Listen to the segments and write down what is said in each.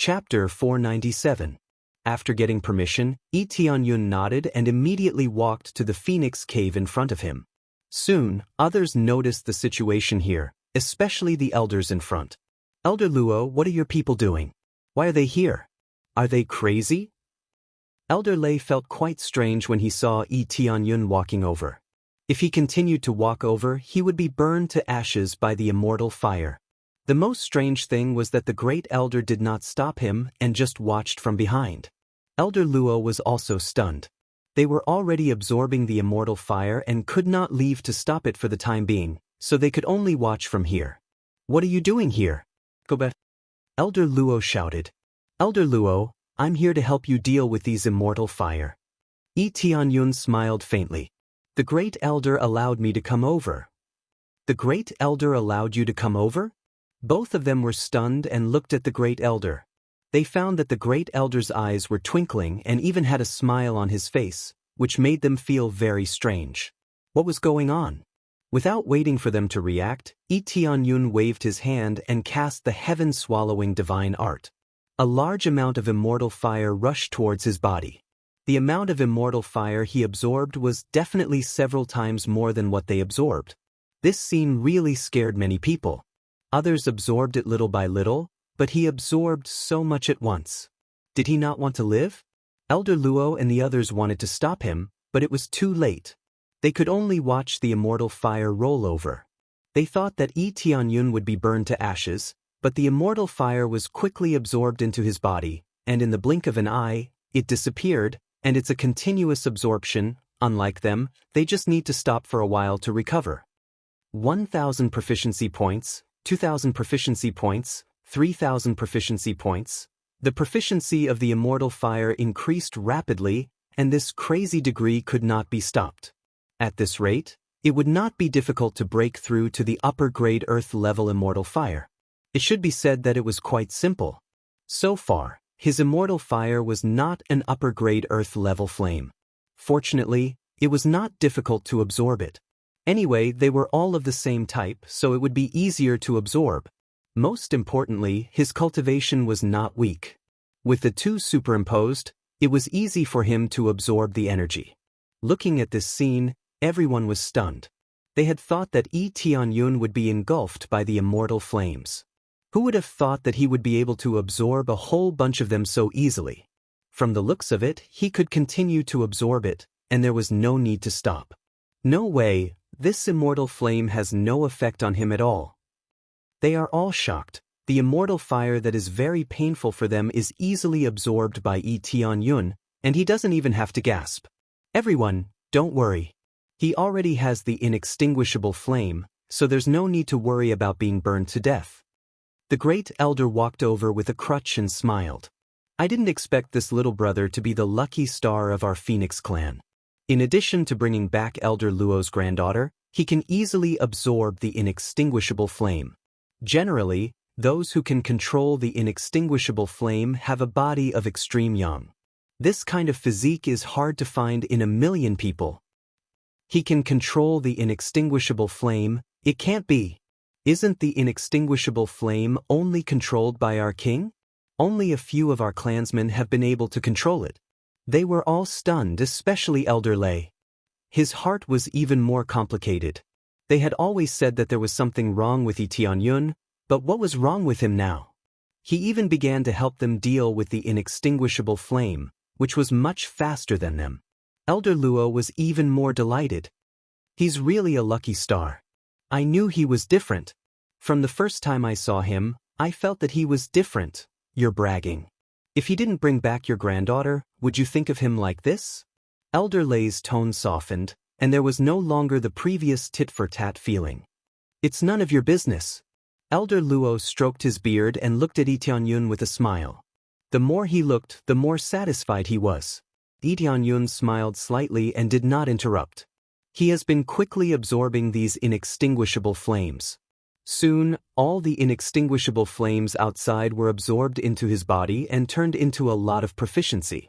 Chapter 497. After getting permission, Yi Tianyun nodded and immediately walked to the Phoenix Cave in front of him. Soon, others noticed the situation here, especially the elders in front. "Elder Luo, what are your people doing? Why are they here? Are they crazy?" Elder Lei felt quite strange when he saw Yi Tianyun walking over. If he continued to walk over, he would be burned to ashes by the immortal fire. The most strange thing was that the great elder did not stop him and just watched from behind. Elder Luo was also stunned. They were already absorbing the immortal fire and could not leave to stop it for the time being, so they could only watch from here. "What are you doing here? Go back." Elder Luo shouted. "Elder Luo, I'm here to help you deal with these immortal fire." Yi Tianyun smiled faintly. "The great elder allowed me to come over." "The great elder allowed you to come over?" Both of them were stunned and looked at the great elder. They found that the great elder's eyes were twinkling and even had a smile on his face, which made them feel very strange. What was going on? Without waiting for them to react, Yi Tianyun waved his hand and cast the heaven-swallowing divine art. A large amount of immortal fire rushed towards his body. The amount of immortal fire he absorbed was definitely several times more than what they absorbed. This scene really scared many people. Others absorbed it little by little, but he absorbed so much at once. Did he not want to live? Elder Luo and the others wanted to stop him, but it was too late. They could only watch the immortal fire roll over. They thought that Yi Tianyun would be burned to ashes, but the immortal fire was quickly absorbed into his body, and in the blink of an eye, it disappeared, and it's a continuous absorption. Unlike them, they just need to stop for a while to recover. 1,000 proficiency points, 2,000 proficiency points, 3,000 proficiency points. The proficiency of the immortal fire increased rapidly, and this crazy degree could not be stopped. At this rate, it would not be difficult to break through to the upper-grade Earth-level immortal fire. It should be said that it was quite simple. So far, his immortal fire was not an upper-grade Earth-level flame. Fortunately, it was not difficult to absorb it. Anyway, they were all of the same type, so it would be easier to absorb. Most importantly, his cultivation was not weak. With the two superimposed, it was easy for him to absorb the energy. Looking at this scene, everyone was stunned. They had thought that Yi Tianyun would be engulfed by the immortal flames. Who would have thought that he would be able to absorb a whole bunch of them so easily? From the looks of it, he could continue to absorb it, and there was no need to stop. No way, this immortal flame has no effect on him at all. They are all shocked. The immortal fire that is very painful for them is easily absorbed by Yi Tianyun, and he doesn't even have to gasp. "Everyone, don't worry. He already has the inextinguishable flame, so there's no need to worry about being burned to death." The great elder walked over with a crutch and smiled. "I didn't expect this little brother to be the lucky star of our Phoenix clan. In addition to bringing back Elder Luo's granddaughter, he can easily absorb the inextinguishable flame. Generally, those who can control the inextinguishable flame have a body of extreme yang. This kind of physique is hard to find in a million people. He can control the inextinguishable flame. It can't be. Isn't the inextinguishable flame only controlled by our king? Only a few of our clansmen have been able to control it." They were all stunned, especially Elder Lei. His heart was even more complicated. They had always said that there was something wrong with Yi Tianyun, but what was wrong with him now? He even began to help them deal with the inextinguishable flame, which was much faster than them. Elder Luo was even more delighted. "He's really a lucky star. I knew he was different. From the first time I saw him, I felt that he was different." "You're bragging. If he didn't bring back your granddaughter, would you think of him like this?" Elder Lei's tone softened, and there was no longer the previous tit-for-tat feeling. "It's none of your business." Elder Luo stroked his beard and looked at Yi Tianyun with a smile. The more he looked, the more satisfied he was. Yi Tianyun smiled slightly and did not interrupt. He has been quickly absorbing these inextinguishable flames. Soon, all the inextinguishable flames outside were absorbed into his body and turned into a lot of proficiency.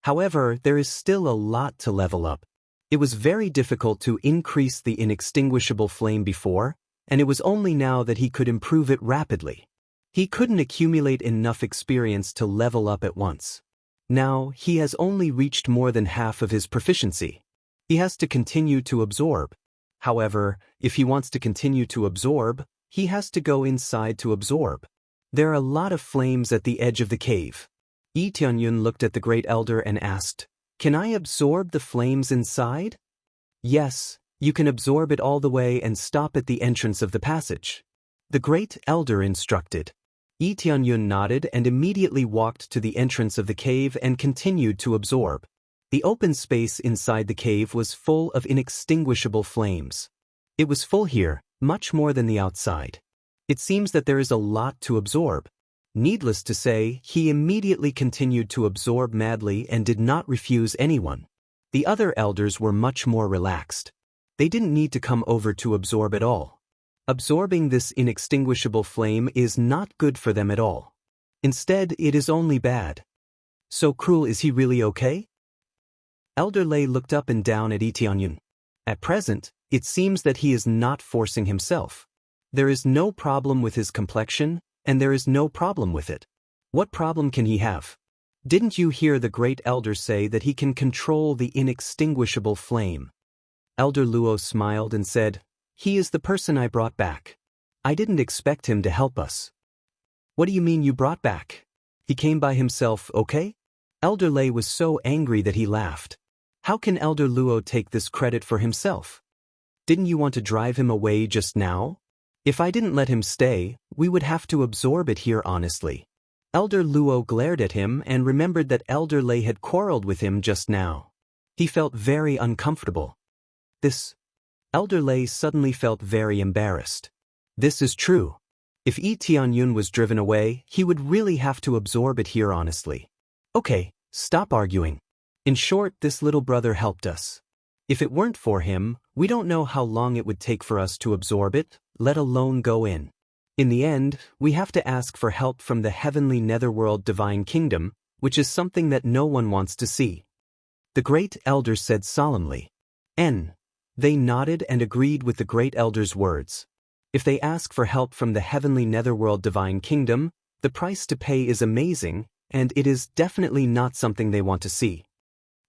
However, there is still a lot to level up. It was very difficult to increase the inextinguishable flame before, and it was only now that he could improve it rapidly. He couldn't accumulate enough experience to level up at once. Now, he has only reached more than half of his proficiency. He has to continue to absorb. However, if he wants to continue to absorb, he has to go inside to absorb. There are a lot of flames at the edge of the cave. Lee Tianyun looked at the Great Elder and asked, "Can I absorb the flames inside?" "Yes, you can absorb it all the way and stop at the entrance of the passage," the Great Elder instructed. Lee Tianyun nodded and immediately walked to the entrance of the cave and continued to absorb. The open space inside the cave was full of inextinguishable flames. It was full here, much more than the outside. It seems that there is a lot to absorb. Needless to say, he immediately continued to absorb madly and did not refuse anyone. The other elders were much more relaxed. They didn't need to come over to absorb at all. Absorbing this inextinguishable flame is not good for them at all. Instead, it is only bad. So cruel, is he really okay? Elder Lei looked up and down at Lee Tianyun. At present, it seems that he is not forcing himself. There is no problem with his complexion, and there is no problem with it. What problem can he have? Didn't you hear the Great Elder say that he can control the inextinguishable flame? Elder Luo smiled and said, "He is the person I brought back. I didn't expect him to help us." "What do you mean you brought back? He came by himself, okay?" Elder Lei was so angry that he laughed. How can Elder Luo take this credit for himself? Didn't you want to drive him away just now? If I didn't let him stay, we would have to absorb it here honestly. Elder Luo glared at him and remembered that Elder Lei had quarreled with him just now. He felt very uncomfortable. Elder Lei suddenly felt very embarrassed. This is true. If Lee Tianyun was driven away, he would really have to absorb it here honestly. Okay, stop arguing. In short, this little brother helped us. If it weren't for him, we don't know how long it would take for us to absorb it, let alone go in. In the end, we have to ask for help from the heavenly netherworld divine kingdom, which is something that no one wants to see. The Great Elder said solemnly. They nodded and agreed with the Great Elder's words. If they ask for help from the heavenly netherworld divine kingdom, the price to pay is amazing, and it is definitely not something they want to see.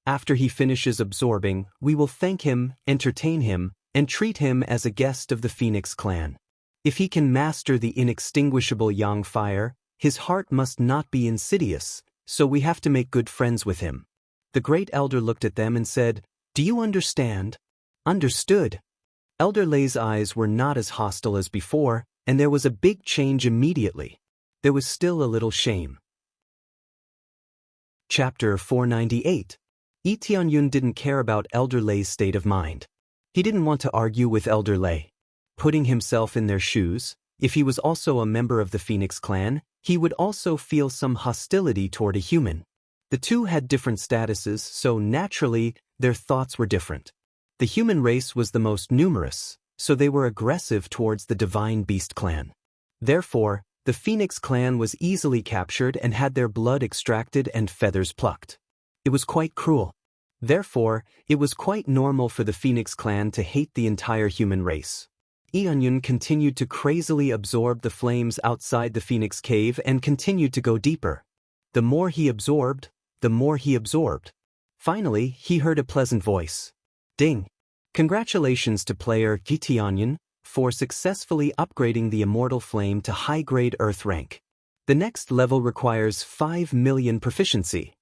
After he finishes absorbing, we will thank him, entertain him, and treat him as a guest of the Phoenix clan. If he can master the inextinguishable yang fire, his heart must not be insidious, so we have to make good friends with him. The Great Elder looked at them and said, "Do you understand?" Understood. Elder Lei's eyes were not as hostile as before, and there was a big change immediately. There was still a little shame. Chapter 498. Lee Tianyun didn't care about Elder Lei's state of mind. He didn't want to argue with Elder Lei. Putting himself in their shoes, if he was also a member of the Phoenix clan, he would also feel some hostility toward a human. The two had different statuses, so naturally, their thoughts were different. The human race was the most numerous, so they were aggressive towards the Divine Beast clan. Therefore, the Phoenix clan was easily captured and had their blood extracted and feathers plucked. It was quite cruel. Therefore, it was quite normal for the Phoenix clan to hate the entire human race. Tianyun continued to crazily absorb the flames outside the Phoenix cave and continued to go deeper. The more he absorbed, the more he absorbed. Finally, he heard a pleasant voice. Ding! Congratulations to player Lee Tianyun for successfully upgrading the Immortal Flame to high-grade Earth rank. The next level requires 5 million proficiency.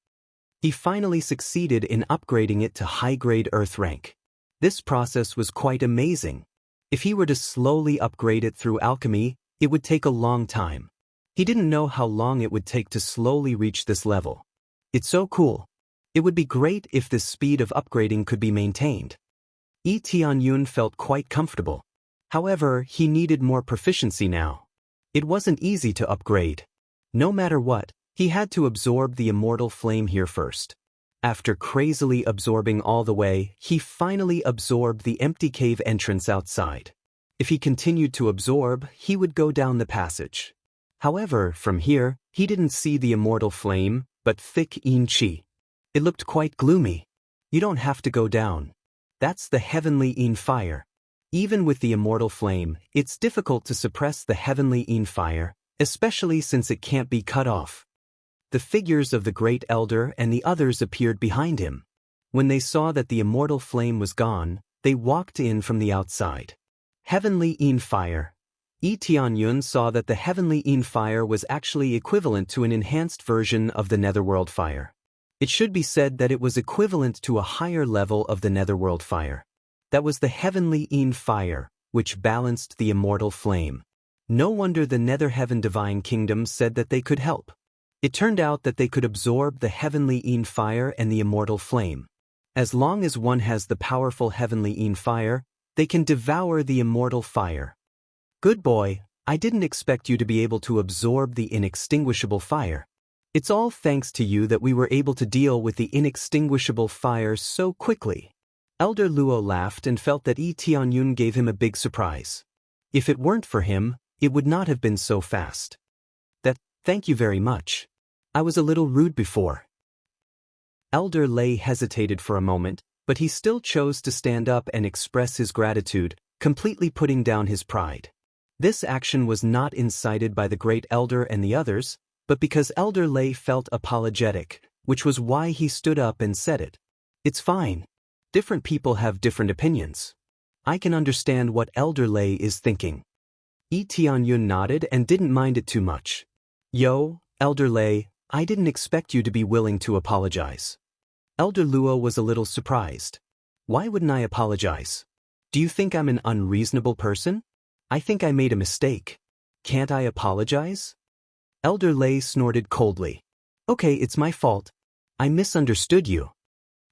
He finally succeeded in upgrading it to high-grade Earth rank. This process was quite amazing. If he were to slowly upgrade it through alchemy, it would take a long time. He didn't know how long it would take to slowly reach this level. It's so cool. It would be great if this speed of upgrading could be maintained. Lee Tianyun felt quite comfortable. However, he needed more proficiency now. It wasn't easy to upgrade. No matter what, he had to absorb the Immortal Flame here first. After crazily absorbing all the way, he finally absorbed the empty cave entrance outside. If he continued to absorb, he would go down the passage. However, from here, he didn't see the Immortal Flame, but thick Yin Qi. It looked quite gloomy. You don't have to go down. That's the heavenly Yin fire. Even with the Immortal Flame, it's difficult to suppress the heavenly Yin fire, especially since it can't be cut off. The figures of the great elder and the others appeared behind him. When they saw that the immortal flame was gone, they walked in from the outside. Heavenly Een Fire. Yi Tianyun saw that the Heavenly Een Fire was actually equivalent to an enhanced version of the Netherworld Fire. It should be said that it was equivalent to a higher level of the Netherworld Fire. That was the Heavenly Een Fire, which balanced the immortal flame. No wonder the Nether Heaven Divine Kingdom said that they could help. It turned out that they could absorb the Heavenly Een Fire and the immortal flame. As long as one has the powerful Heavenly Een Fire, they can devour the immortal fire. Good boy, I didn't expect you to be able to absorb the inextinguishable fire. It's all thanks to you that we were able to deal with the inextinguishable fire so quickly. Elder Luo laughed and felt that Yi Tianyun gave him a big surprise. If it weren't for him, it would not have been so fast. Thank you very much. I was a little rude before. Elder Lei hesitated for a moment, but he still chose to stand up and express his gratitude, completely putting down his pride. This action was not incited by the great elder and the others, but because Elder Lei felt apologetic, which was why he stood up and said it. It's fine. Different people have different opinions. I can understand what Elder Lei is thinking. Yi Tianyun nodded and didn't mind it too much. Yo, Elder Lei, I didn't expect you to be willing to apologize. Elder Luo was a little surprised. Why wouldn't I apologize? Do you think I'm an unreasonable person? I think I made a mistake. Can't I apologize? Elder Lei snorted coldly. Okay, it's my fault. I misunderstood you.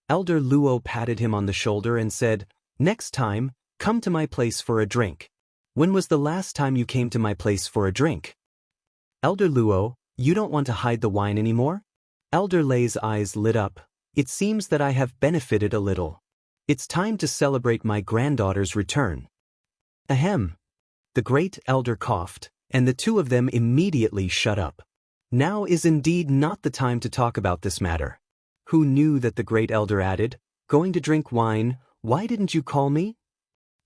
Elder Luo patted him on the shoulder and said, Next time, come to my place for a drink. When was the last time you came to my place for a drink? Elder Luo, you don't want to hide the wine anymore? Elder Lei's eyes lit up. It seems that I have benefited a little. It's time to celebrate my granddaughter's return. Ahem. The great elder coughed, and the two of them immediately shut up. Now is indeed not the time to talk about this matter. Who knew that the great elder added, Going to drink wine, why didn't you call me?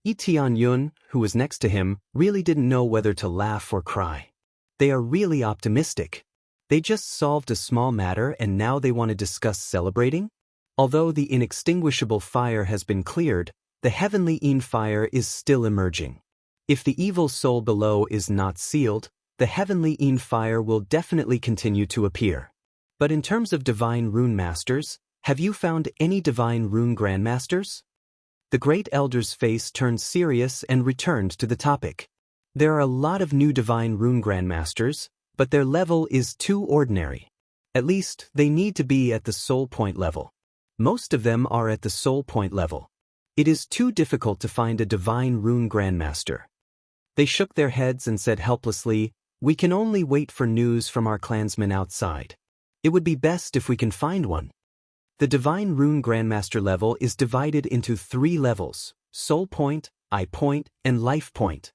Yi Tianyun, who was next to him, really didn't know whether to laugh or cry. They are really optimistic. They just solved a small matter and now they want to discuss celebrating? Although the inextinguishable fire has been cleared, the Heavenly Een Fire is still emerging. If the evil soul below is not sealed, the Heavenly Een Fire will definitely continue to appear. But in terms of Divine Rune Masters, have you found any Divine Rune Grandmasters? The Great Elder's face turned serious and returned to the topic. There are a lot of new Divine Rune Grandmasters, but their level is too ordinary. At least, they need to be at the Soul Point level. Most of them are at the Soul Point level. It is too difficult to find a Divine Rune Grandmaster. They shook their heads and said helplessly, We can only wait for news from our clansmen outside. It would be best if we can find one. The Divine Rune Grandmaster level is divided into 3 levels, Soul Point, Eye Point, and Life Point.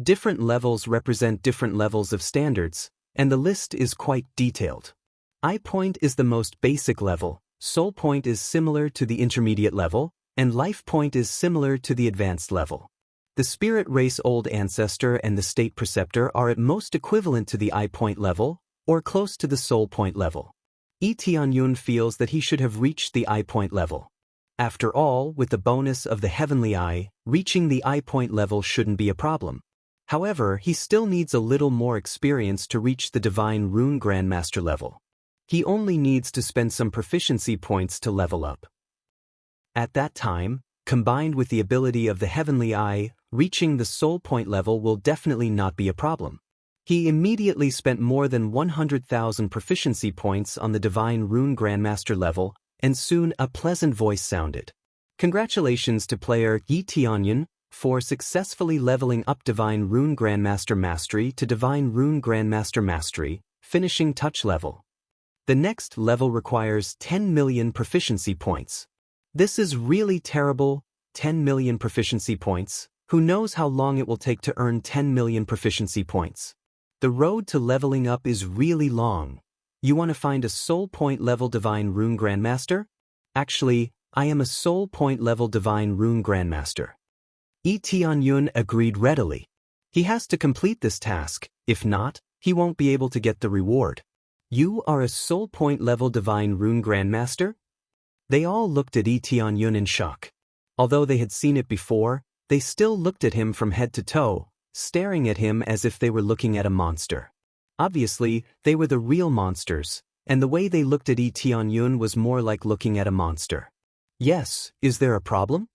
Different levels represent different levels of standards, and the list is quite detailed. Eye Point is the most basic level, Soul Point is similar to the intermediate level, and Life Point is similar to the advanced level. The Spirit Race Old Ancestor and the State Preceptor are at most equivalent to the Eye Point level, or close to the Soul Point level. Yi Tianyun feels that he should have reached the Eye Point level. After all, with the bonus of the Heavenly Eye, reaching the Eye Point level shouldn't be a problem. However, he still needs a little more experience to reach the Divine Rune Grandmaster level. He only needs to spend some proficiency points to level up. At that time, combined with the ability of the Heavenly Eye, reaching the Soul Point level will definitely not be a problem. He immediately spent more than 100,000 proficiency points on the Divine Rune Grandmaster level, and soon a pleasant voice sounded. Congratulations to player Yi Tianyun for successfully leveling up Divine Rune Grandmaster Mastery to Divine Rune Grandmaster Mastery, finishing touch level. The next level requires 10 million proficiency points. This is really terrible, 10 million proficiency points. Who knows how long it will take to earn 10 million proficiency points? The road to leveling up is really long. You want to find a Soul Point level Divine Rune Grandmaster? Actually, I am a Soul Point level Divine Rune Grandmaster. Yi Tianyun agreed readily. He has to complete this task, if not, he won't be able to get the reward. You are a soul point level divine rune grandmaster? They all looked at Lee Tianyun in shock. Although they had seen it before, they still looked at him from head to toe, staring at him as if they were looking at a monster. Obviously, they were the real monsters, and the way they looked at Lee Tianyun was more like looking at a monster. Yes, is there a problem?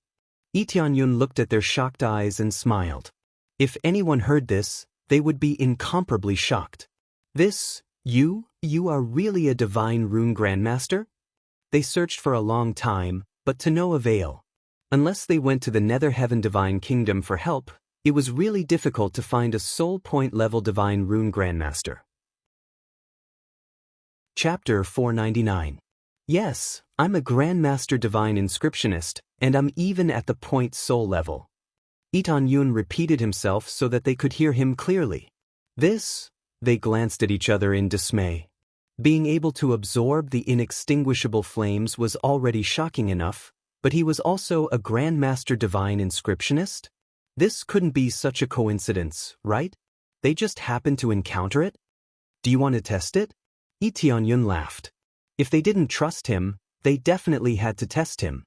Lee Tianyun looked at their shocked eyes and smiled. If anyone heard this, they would be incomparably shocked. This, you are really a divine rune grandmaster? They searched for a long time, but to no avail. Unless they went to the Nether Heaven Divine Kingdom for help, it was really difficult to find a soul point level divine rune grandmaster. Chapter 499. Yes, I'm a Grandmaster Divine Inscriptionist, and I'm even at the point soul level. Lee Tianyun repeated himself so that they could hear him clearly. They glanced at each other in dismay. Being able to absorb the inextinguishable flames was already shocking enough, but he was also a Grandmaster Divine Inscriptionist? This couldn't be such a coincidence, right? They just happened to encounter it? Do you want to test it? Lee Tianyun laughed. If they didn't trust him, they definitely had to test him.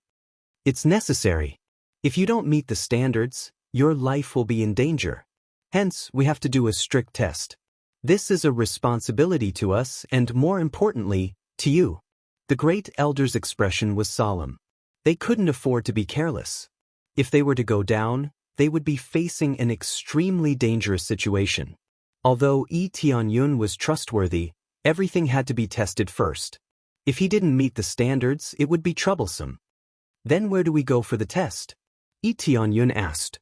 It's necessary. If you don't meet the standards, your life will be in danger. Hence, we have to do a strict test. This is a responsibility to us and, more importantly, to you. The great elder's expression was solemn. They couldn't afford to be careless. If they were to go down, they would be facing an extremely dangerous situation. Although Lee Tianyun was trustworthy, everything had to be tested first. If he didn't meet the standards, it would be troublesome. Then where do we go for the test? Lee Tianyun asked.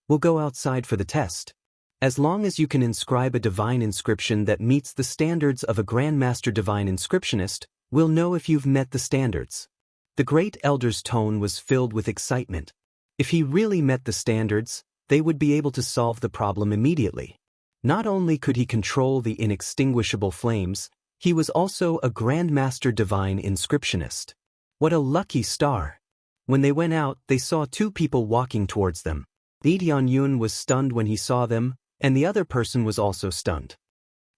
We'll go outside for the test. As long as you can inscribe a divine inscription that meets the standards of a Grandmaster Divine Inscriptionist, we'll know if you've met the standards. The great elder's tone was filled with excitement. If he really met the standards, they would be able to solve the problem immediately. Not only could he control the inextinguishable flames, he was also a Grandmaster Divine Inscriptionist. What a lucky star! When they went out, they saw two people walking towards them. Lee Tianyun was stunned when he saw them, and the other person was also stunned.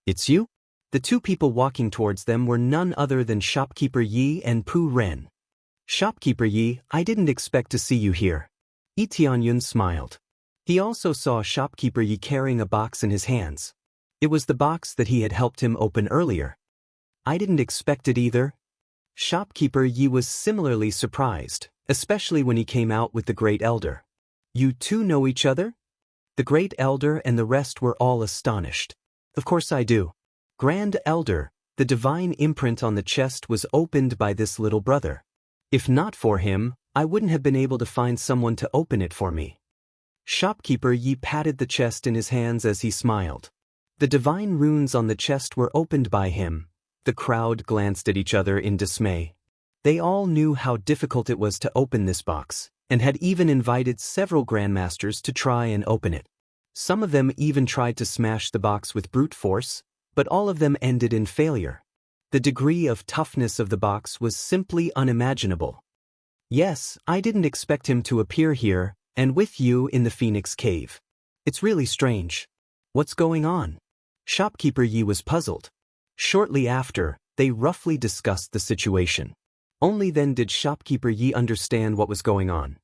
It's you? The two people walking towards them were none other than Shopkeeper Yi and Pu Ren. Shopkeeper Yi, I didn't expect to see you here. Lee Tianyun smiled. He also saw Shopkeeper Yi carrying a box in his hands. It was the box that he had helped him open earlier. I didn't expect it either. Shopkeeper Yi was similarly surprised, especially when he came out with the Great Elder. You two know each other? The Great Elder and the rest were all astonished. Of course I do. Grand Elder, the divine imprint on the chest was opened by this little brother. If not for him, I wouldn't have been able to find someone to open it for me. Shopkeeper Yi patted the chest in his hands as he smiled. The divine runes on the chest were opened by him. The crowd glanced at each other in dismay. They all knew how difficult it was to open this box, and had even invited several grandmasters to try and open it. Some of them even tried to smash the box with brute force, but all of them ended in failure. The degree of toughness of the box was simply unimaginable. Yes, I didn't expect him to appear here, and with you in the Phoenix Cave. It's really strange. What's going on? Shopkeeper Yi was puzzled. Shortly after, they roughly discussed the situation. Only then did Shopkeeper Yi understand what was going on.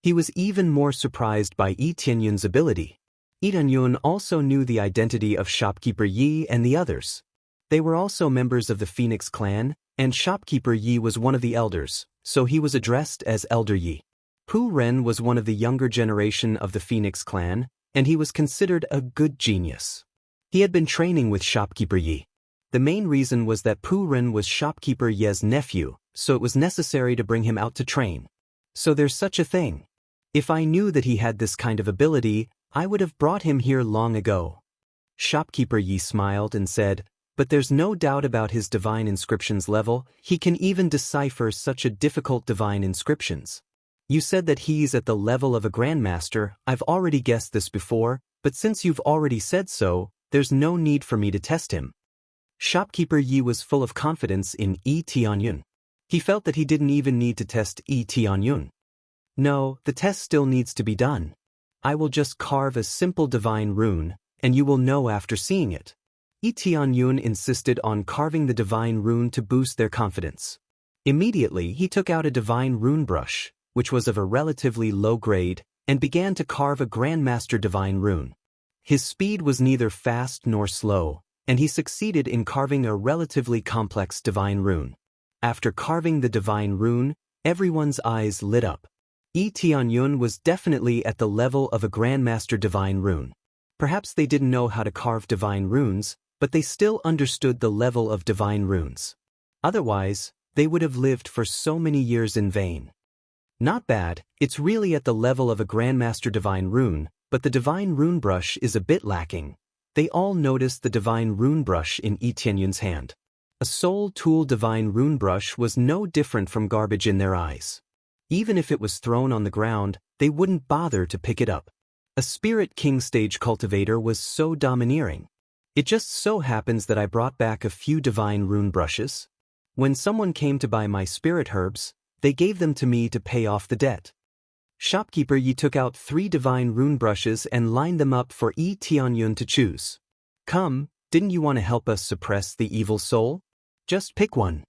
He was even more surprised by Lee Tianyun's ability. Lee Tianyun also knew the identity of Shopkeeper Yi and the others. They were also members of the Phoenix clan, and Shopkeeper Yi was one of the elders, so he was addressed as Elder Yi. Pu Ren was one of the younger generation of the Phoenix clan, and he was considered a good genius. He had been training with Shopkeeper Yi. The main reason was that Pu Ren was Shopkeeper Ye's nephew, so it was necessary to bring him out to train. So there's such a thing. If I knew that he had this kind of ability, I would have brought him here long ago. Shopkeeper Yi smiled and said, but there's no doubt about his divine inscriptions level. He can even decipher such a difficult divine inscriptions. You said that he's at the level of a grandmaster. I've already guessed this before, but since you've already said so, there's no need for me to test him. Shopkeeper Yi was full of confidence in Lee Tianyun. He felt that he didn't even need to test Lee Tianyun. No, the test still needs to be done. I will just carve a simple divine rune, and you will know after seeing it. Yi Tianyun insisted on carving the divine rune to boost their confidence. Immediately, he took out a divine rune brush, which was of a relatively low grade, and began to carve a Grandmaster divine rune. His speed was neither fast nor slow, and he succeeded in carving a relatively complex divine rune. After carving the divine rune, everyone's eyes lit up. Yi Tianyun was definitely at the level of a Grandmaster divine rune. Perhaps they didn't know how to carve divine runes, but they still understood the level of divine runes. Otherwise, they would have lived for so many years in vain. Not bad, it's really at the level of a Grandmaster divine rune, but the divine rune brush is a bit lacking. They all noticed the divine rune brush in Yi Tianyun's hand. A soul tool divine rune brush was no different from garbage in their eyes. Even if it was thrown on the ground, they wouldn't bother to pick it up. A Spirit King stage cultivator was so domineering. It just so happens that I brought back a few divine rune brushes. When someone came to buy my spirit herbs, they gave them to me to pay off the debt. Shopkeeper Yi took out 3 divine rune brushes and lined them up for Yi Tianyun to choose. Come, didn't you want to help us suppress the evil soul? Just pick one.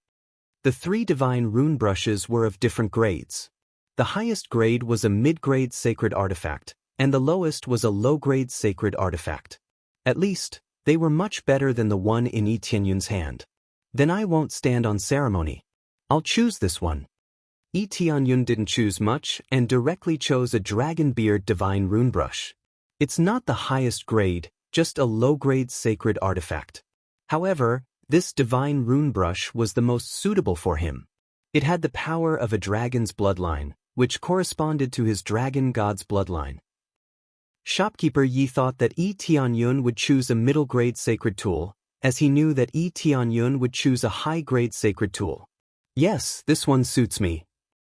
The 3 divine rune brushes were of different grades. The highest grade was a mid-grade sacred artifact, and the lowest was a low-grade sacred artifact. At least, they were much better than the one in Yi Tianyun's hand. Then I won't stand on ceremony. I'll choose this one. Yi Tianyun didn't choose much and directly chose a Dragonbeard divine rune brush. It's not the highest grade, just a low-grade sacred artifact. However, this divine rune brush was the most suitable for him. It had the power of a dragon's bloodline, which corresponded to his dragon god's bloodline. Shopkeeper Yi thought that Yi Tianyun would choose a middle-grade sacred tool, as he knew that Yi Tianyun would choose a high-grade sacred tool. Yes, this one suits me.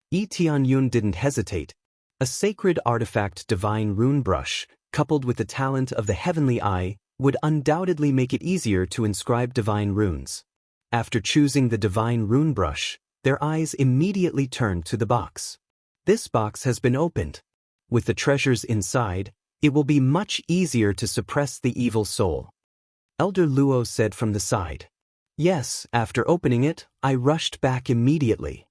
Yi Tianyun didn't hesitate. A sacred artifact divine rune brush, coupled with the talent of the heavenly eye, would undoubtedly make it easier to inscribe divine runes. After choosing the divine rune brush, their eyes immediately turned to the box. This box has been opened. With the treasures inside, it will be much easier to suppress the evil soul. Elder Luo said from the side. Yes, after opening it, I rushed back immediately.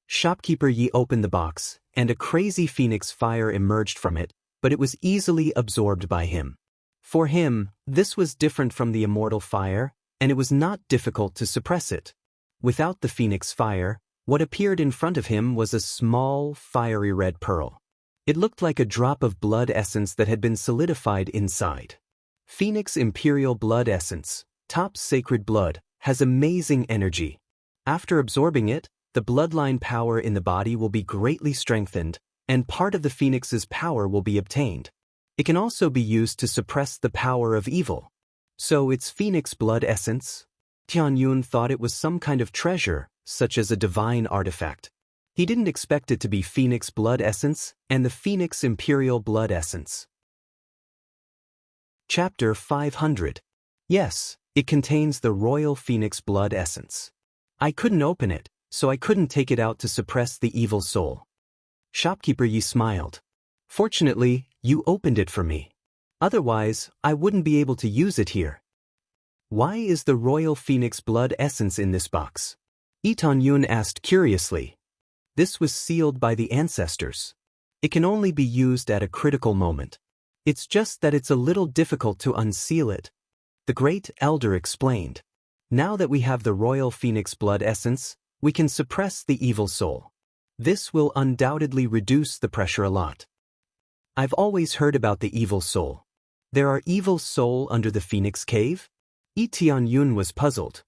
Shopkeeper Yi opened the box, and a crazy phoenix fire emerged from it, but it was easily absorbed by him. For him, this was different from the immortal fire, and it was not difficult to suppress it. Without the phoenix fire, what appeared in front of him was a small, fiery red pearl. It looked like a drop of blood essence that had been solidified inside. Phoenix Imperial Blood Essence, top sacred blood, has amazing energy. After absorbing it, the bloodline power in the body will be greatly strengthened, and part of the phoenix's power will be obtained. It can also be used to suppress the power of evil. So it's Phoenix Blood Essence? Tianyun thought it was some kind of treasure, such as a divine artifact. He didn't expect it to be Phoenix Blood Essence and the Phoenix Imperial Blood Essence. Chapter 500. Yes, it contains the Royal Phoenix Blood Essence. I couldn't open it, so I couldn't take it out to suppress the evil soul. Shopkeeper Yi smiled. Fortunately, you opened it for me. Otherwise, I wouldn't be able to use it here. Why is the Royal Phoenix Blood Essence in this box? Yi Tianyun asked curiously. This was sealed by the ancestors. It can only be used at a critical moment. It's just that it's a little difficult to unseal it. The great elder explained. Now that we have the Royal Phoenix Blood Essence, we can suppress the evil soul. This will undoubtedly reduce the pressure a lot. I've always heard about the evil soul. There are evil soul under the Phoenix Cave? Yi Tianyun was puzzled.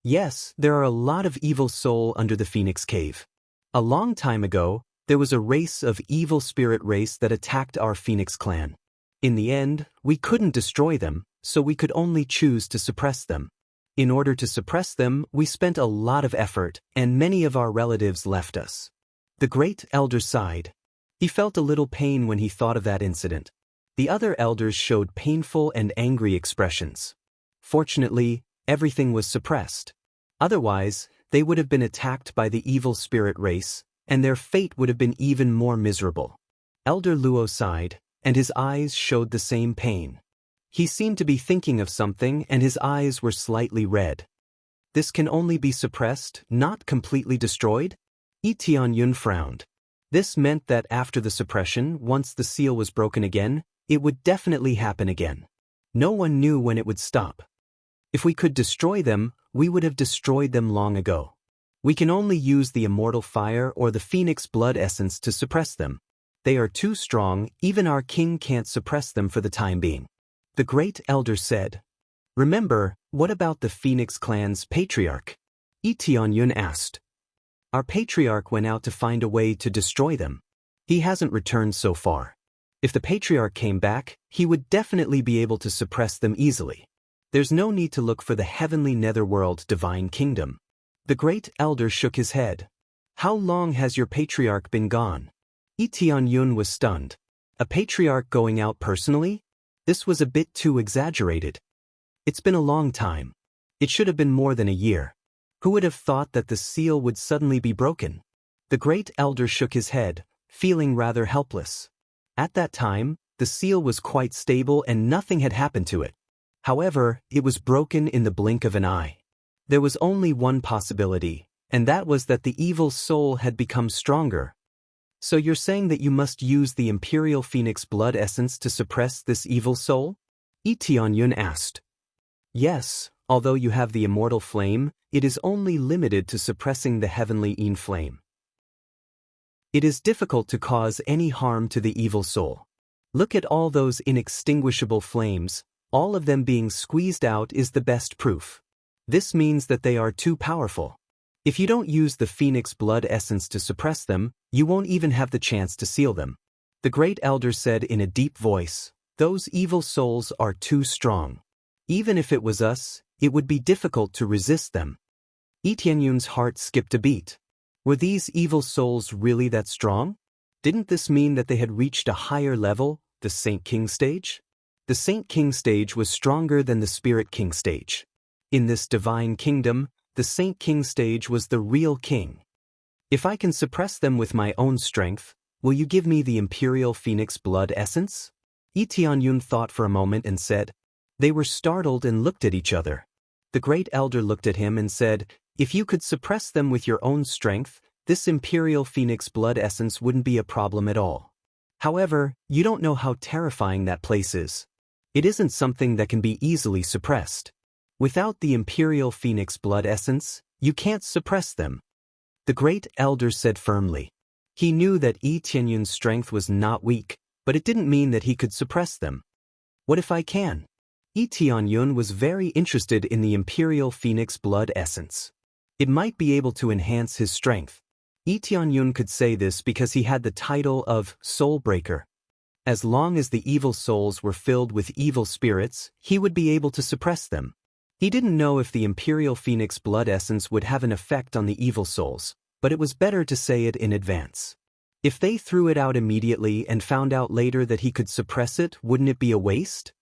Yes, there are a lot of evil soul under the Phoenix Cave. A long time ago, there was a race of evil spirit race that attacked our Phoenix clan. In the end, we couldn't destroy them, so we could only choose to suppress them. In order to suppress them, we spent a lot of effort, and many of our relatives left us. The great elder sighed. He felt a little pain when he thought of that incident. The other elders showed painful and angry expressions. Fortunately, everything was suppressed. Otherwise, they would have been attacked by the evil spirit race, and their fate would have been even more miserable. Elder Luo sighed, and his eyes showed the same pain. He seemed to be thinking of something and his eyes were slightly red. This can only be suppressed, not completely destroyed? Lee Tianyun frowned. This meant that after the suppression, once the seal was broken again, it would definitely happen again. No one knew when it would stop. If we could destroy them, we would have destroyed them long ago. We can only use the immortal fire or the phoenix blood essence to suppress them. They are too strong, even our king can't suppress them for the time being. The great elder said. Remember, what about the Phoenix clan's patriarch? Lee Tianyun asked. Our patriarch went out to find a way to destroy them. He hasn't returned so far. If the patriarch came back, he would definitely be able to suppress them easily. There's no need to look for the heavenly netherworld divine kingdom. The great elder shook his head. How long has your patriarch been gone? Lee Tianyun was stunned. A patriarch going out personally? This was a bit too exaggerated. It's been a long time. It should have been more than a year. Who would have thought that the seal would suddenly be broken? The great elder shook his head, feeling rather helpless. At that time, the seal was quite stable and nothing had happened to it. However, it was broken in the blink of an eye. There was only one possibility, and that was that the evil soul had become stronger. So you're saying that you must use the Imperial Phoenix blood essence to suppress this evil soul? Lee Tianyun asked. Yes, although you have the immortal flame, it is only limited to suppressing the heavenly Yin flame. It is difficult to cause any harm to the evil soul. Look at all those inextinguishable flames, all of them being squeezed out is the best proof. This means that they are too powerful. If you don't use the Phoenix blood essence to suppress them, you won't even have the chance to seal them. The great elder said in a deep voice, those evil souls are too strong. Even if it was us, it would be difficult to resist them. Lee Tianyun's heart skipped a beat. Were these evil souls really that strong? Didn't this mean that they had reached a higher level, the Saint King stage? The Saint King stage was stronger than the Spirit King stage. In this divine kingdom, the Saint King stage was the real king. If I can suppress them with my own strength, will you give me the Imperial Phoenix blood essence? Lee Tianyun thought for a moment and said. They were startled and looked at each other. The great elder looked at him and said, if you could suppress them with your own strength, this Imperial Phoenix blood essence wouldn't be a problem at all. However, you don't know how terrifying that place is. It isn't something that can be easily suppressed. Without the Imperial Phoenix blood essence, you can't suppress them. The great elder said firmly. He knew that Lee Tianyun's strength was not weak, but it didn't mean that he could suppress them. What if I can? Lee Tianyun was very interested in the Imperial Phoenix blood essence. It might be able to enhance his strength. Lee Tianyun could say this because he had the title of Soul Breaker. As long as the evil souls were filled with evil spirits, he would be able to suppress them. He didn't know if the Imperial Phoenix blood essence would have an effect on the evil souls, but it was better to say it in advance. If they threw it out immediately and found out later that he could suppress it, wouldn't it be a waste?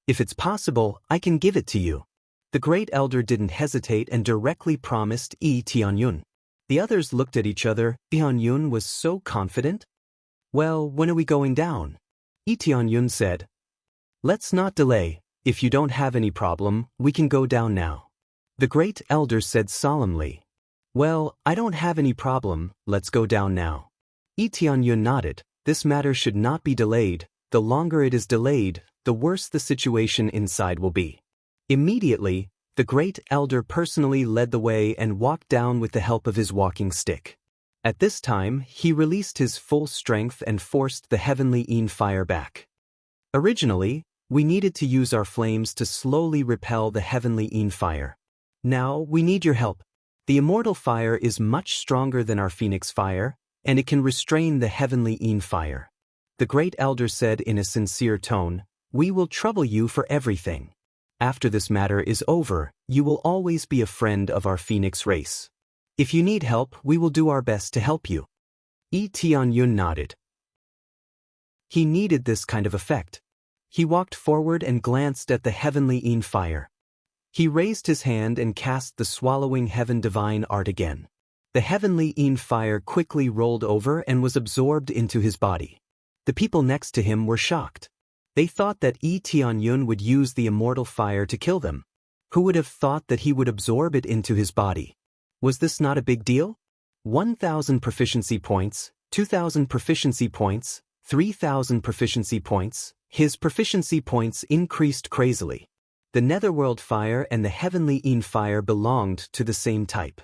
If it's possible, I can give it to you. The great elder didn't hesitate and directly promised Lee Tianyun. The others looked at each other. Tianyun was so confident. Well, when are we going down? Lee Tianyun said. Let's not delay. If you don't have any problem, we can go down now. The great elder said solemnly. Well, I don't have any problem, let's go down now. Lee Tianyun nodded. This matter should not be delayed. The longer it is delayed, the worse the situation inside will be. Immediately, the great elder personally led the way and walked down with the help of his walking stick. At this time, he released his full strength and forced the heavenly Yin fire back. Originally, we needed to use our flames to slowly repel the heavenly Yin fire. Now, we need your help. The immortal fire is much stronger than our phoenix fire, and it can restrain the heavenly Yin fire. The great elder said in a sincere tone, we will trouble you for everything. After this matter is over, you will always be a friend of our phoenix race. If you need help, we will do our best to help you. Lee Tianyun nodded. He needed this kind of effect. He walked forward and glanced at the heavenly Yin fire. He raised his hand and cast the swallowing heaven divine art again. The heavenly Yin fire quickly rolled over and was absorbed into his body. The people next to him were shocked. They thought that Tianyun would use the immortal fire to kill them. Who would have thought that he would absorb it into his body? Was this not a big deal? 1,000 proficiency points, 2,000 proficiency points, 3,000 proficiency points. His proficiency points increased crazily. The netherworld fire and the heavenly Een fire belonged to the same type.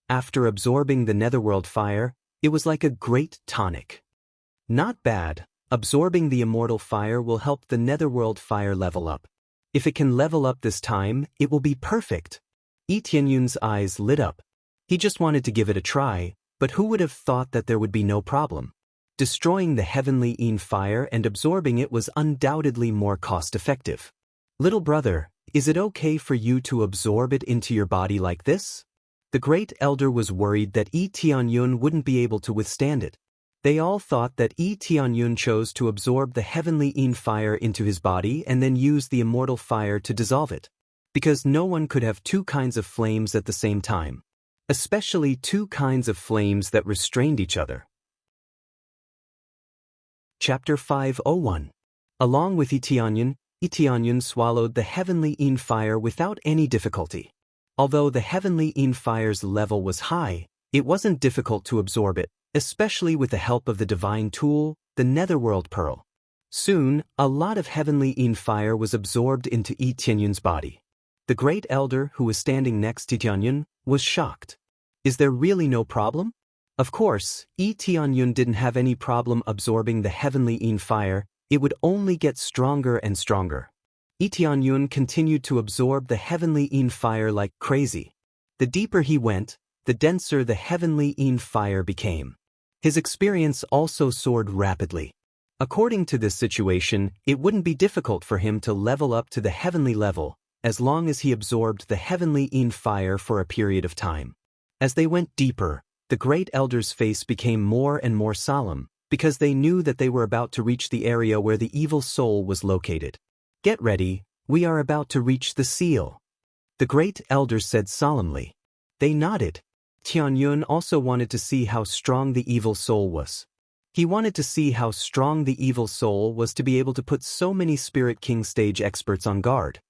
After absorbing the netherworld fire, it was like a great tonic. Not bad. Absorbing the immortal fire will help the netherworld fire level up. If it can level up this time, it will be perfect. Tianyun's eyes lit up. He just wanted to give it a try, but who would have thought that there would be no problem? Destroying the heavenly Een fire and absorbing it was undoubtedly more cost-effective. Little brother, is it okay for you to absorb it into your body like this? The great elder was worried that Tianyun wouldn't be able to withstand it. They all thought that Tianyun chose to absorb the heavenly Een fire into his body and then use the immortal fire to dissolve it. Because no one could have two kinds of flames at the same time. Especially two kinds of flames that restrained each other. Chapter 501. Along with Tianyun swallowed the heavenly Een fire without any difficulty. Although the heavenly Een fire's level was high, it wasn't difficult to absorb it, especially with the help of the divine tool, the netherworld pearl. Soon, a lot of heavenly Een fire was absorbed into Tianyun's body. The great elder, who was standing next to Tianyun, was shocked. Is there really no problem? Of course, Tianyun didn't have any problem absorbing the heavenly Een fire, it would only get stronger and stronger. Tianyun continued to absorb the heavenly Een fire like crazy. The deeper he went, the denser the heavenly Een fire became. His experience also soared rapidly. According to this situation, it wouldn't be difficult for him to level up to the heavenly level, as long as he absorbed the heavenly Een fire for a period of time. As they went deeper, the great elder's face became more and more solemn, because they knew that they were about to reach the area where the evil soul was located. Get ready, we are about to reach the seal. The great elder said solemnly. They nodded. Tianyun also wanted to see how strong the evil soul was. He wanted to see how strong the evil soul was to be able to put so many Spirit King stage experts on guard.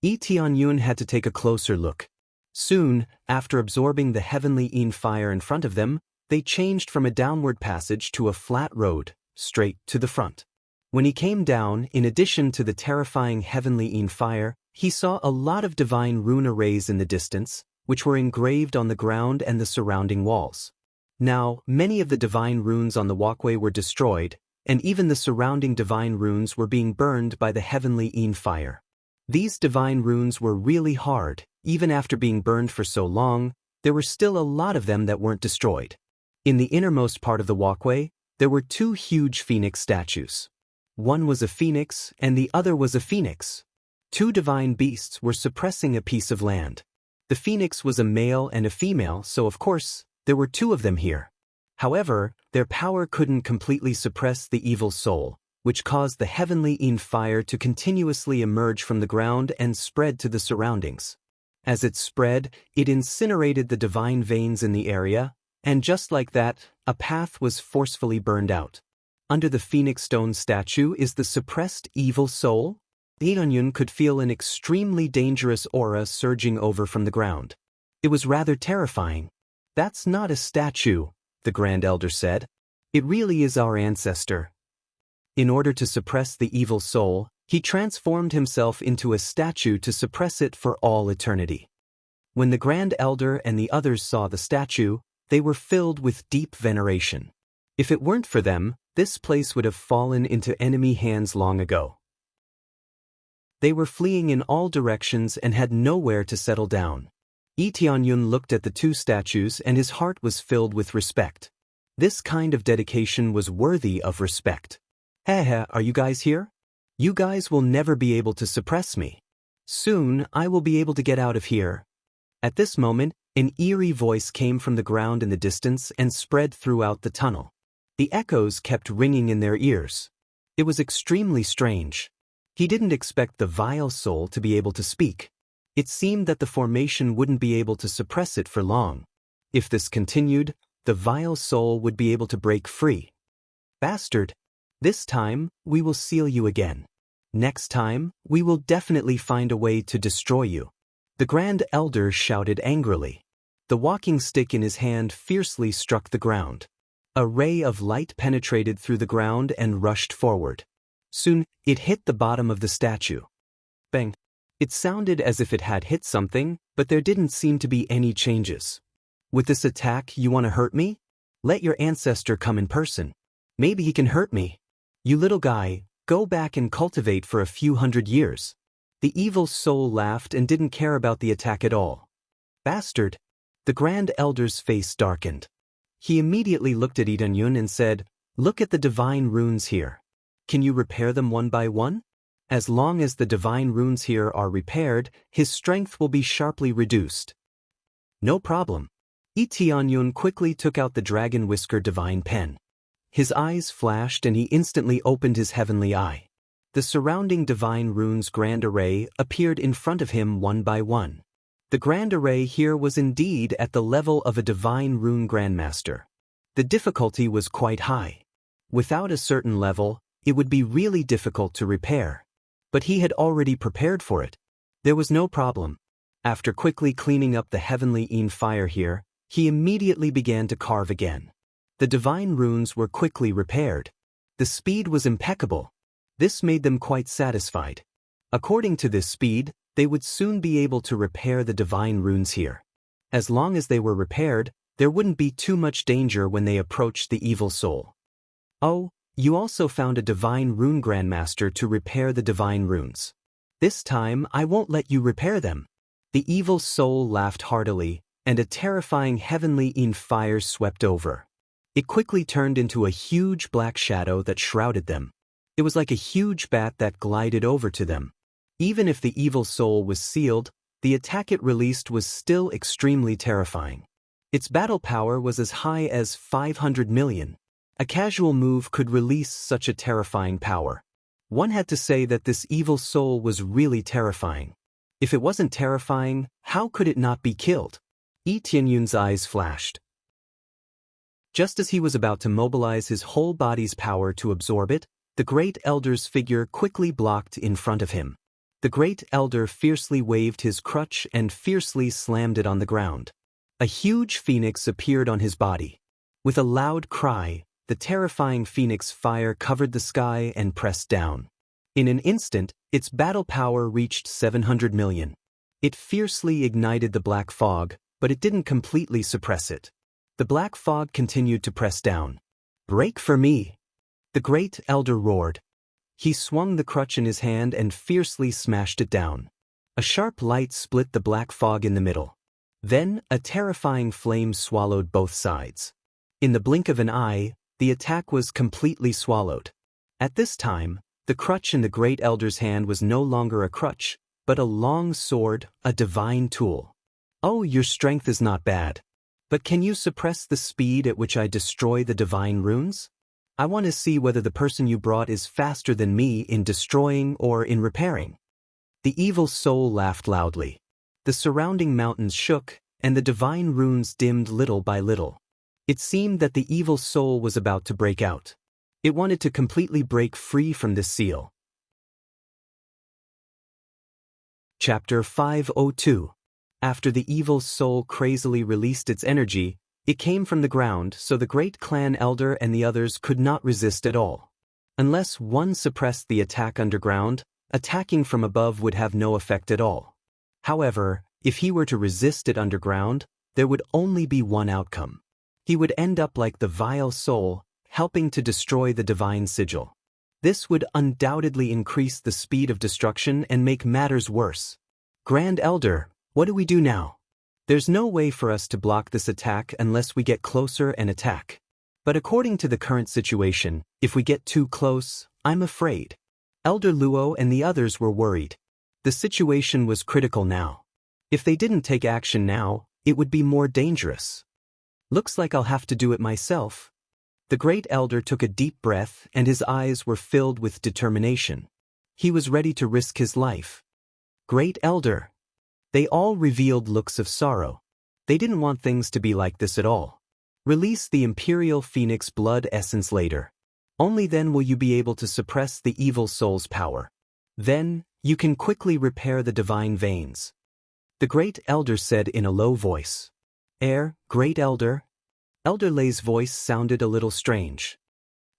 Tianyun had to take a closer look. Soon, after absorbing the heavenly Een fire in front of them, they changed from a downward passage to a flat road, straight to the front. When he came down, in addition to the terrifying heavenly Een fire, he saw a lot of divine rune arrays in the distance, which were engraved on the ground and the surrounding walls. Now, many of the divine runes on the walkway were destroyed, and even the surrounding divine runes were being burned by the heavenly Een fire. These divine runes were really hard. Even after being burned for so long, there were still a lot of them that weren't destroyed. In the innermost part of the walkway, there were two huge phoenix statues. One was a phoenix and the other was a phoenix. Two divine beasts were suppressing a piece of land. The phoenix was a male and a female, so of course, there were two of them here. However, their power couldn't completely suppress the evil soul, which caused the heavenly Een fire to continuously emerge from the ground and spread to the surroundings. As it spread, it incinerated the divine veins in the area, and just like that, a path was forcefully burned out. Under the phoenix stone statue is the suppressed evil soul? Tianyun could feel an extremely dangerous aura surging over from the ground. It was rather terrifying. That's not a statue, the Grand Elder said. It really is our ancestor. In order to suppress the evil soul, he transformed himself into a statue to suppress it for all eternity. When the Grand Elder and the others saw the statue, they were filled with deep veneration. If it weren't for them, this place would have fallen into enemy hands long ago. They were fleeing in all directions and had nowhere to settle down. Tianyun looked at the two statues and his heart was filled with respect. This kind of dedication was worthy of respect. Heh, are you guys here? You guys will never be able to suppress me. Soon, I will be able to get out of here. At this moment, an eerie voice came from the ground in the distance and spread throughout the tunnel. The echoes kept ringing in their ears. It was extremely strange. He didn't expect the vile soul to be able to speak. It seemed that the formation wouldn't be able to suppress it for long. If this continued, the vile soul would be able to break free. Bastard! This time, we will seal you again. Next time, we will definitely find a way to destroy you. The Grand Elder shouted angrily. The walking stick in his hand fiercely struck the ground. A ray of light penetrated through the ground and rushed forward. Soon, it hit the bottom of the statue. Bang! It sounded as if it had hit something, but there didn't seem to be any changes. With this attack, you want to hurt me? Let your ancestor come in person. Maybe he can hurt me. You little guy, go back and cultivate for a few hundred years. The evil soul laughed and didn't care about the attack at all. Bastard! The Grand Elder's face darkened. He immediately looked at Lee Dun-yun and said, "Look at the divine runes here. Can you repair them one by one? As long as the divine runes here are repaired, his strength will be sharply reduced." "No problem." Lee Tianyun quickly took out the Dragon Whisker divine pen. His eyes flashed and he instantly opened his heavenly eye. The surrounding divine runes grand array appeared in front of him one by one. The grand array here was indeed at the level of a divine rune grandmaster. The difficulty was quite high. Without a certain level, it would be really difficult to repair. But he had already prepared for it. There was no problem. After quickly cleaning up the heavenly fire here, he immediately began to carve again. The divine runes were quickly repaired. The speed was impeccable. This made them quite satisfied. According to this speed, they would soon be able to repair the divine runes here. As long as they were repaired, there wouldn't be too much danger when they approached the evil soul. "Oh, you also found a divine rune grandmaster to repair the divine runes. This time I won't let you repair them." The evil soul laughed heartily, and a terrifying heavenly fire swept over. It quickly turned into a huge black shadow that shrouded them. It was like a huge bat that glided over to them. Even if the evil soul was sealed, the attack it released was still extremely terrifying. Its battle power was as high as 500 million. A casual move could release such a terrifying power. One had to say that this evil soul was really terrifying. If it wasn't terrifying, how could it not be killed? Lee Tianyun's eyes flashed. Just as he was about to mobilize his whole body's power to absorb it, the Great Elder's figure quickly blocked in front of him. The Great Elder fiercely waved his crutch and fiercely slammed it on the ground. A huge phoenix appeared on his body. With a loud cry, the terrifying phoenix fire covered the sky and pressed down. In an instant, its battle power reached 700 million. It fiercely ignited the black fog, but it didn't completely suppress it. The black fog continued to press down. "Break for me!" The Great Elder roared. He swung the crutch in his hand and fiercely smashed it down. A sharp light split the black fog in the middle. Then, a terrifying flame swallowed both sides. In the blink of an eye, the attack was completely swallowed. At this time, the crutch in the Great Elder's hand was no longer a crutch, but a long sword, a divine tool. "Oh, your strength is not bad. But can you suppress the speed at which I destroy the divine runes? I want to see whether the person you brought is faster than me in destroying or in repairing." The evil soul laughed loudly. The surrounding mountains shook, and the divine runes dimmed little by little. It seemed that the evil soul was about to break out. It wanted to completely break free from this seal. Chapter 502. After the evil soul crazily released its energy, it came from the ground, so the great clan elder and the others could not resist at all. Unless one suppressed the attack underground, attacking from above would have no effect at all. However, if he were to resist it underground, there would only be one outcome. He would end up like the vile soul, helping to destroy the divine sigil. This would undoubtedly increase the speed of destruction and make matters worse. "Grand Elder, what do we do now? There's no way for us to block this attack unless we get closer and attack. But according to the current situation, if we get too close, I'm afraid." Elder Luo and the others were worried. The situation was critical now. If they didn't take action now, it would be more dangerous. "Looks like I'll have to do it myself." The Great Elder took a deep breath and his eyes were filled with determination. He was ready to risk his life. "Great Elder." They all revealed looks of sorrow. They didn't want things to be like this at all. "Release the Imperial Phoenix blood essence later. Only then will you be able to suppress the evil soul's power." Then, you can quickly repair the divine veins. The Great Elder said in a low voice. Great Elder? Elder Lei's voice sounded a little strange.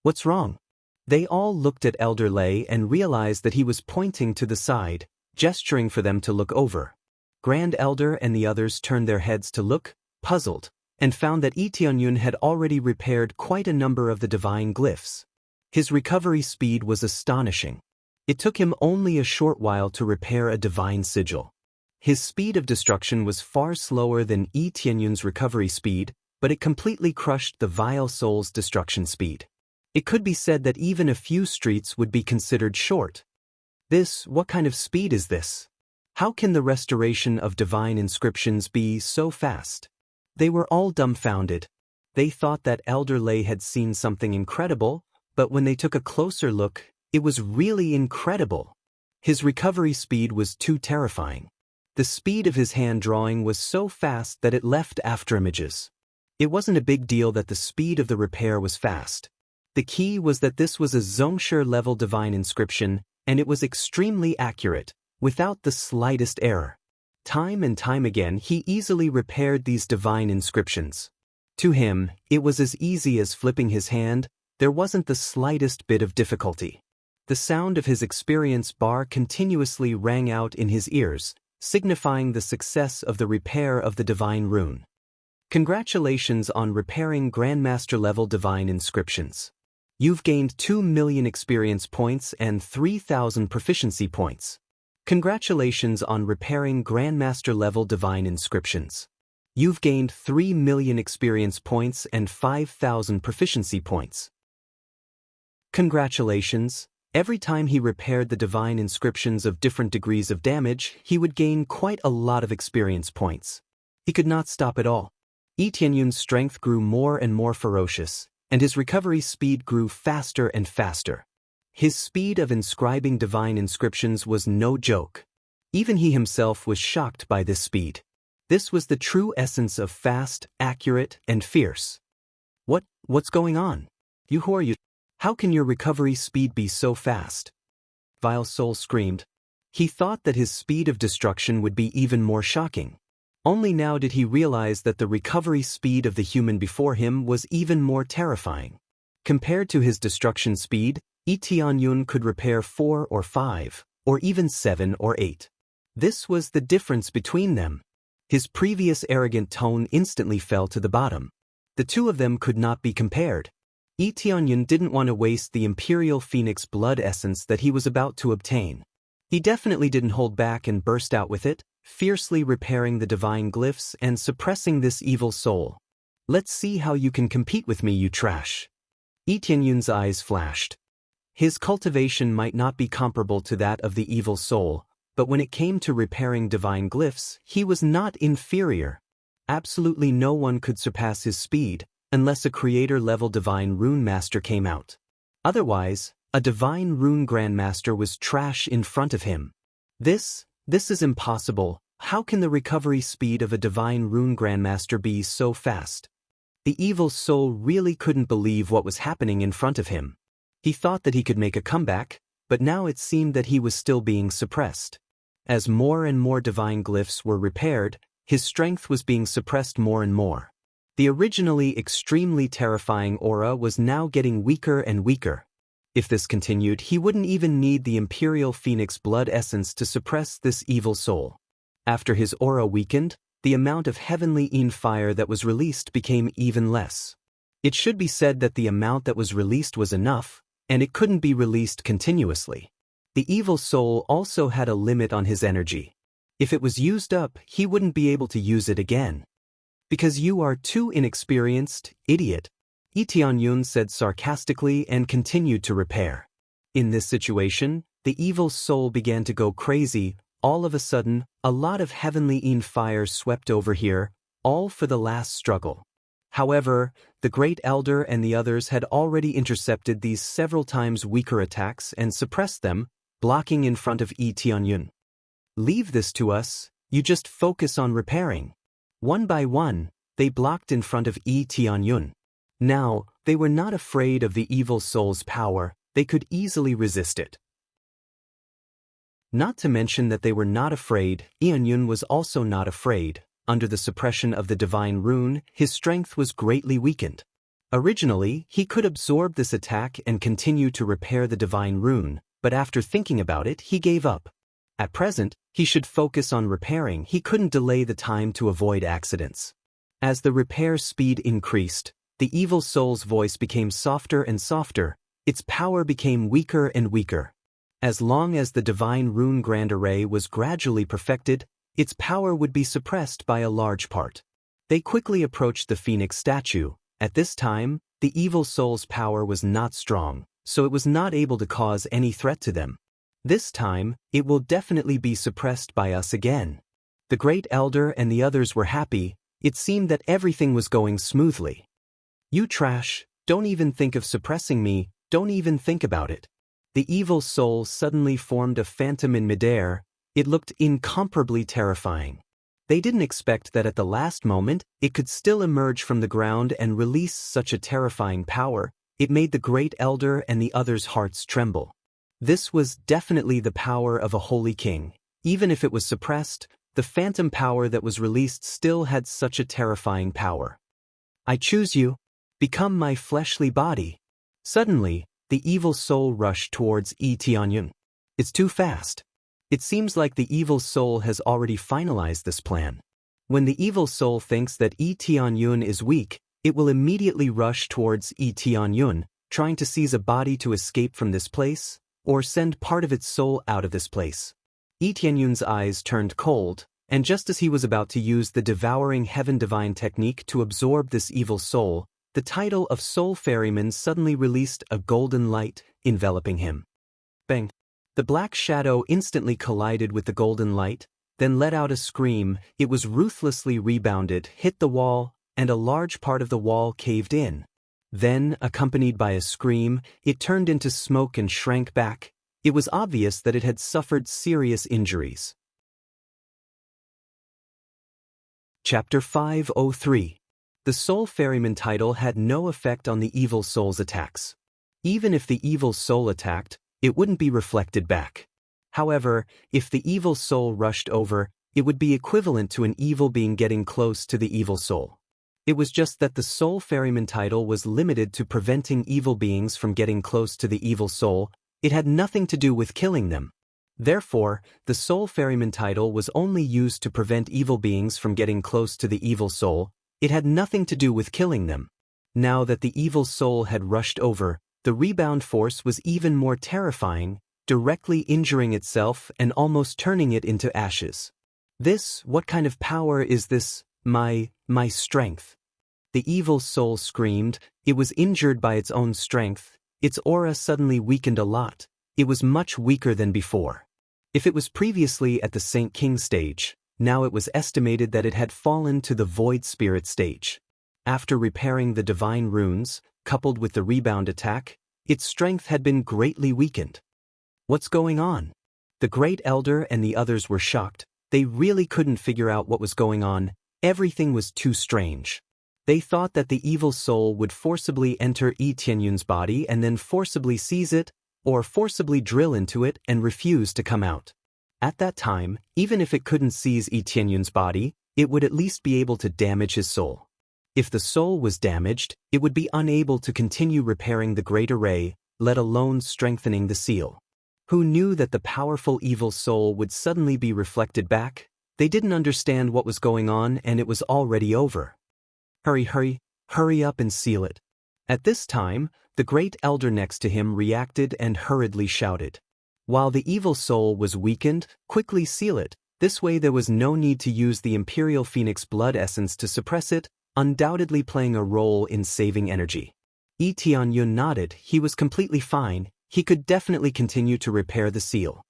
What's wrong? They all looked at Elder Lei and realized that he was pointing to the side, gesturing for them to look over. Grand Elder and the others turned their heads to look, puzzled, and found that Lee Tianyun had already repaired quite a number of the divine glyphs. His recovery speed was astonishing. It took him only a short while to repair a divine sigil. His speed of destruction was far slower than Lee Tianyun's recovery speed, but it completely crushed the vile soul's destruction speed. It could be said that even a few streets would be considered short. What kind of speed is this? How can the restoration of divine inscriptions be so fast? They were all dumbfounded. They thought that Elder Lei had seen something incredible, but when they took a closer look, it was really incredible. His recovery speed was too terrifying. The speed of his hand drawing was so fast that it left afterimages. It wasn't a big deal that the speed of the repair was fast. The key was that this was a Zongshi-level divine inscription, and it was extremely accurate, without the slightest error. Time and time again he easily repaired these divine inscriptions. To him, it was as easy as flipping his hand. There wasn't the slightest bit of difficulty. The sound of his experience bar continuously rang out in his ears, signifying the success of the repair of the divine rune. Congratulations on repairing Grandmaster-level divine inscriptions. You've gained 2 million experience points and 3,000 proficiency points. Congratulations on repairing Grandmaster-level divine inscriptions. You've gained 3 million experience points and 5,000 proficiency points. Congratulations. Every time he repaired the divine inscriptions of different degrees of damage, he would gain quite a lot of experience points. He could not stop at all. Lee Tianyun's strength grew more and more ferocious, and his recovery speed grew faster and faster. His speed of inscribing divine inscriptions was no joke. Even he himself was shocked by this speed. This was the true essence of fast, accurate, and fierce. What's going on? Who are you? How can your recovery speed be so fast? Vile Soul screamed. He thought that his speed of destruction would be even more shocking. Only now did he realize that the recovery speed of the human before him was even more terrifying. Compared to his destruction speed, Lee Tianyun could repair 4 or 5, or even 7 or 8. This was the difference between them. His previous arrogant tone instantly fell to the bottom. The two of them could not be compared. Lee Tianyun didn't want to waste the Imperial Phoenix blood essence that he was about to obtain. He definitely didn't hold back and burst out with it, fiercely repairing the divine glyphs and suppressing this evil soul. Let's see how you can compete with me, you trash. Lee Tianyun's eyes flashed. His cultivation might not be comparable to that of the evil soul, but when it came to repairing divine glyphs, he was not inferior. Absolutely no one could surpass his speed, unless a creator-level divine rune master came out. Otherwise, a divine rune grandmaster was trash in front of him. This is impossible. How can the recovery speed of a divine rune grandmaster be so fast? The evil soul really couldn't believe what was happening in front of him. He thought that he could make a comeback, but now it seemed that he was still being suppressed. As more and more divine glyphs were repaired, his strength was being suppressed more and more. The originally extremely terrifying aura was now getting weaker and weaker. If this continued, he wouldn't even need the Imperial Phoenix blood essence to suppress this evil soul. After his aura weakened, the amount of heavenly fire that was released became even less. It should be said that the amount that was released was enough, and it couldn't be released continuously. The evil soul also had a limit on his energy. If it was used up, he wouldn't be able to use it again. Because you are too inexperienced, idiot, Lee Tianyun said sarcastically and continued to repair. In this situation, the evil soul began to go crazy. All of a sudden, a lot of heavenly fire swept over here, all for the last struggle. However, the Great Elder and the others had already intercepted these several times weaker attacks and suppressed them, blocking in front of Lee Tianyun. Leave this to us, you just focus on repairing. One by one, they blocked in front of Lee Tianyun. Now, they were not afraid of the evil soul's power, they could easily resist it. Not to mention that they were not afraid. Eonyun was also not afraid. Under the suppression of the divine rune, his strength was greatly weakened. Originally, he could absorb this attack and continue to repair the divine rune, but after thinking about it, he gave up. At present, he should focus on repairing. He couldn't delay the time to avoid accidents. As the repair speed increased, the evil soul's voice became softer and softer. Its power became weaker and weaker. As long as the divine rune grand array was gradually perfected, its power would be suppressed by a large part. They quickly approached the phoenix statue. At this time, the evil soul's power was not strong, so it was not able to cause any threat to them. This time, it will definitely be suppressed by us again. The Great Elder and the others were happy. It seemed that everything was going smoothly. You trash, don't even think of suppressing me, don't even think about it. The evil soul suddenly formed a phantom in midair. It looked incomparably terrifying. They didn't expect that at the last moment, it could still emerge from the ground and release such a terrifying power. It made the Great Elder and the others' hearts tremble. This was definitely the power of a holy king. Even if it was suppressed, the phantom power that was released still had such a terrifying power. I choose you. Become my fleshly body. Suddenly, the evil soul rushed towards Eonyun. It's too fast. It seems like the evil soul has already finalized this plan. When the evil soul thinks that Eonyun is weak, it will immediately rush towards Eonyun, trying to seize a body to escape from this place, or send part of its soul out of this place. Eonyun's eyes turned cold, and just as he was about to use the devouring heaven divine technique to absorb this evil soul, the title of Soul Ferryman suddenly released a golden light, enveloping him. Bang! The black shadow instantly collided with the golden light, then let out a scream. It was ruthlessly rebounded, hit the wall, and a large part of the wall caved in. Then, accompanied by a scream, it turned into smoke and shrank back. It was obvious that it had suffered serious injuries. Chapter 503. The Soul Ferryman title had no effect on the evil soul's attacks. Even if the evil soul attacked, it wouldn't be reflected back. However, if the evil soul rushed over, it would be equivalent to an evil being getting close to the evil soul. It was just that the Soul Ferryman title was limited to preventing evil beings from getting close to the evil soul. It had nothing to do with killing them. Therefore, the Soul Ferryman title was only used to prevent evil beings from getting close to the evil soul. It had nothing to do with killing them. Now that the evil soul had rushed over, the rebound force was even more terrifying, directly injuring itself and almost turning it into ashes. What kind of power is this? My strength. The evil soul screamed. It was injured by its own strength. Its aura suddenly weakened a lot. It was much weaker than before. If it was previously at the Saint King stage, now it was estimated that it had fallen to the Void Spirit stage. After repairing the divine runes, coupled with the rebound attack, its strength had been greatly weakened. What's going on? The Great Elder and the others were shocked. They really couldn't figure out what was going on. Everything was too strange. They thought that the evil soul would forcibly enter Eonyun's body and then forcibly seize it, or forcibly drill into it and refuse to come out. At that time, even if it couldn't seize Eonyun's body, it would at least be able to damage his soul. If the soul was damaged, it would be unable to continue repairing the great array, let alone strengthening the seal. Who knew that the powerful evil soul would suddenly be reflected back? They didn't understand what was going on, and it was already over. Hurry up and seal it. At this time, the Great Elder next to him reacted and hurriedly shouted. While the evil soul was weakened, quickly seal it. This way there was no need to use the Imperial Phoenix blood essence to suppress it, undoubtedly playing a role in saving energy. Eonyun nodded. He was completely fine. He could definitely continue to repair the seal.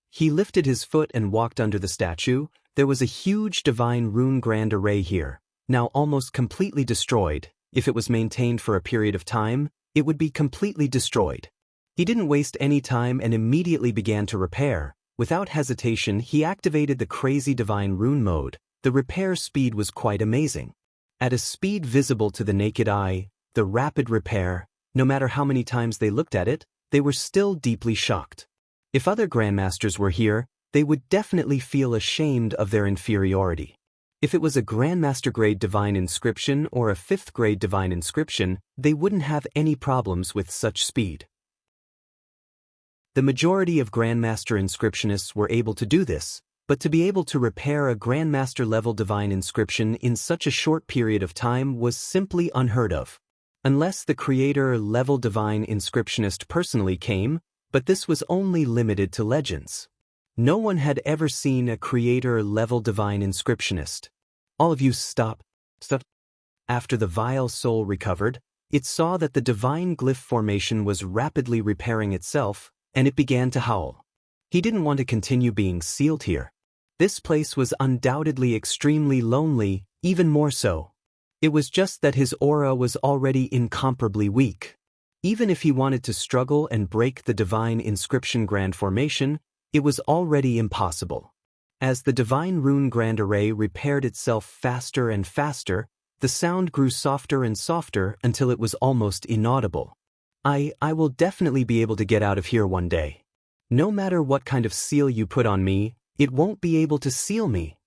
He lifted his foot and walked under the statue. There was a huge divine rune grand array here, now almost completely destroyed. If it was maintained for a period of time, it would be completely destroyed. He didn't waste any time and immediately began to repair. Without hesitation, he activated the crazy divine rune mode. The repair speed was quite amazing. At a speed visible to the naked eye, the rapid repair, no matter how many times they looked at it, they were still deeply shocked. If other grandmasters were here, they would definitely feel ashamed of their inferiority. If it was a Grandmaster grade Divine Inscription or a 5th grade Divine Inscription, they wouldn't have any problems with such speed. The majority of Grandmaster Inscriptionists were able to do this, but to be able to repair a Grandmaster level Divine Inscription in such a short period of time was simply unheard of. Unless the Creator level Divine Inscriptionist personally came, but this was only limited to legends. No one had ever seen a Creator level Divine Inscriptionist. All of you stop. After the vile soul recovered, it saw that the divine glyph formation was rapidly repairing itself, and it began to howl. He didn't want to continue being sealed here. This place was undoubtedly extremely lonely, even more so. It was just that his aura was already incomparably weak. Even if he wanted to struggle and break the Divine Inscription Grand Formation, it was already impossible. As the Divine Rune Grand Array repaired itself faster and faster, the sound grew softer and softer until it was almost inaudible. I will definitely be able to get out of here one day. No matter what kind of seal you put on me, it won't be able to seal me.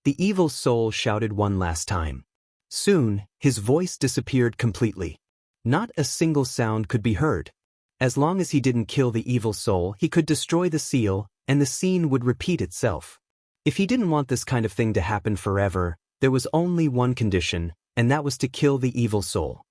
The evil soul shouted one last time. Soon, his voice disappeared completely. Not a single sound could be heard. As long as he didn't kill the evil soul, he could destroy the seal, and the scene would repeat itself. If he didn't want this kind of thing to happen forever, there was only one condition, and that was to kill the evil soul.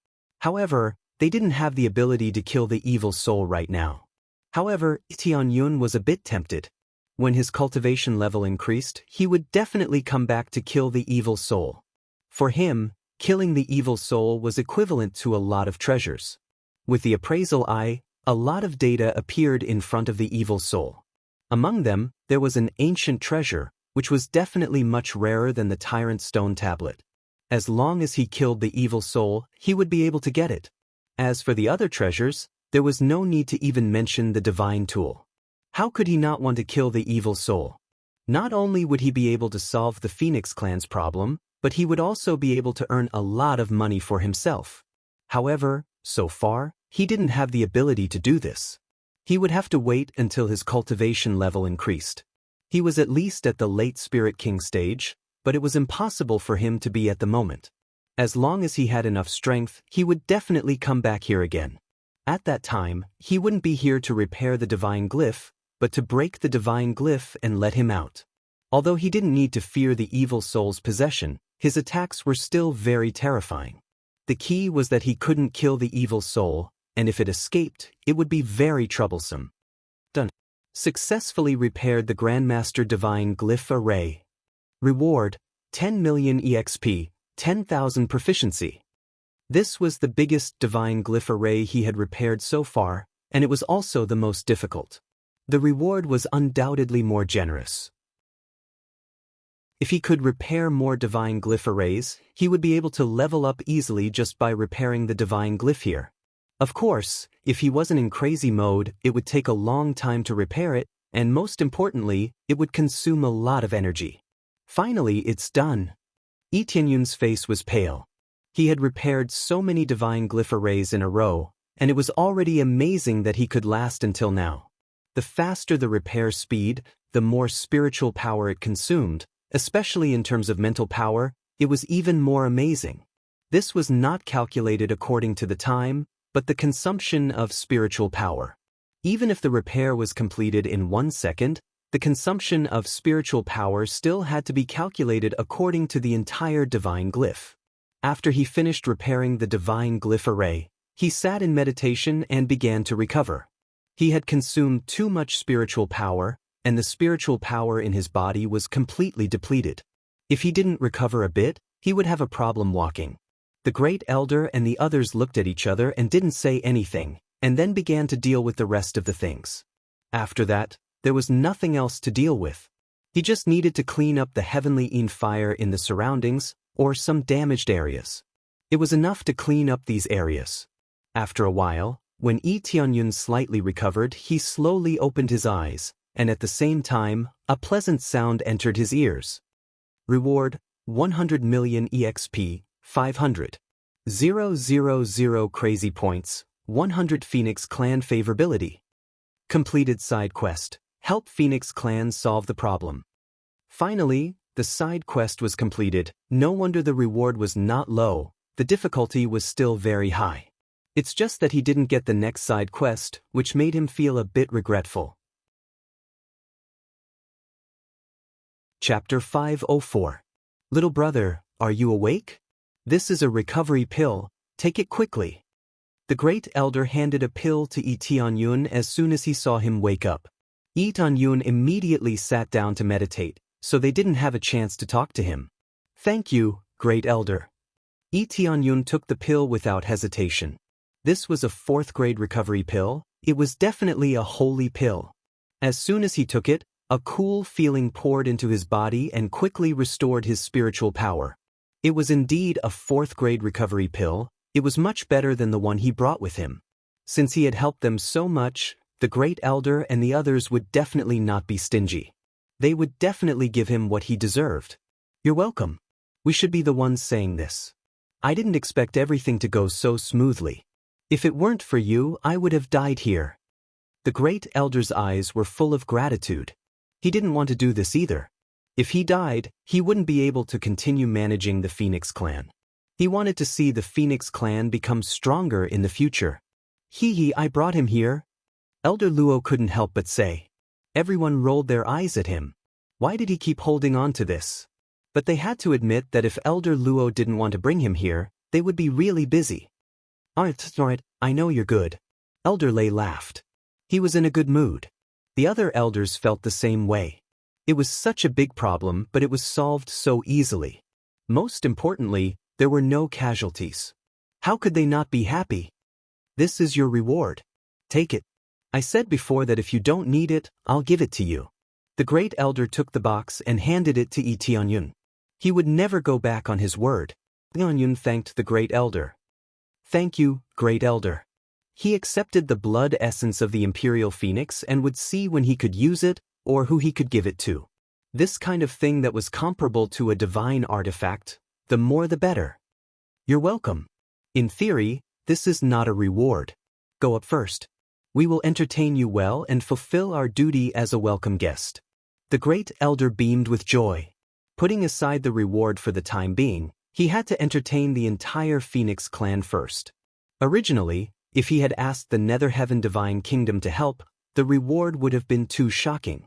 However, they didn't have the ability to kill the evil soul right now. However, Tianyun was a bit tempted. When his cultivation level increased, he would definitely come back to kill the evil soul. For him, killing the evil soul was equivalent to a lot of treasures. With the appraisal eye, a lot of data appeared in front of the evil soul. Among them, there was an ancient treasure, which was definitely much rarer than the Tyrant Stone Tablet. As long as he killed the evil soul, he would be able to get it. As for the other treasures, there was no need to even mention the divine tool. How could he not want to kill the evil soul? Not only would he be able to solve the Phoenix clan's problem, but he would also be able to earn a lot of money for himself. However, so far, he didn't have the ability to do this. He would have to wait until his cultivation level increased. He was at least at the late Spirit King stage, but it was impossible for him to be at the moment. As long as he had enough strength, he would definitely come back here again. At that time, he wouldn't be here to repair the divine glyph, but to break the divine glyph and let him out. Although he didn't need to fear the evil soul's possession, his attacks were still very terrifying. The key was that he couldn't kill the evil soul, and if it escaped, it would be very troublesome. Done. Successfully repaired the Grandmaster Divine Glyph Array. Reward, 10 million EXP, 10,000 proficiency. This was the biggest Divine Glyph Array he had repaired so far, and it was also the most difficult. The reward was undoubtedly more generous. If he could repair more Divine Glyph Arrays, he would be able to level up easily just by repairing the Divine Glyph here. Of course, if he wasn't in crazy mode, it would take a long time to repair it, and most importantly, it would consume a lot of energy. Finally, it's done. Tianyun's face was pale. He had repaired so many Divine Glyph Arrays in a row, and it was already amazing that he could last until now. The faster the repair speed, the more spiritual power it consumed, especially in terms of mental power, it was even more amazing. This was not calculated according to the time, but the consumption of spiritual power. Even if the repair was completed in 1 second, the consumption of spiritual power still had to be calculated according to the entire divine glyph. After he finished repairing the divine glyph array, he sat in meditation and began to recover. He had consumed too much spiritual power, and the spiritual power in his body was completely depleted. If he didn't recover a bit, he would have a problem walking. The Great Elder and the others looked at each other and didn't say anything, and then began to deal with the rest of the things. After that, there was nothing else to deal with. He just needed to clean up the heavenly fire in the surroundings, or some damaged areas. It was enough to clean up these areas. After a while, when Tianyun slightly recovered, he slowly opened his eyes, and at the same time, a pleasant sound entered his ears. Reward, 100 million EXP, 500. 000 crazy points, 100 Phoenix Clan favorability. Completed side quest, help Phoenix Clan solve the problem. Finally, the side quest was completed. No wonder the reward was not low, the difficulty was still very high. It's just that he didn't get the next side quest, which made him feel a bit regretful. Chapter 504. Little brother, are you awake? This is a recovery pill, take it quickly. The great elder handed a pill to Yi Tianyun as soon as he saw him wake up. Yi Tianyun immediately sat down to meditate, so they didn't have a chance to talk to him. Thank you, great elder. Yi Tianyun took the pill without hesitation. This was a 4th grade recovery pill. It was definitely a holy pill. As soon as he took it, a cool feeling poured into his body and quickly restored his spiritual power. It was indeed a 4th grade recovery pill. It was much better than the one he brought with him. Since he had helped them so much, the great elder and the others would definitely not be stingy. They would definitely give him what he deserved. You're welcome. We should be the ones saying this. I didn't expect everything to go so smoothly. If it weren't for you, I would have died here. The great elder's eyes were full of gratitude. He didn't want to do this either. If he died, he wouldn't be able to continue managing the Phoenix Clan. He wanted to see the Phoenix Clan become stronger in the future. I brought him here. Elder Luo couldn't help but say. Everyone rolled their eyes at him. Why did he keep holding on to this? But they had to admit that if Elder Luo didn't want to bring him here, they would be really busy. Alright, I know you're good. Elder Lei laughed. He was in a good mood. The other elders felt the same way. It was such a big problem, but it was solved so easily. Most importantly, there were no casualties. How could they not be happy? This is your reward. Take it. I said before that if you don't need it, I'll give it to you. The great elder took the box and handed it to Yi Tianyun. He would never go back on his word. Tianyun thanked the great elder. Thank you, great elder. He accepted the blood essence of the Imperial Phoenix and would see when he could use it or who he could give it to. This kind of thing that was comparable to a divine artifact, the more the better. You're welcome. In theory, this is not a reward. Go up first. We will entertain you well and fulfill our duty as a welcome guest. The great elder beamed with joy. Putting aside the reward for the time being, he had to entertain the entire Phoenix Clan first. Originally, if he had asked the Nether Heaven Divine Kingdom to help, the reward would have been too shocking.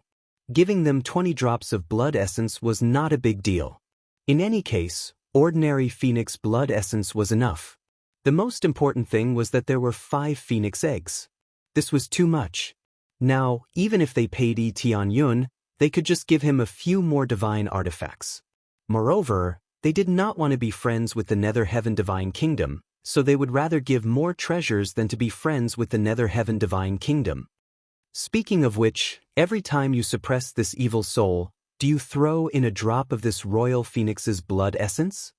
Giving them 20 drops of blood essence was not a big deal. In any case, ordinary Phoenix blood essence was enough. The most important thing was that there were 5 Phoenix eggs. This was too much. Now, even if they paid Yi Tianyun, they could just give him a few more divine artifacts. Moreover, they did not want to be friends with the Nether Heaven Divine Kingdom, so they would rather give more treasures than to be friends with the Nether Heaven Divine Kingdom. Speaking of which, every time you suppress this evil soul, do you throw in a drop of this royal phoenix's blood essence?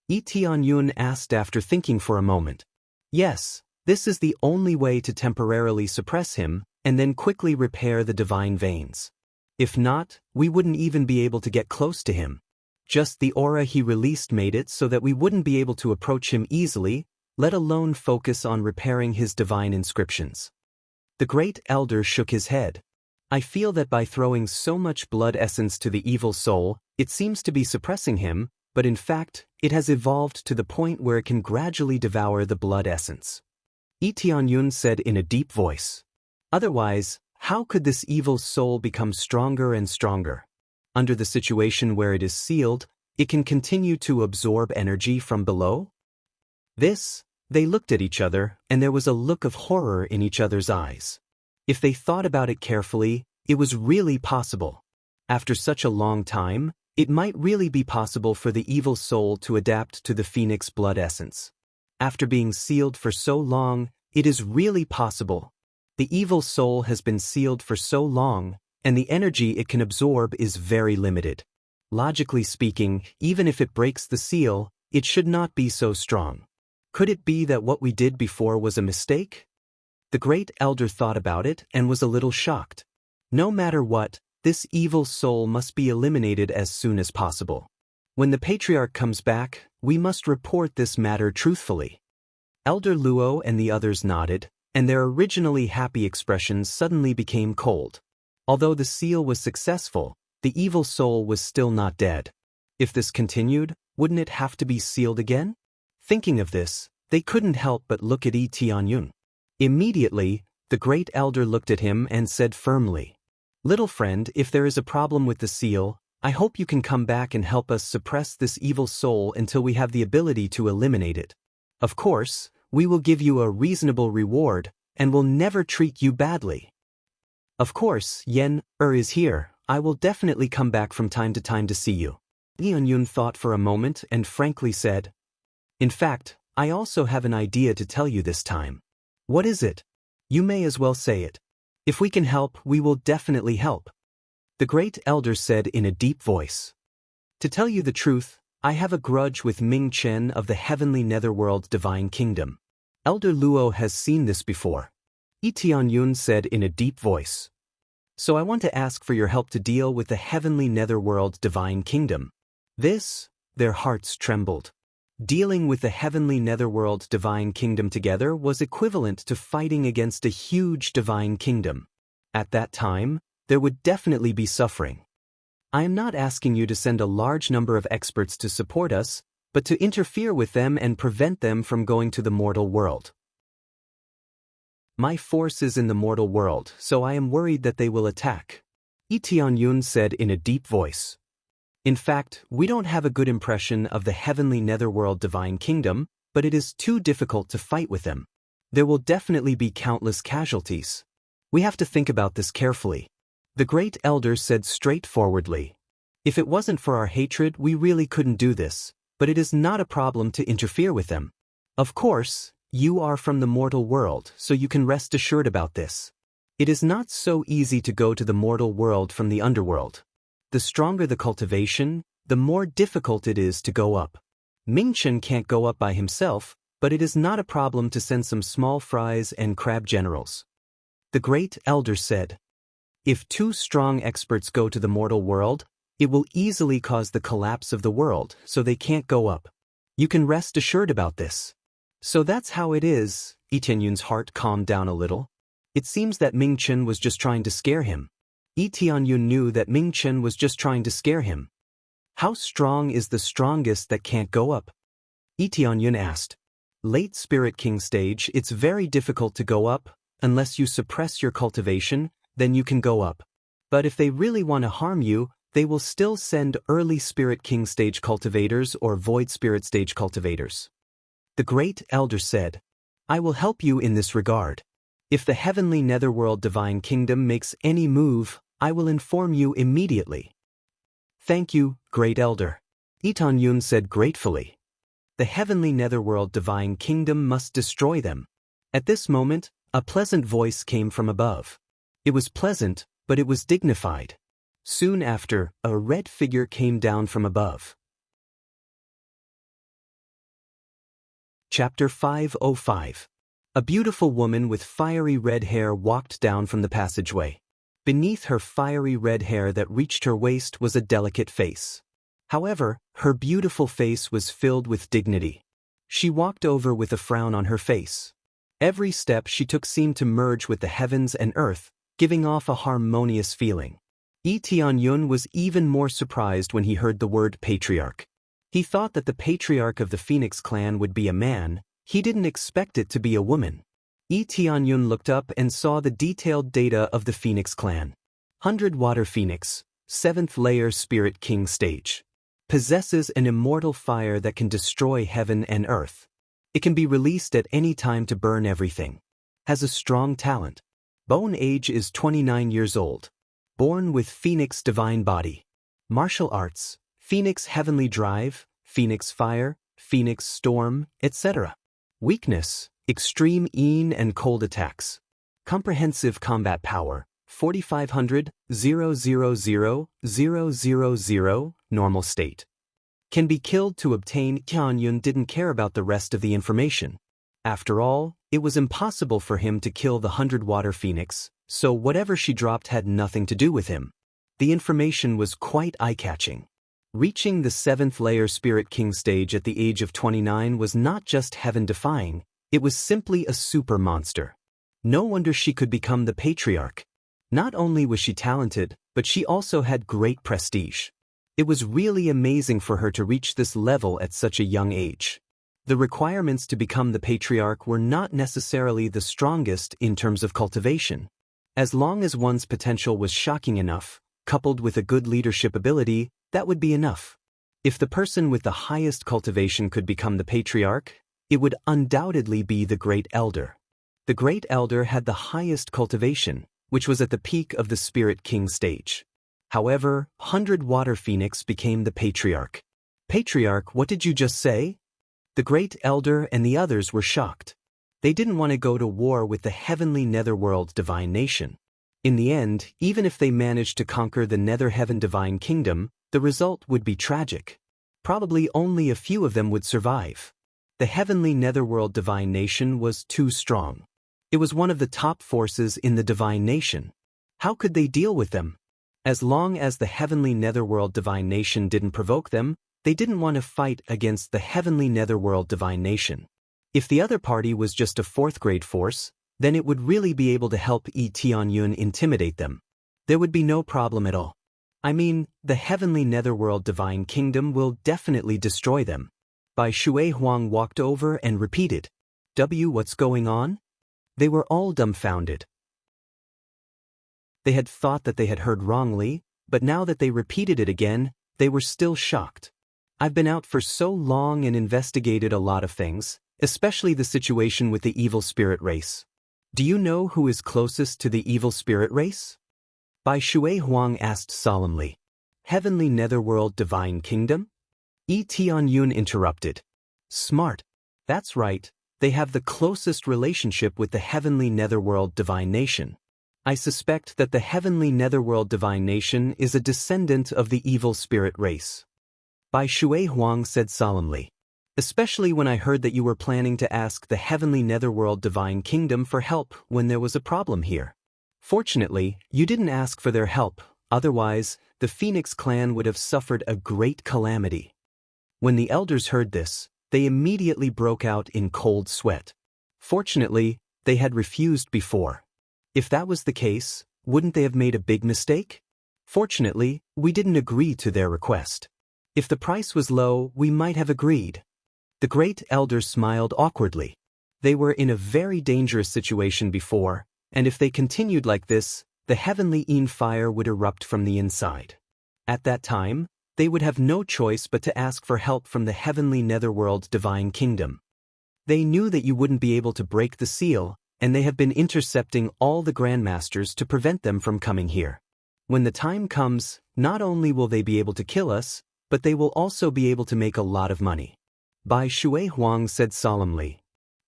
Yi Tianyun asked after thinking for a moment. Yes, this is the only way to temporarily suppress him and then quickly repair the divine veins. If not, we wouldn't even be able to get close to him. Just the aura he released made it so that we wouldn't be able to approach him easily, let alone focus on repairing his divine inscriptions. The great elder shook his head. I feel that by throwing so much blood essence to the evil soul, it seems to be suppressing him, but in fact, it has evolved to the point where it can gradually devour the blood essence. Yi Tianyun said in a deep voice. Otherwise, how could this evil soul become stronger and stronger? Under the situation where it is sealed, it can continue to absorb energy from below? They looked at each other, and there was a look of horror in each other's eyes. If they thought about it carefully, it was really possible. After such a long time, it might really be possible for the evil soul to adapt to the Phoenix blood essence. After being sealed for so long, it is really possible. The evil soul has been sealed for so long, and the energy it can absorb is very limited. Logically speaking, even if it breaks the seal, it should not be so strong. Could it be that what we did before was a mistake? The great elder thought about it and was a little shocked. No matter what, this evil soul must be eliminated as soon as possible. When the patriarch comes back, we must report this matter truthfully. Elder Luo and the others nodded. and their originally happy expressions suddenly became cold. Although the seal was successful, the evil soul was still not dead. If this continued, wouldn't it have to be sealed again? Thinking of this, they couldn't help but look at Tianyun. Immediately, the great elder looked at him and said firmly, "Little friend, if there is a problem with the seal, I hope you can come back and help us suppress this evil soul until we have the ability to eliminate it. Of course, we will give you a reasonable reward, and will never treat you badly." "Of course, is here. I will definitely come back from time to time to see you." Tianyun thought for a moment and frankly said, "In fact, I also have an idea to tell you this time." "What is it?" "You may as well say it. If we can help, we will definitely help." The great elder said in a deep voice, "To tell you the truth, I have a grudge with Ming Chen of the heavenly netherworld divine kingdom. Elder Luo has seen this before." Tianyun said in a deep voice, "So I want to ask for your help to deal with the heavenly netherworld divine kingdom." Their hearts trembled. Dealing with the heavenly netherworld divine kingdom together was equivalent to fighting against a huge divine kingdom. At that time, there would definitely be suffering. "I am not asking you to send a large number of experts to support us, but to interfere with them and prevent them from going to the mortal world. My force is in the mortal world, so I am worried that they will attack," Tianyun said in a deep voice. "In fact, we don't have a good impression of the heavenly netherworld divine kingdom, but it is too difficult to fight with them. There will definitely be countless casualties. We have to think about this carefully." The great elder said straightforwardly, "If it wasn't for our hatred, we really couldn't do this, but it is not a problem to interfere with them. Of course, you are from the mortal world, so you can rest assured about this. It is not so easy to go to the mortal world from the underworld. The stronger the cultivation, the more difficult it is to go up. Ming Chen can't go up by himself, but it is not a problem to send some small fries and crab generals." The great elder said, "If two strong experts go to the mortal world, it will easily cause the collapse of the world, so they can't go up. You can rest assured about this." "So that's how it is." Tianyun's heart calmed down a little. It seems that Ming Chen was just trying to scare him. Tianyun knew that Ming Chen was just trying to scare him. "How strong is the strongest that can't go up?" Tianyun asked. "Late Spirit King stage, it's very difficult to go up. Unless you suppress your cultivation, then you can go up. But if they really want to harm you, they will still send early Spirit King stage cultivators or Void Spirit stage cultivators." The great elder said, "I will help you in this regard. If the heavenly netherworld divine kingdom makes any move, I will inform you immediately." "Thank you, great elder," Tianyun said gratefully. The heavenly netherworld divine kingdom must destroy them. At this moment, a pleasant voice came from above. It was pleasant, but it was dignified. Soon after, a red figure came down from above. Chapter 505. A beautiful woman with fiery red hair walked down from the passageway. Beneath her fiery red hair that reached her waist was a delicate face. However, her beautiful face was filled with dignity. She walked over with a frown on her face. Every step she took seemed to merge with the heavens and earth, giving off a harmonious feeling. Tianyun was even more surprised when he heard the word patriarch. He thought that the patriarch of the Phoenix clan would be a man. He didn't expect it to be a woman. Tianyun looked up and saw the detailed data of the Phoenix clan. 100 Water Phoenix, 7th layer Spirit King stage. Possesses an immortal fire that can destroy heaven and earth. It can be released at any time to burn everything. Has a strong talent. Bone age is 29 years old. Born with Phoenix divine body. Martial arts, Phoenix heavenly drive, Phoenix fire, Phoenix storm, etc. Weakness, extreme EN and cold attacks. Comprehensive combat power, 4500, 000, normal state. Can be killed to obtain. Tianyun didn't care about the rest of the information. After all, it was impossible for him to kill the 100 Water Phoenix, so whatever she dropped had nothing to do with him. The information was quite eye-catching. Reaching the 7th layer Spirit King stage at the age of 29 was not just heaven-defying, it was simply a super monster. No wonder she could become the patriarch. Not only was she talented, but she also had great prestige. It was really amazing for her to reach this level at such a young age. The requirements to become the patriarch were not necessarily the strongest in terms of cultivation. As long as one's potential was shocking enough, coupled with a good leadership ability, that would be enough. If the person with the highest cultivation could become the patriarch, it would undoubtedly be the Great Elder. The Great Elder had the highest cultivation, which was at the peak of the Spirit King stage. However, 100 Water Phoenix became the patriarch. Patriarch, what did you just say? The Great Elder and the others were shocked. They didn't want to go to war with the heavenly netherworld divine nation. In the end, even if they managed to conquer the nether heaven divine kingdom, the result would be tragic. Probably only a few of them would survive. The heavenly netherworld divine nation was too strong. It was one of the top forces in the divine nation. How could they deal with them? As long as the heavenly netherworld divine nation didn't provoke them, they didn't want to fight against the heavenly netherworld divine nation. If the other party was just a fourth-grade force, then it would really be able to help Tianyun intimidate them. There would be no problem at all. I mean, the heavenly netherworld divine kingdom will definitely destroy them. Bai Shui Huang walked over and repeated, What's going on? They were all dumbfounded. They had thought that they had heard wrongly, but now that they repeated it again, they were still shocked. I've been out for so long and investigated a lot of things, especially the situation with the evil spirit race. Do you know who is closest to the evil spirit race? Bai Shui Huang asked solemnly. Heavenly netherworld divine kingdom? Tianyun interrupted. Smart. That's right, they have the closest relationship with the heavenly netherworld divine nation. I suspect that the heavenly netherworld divine nation is a descendant of the evil spirit race. Bai Shui Huang said solemnly. Especially when I heard that you were planning to ask the heavenly netherworld divine kingdom for help when there was a problem here. Fortunately, you didn't ask for their help, otherwise, the Phoenix clan would have suffered a great calamity. When the elders heard this, they immediately broke out in cold sweat. Fortunately, they had refused before. If that was the case, wouldn't they have made a big mistake? Fortunately, we didn't agree to their request. If the price was low, we might have agreed. The great elder smiled awkwardly. They were in a very dangerous situation before, and if they continued like this, the heavenly fire would erupt from the inside. At that time, they would have no choice but to ask for help from the heavenly netherworld divine kingdom. They knew that you wouldn't be able to break the seal, and they have been intercepting all the grandmasters to prevent them from coming here. When the time comes, not only will they be able to kill us, but they will also be able to make a lot of money. Bai Shui Huang said solemnly.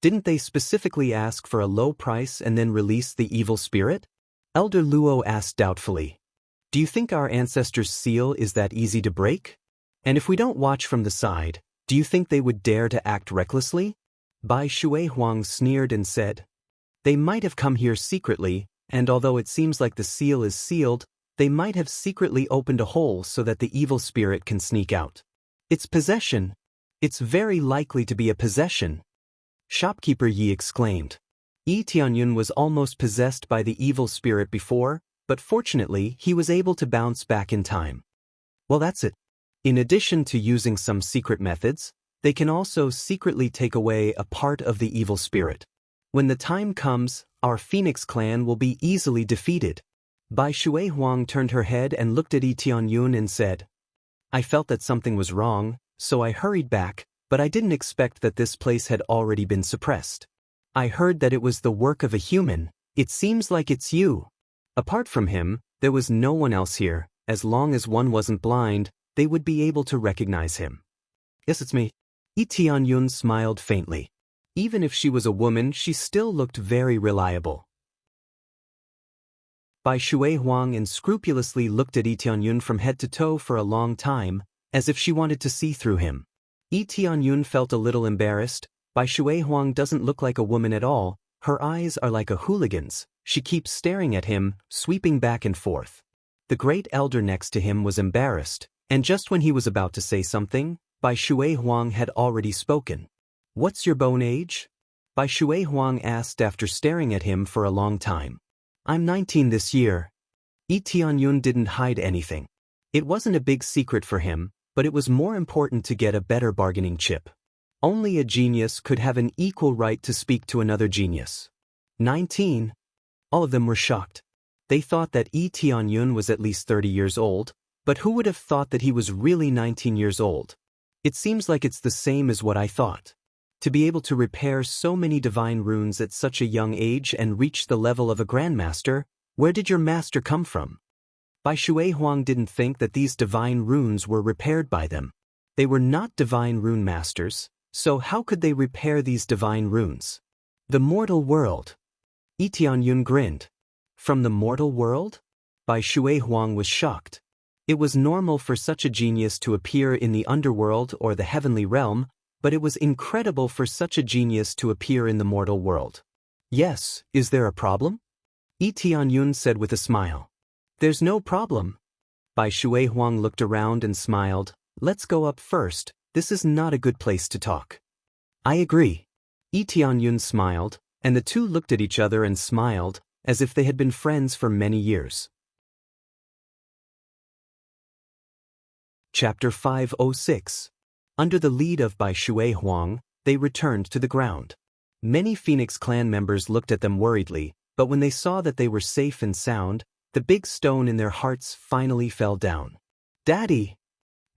Didn't they specifically ask for a low price and then release the evil spirit? Elder Luo asked doubtfully. Do you think our ancestors' seal is that easy to break? And if we don't watch from the side, do you think they would dare to act recklessly? Bai Shui Huang sneered and said. They might have come here secretly, and although it seems like the seal is sealed, they might have secretly opened a hole so that the evil spirit can sneak out. It's possession. It's very likely to be a possession. Shopkeeper Yi exclaimed. Tianyun was almost possessed by the evil spirit before, but fortunately he was able to bounce back in time. Well, that's it. In addition to using some secret methods, they can also secretly take away a part of the evil spirit. When the time comes, our Phoenix clan will be easily defeated. Bai Shui Huang turned her head and looked at Tianyun and said, I felt that something was wrong, so I hurried back, but I didn't expect that this place had already been suppressed. I heard that it was the work of a human. It seems like it's you. Apart from him, there was no one else here. As long as one wasn't blind, they would be able to recognize him. Yes, it's me. Tianyun smiled faintly. Even if she was a woman, she still looked very reliable. Bai Shui Huang unscrupulously looked at Tianyun from head to toe for a long time, as if she wanted to see through him. Tianyun felt a little embarrassed. Bai Shui Huang doesn't look like a woman at all. Her eyes are like a hooligan's. She keeps staring at him, sweeping back and forth. The great elder next to him was embarrassed, and just when he was about to say something, Bai Shui Huang had already spoken. What's your bone age? Bai Shui Huang asked after staring at him for a long time. I'm 19 this year. Yi Tianyun didn't hide anything. It wasn't a big secret for him, but it was more important to get a better bargaining chip. Only a genius could have an equal right to speak to another genius. 19? All of them were shocked. They thought that Yi Tianyun was at least 30 years old, but who would have thought that he was really 19 years old? It seems like it's the same as what I thought. To be able to repair so many divine runes at such a young age and reach the level of a grandmaster, where did your master come from? Bai Shui Huang didn't think that these divine runes were repaired by them. They were not divine rune masters, so how could they repair these divine runes? The mortal world. Yi Tianyun grinned. From the mortal world? Bai Shui Huang was shocked. It was normal for such a genius to appear in the underworld or the heavenly realm, but it was incredible for such a genius to appear in the mortal world. Yes, is there a problem? Yi Tianyun said with a smile. There's no problem. Bai Shui Huang looked around and smiled. Let's go up first, this is not a good place to talk. I agree. Yi Tianyun smiled, and the two looked at each other and smiled, as if they had been friends for many years. Chapter 506. Under the lead of Bai Shui Huang, they returned to the ground. Many Phoenix clan members looked at them worriedly, but when they saw that they were safe and sound, the big stone in their hearts finally fell down. Daddy!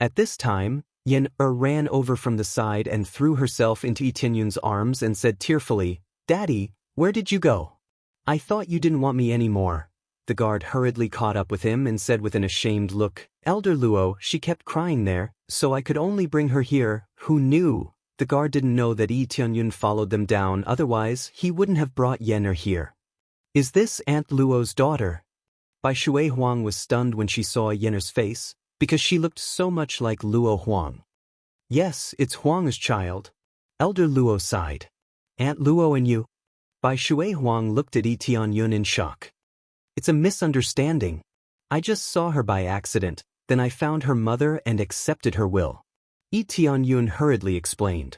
At this time, Yen ran over from the side and threw herself into Yi Tianyun's arms and said tearfully, Daddy, where did you go? I thought you didn't want me anymore. The guard hurriedly caught up with him and said with an ashamed look, Elder Luo, she kept crying there, so I could only bring her here. Who knew? The guard didn't know that Yi Tianyun followed them down, otherwise he wouldn't have brought Yener here. Is this Aunt Luo's daughter? Bai Shui Huang was stunned when she saw Yener's face, because she looked so much like Luo Huang. Yes, it's Huang's child. Elder Luo sighed. Aunt Luo and you? Bai Shui Huang looked at Yi Tianyun in shock. It's a misunderstanding. I just saw her by accident, then I found her mother and accepted her will. Yi Tianyun hurriedly explained.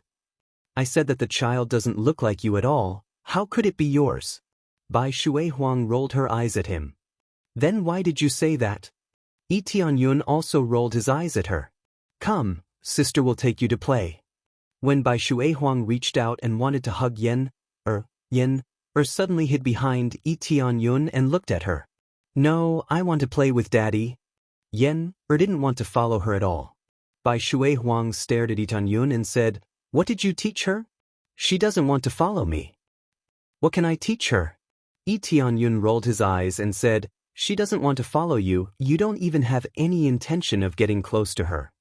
I said that the child doesn't look like you at all, how could it be yours? Bai Shui Huang rolled her eyes at him. Then why did you say that? Yi Tianyun also rolled his eyes at her. Come, sister will take you to play. When Bai Shui Huang reached out and wanted to hug Yen suddenly hid behind Yi Tianyun and looked at her. No, I want to play with Daddy. Yen didn't want to follow her at all. Bai Shui Huang stared at Yi Tianyun and said, What did you teach her? She doesn't want to follow me. What can I teach her? Yi Tianyun rolled his eyes and said, She doesn't want to follow you, you don't even have any intention of getting close to her.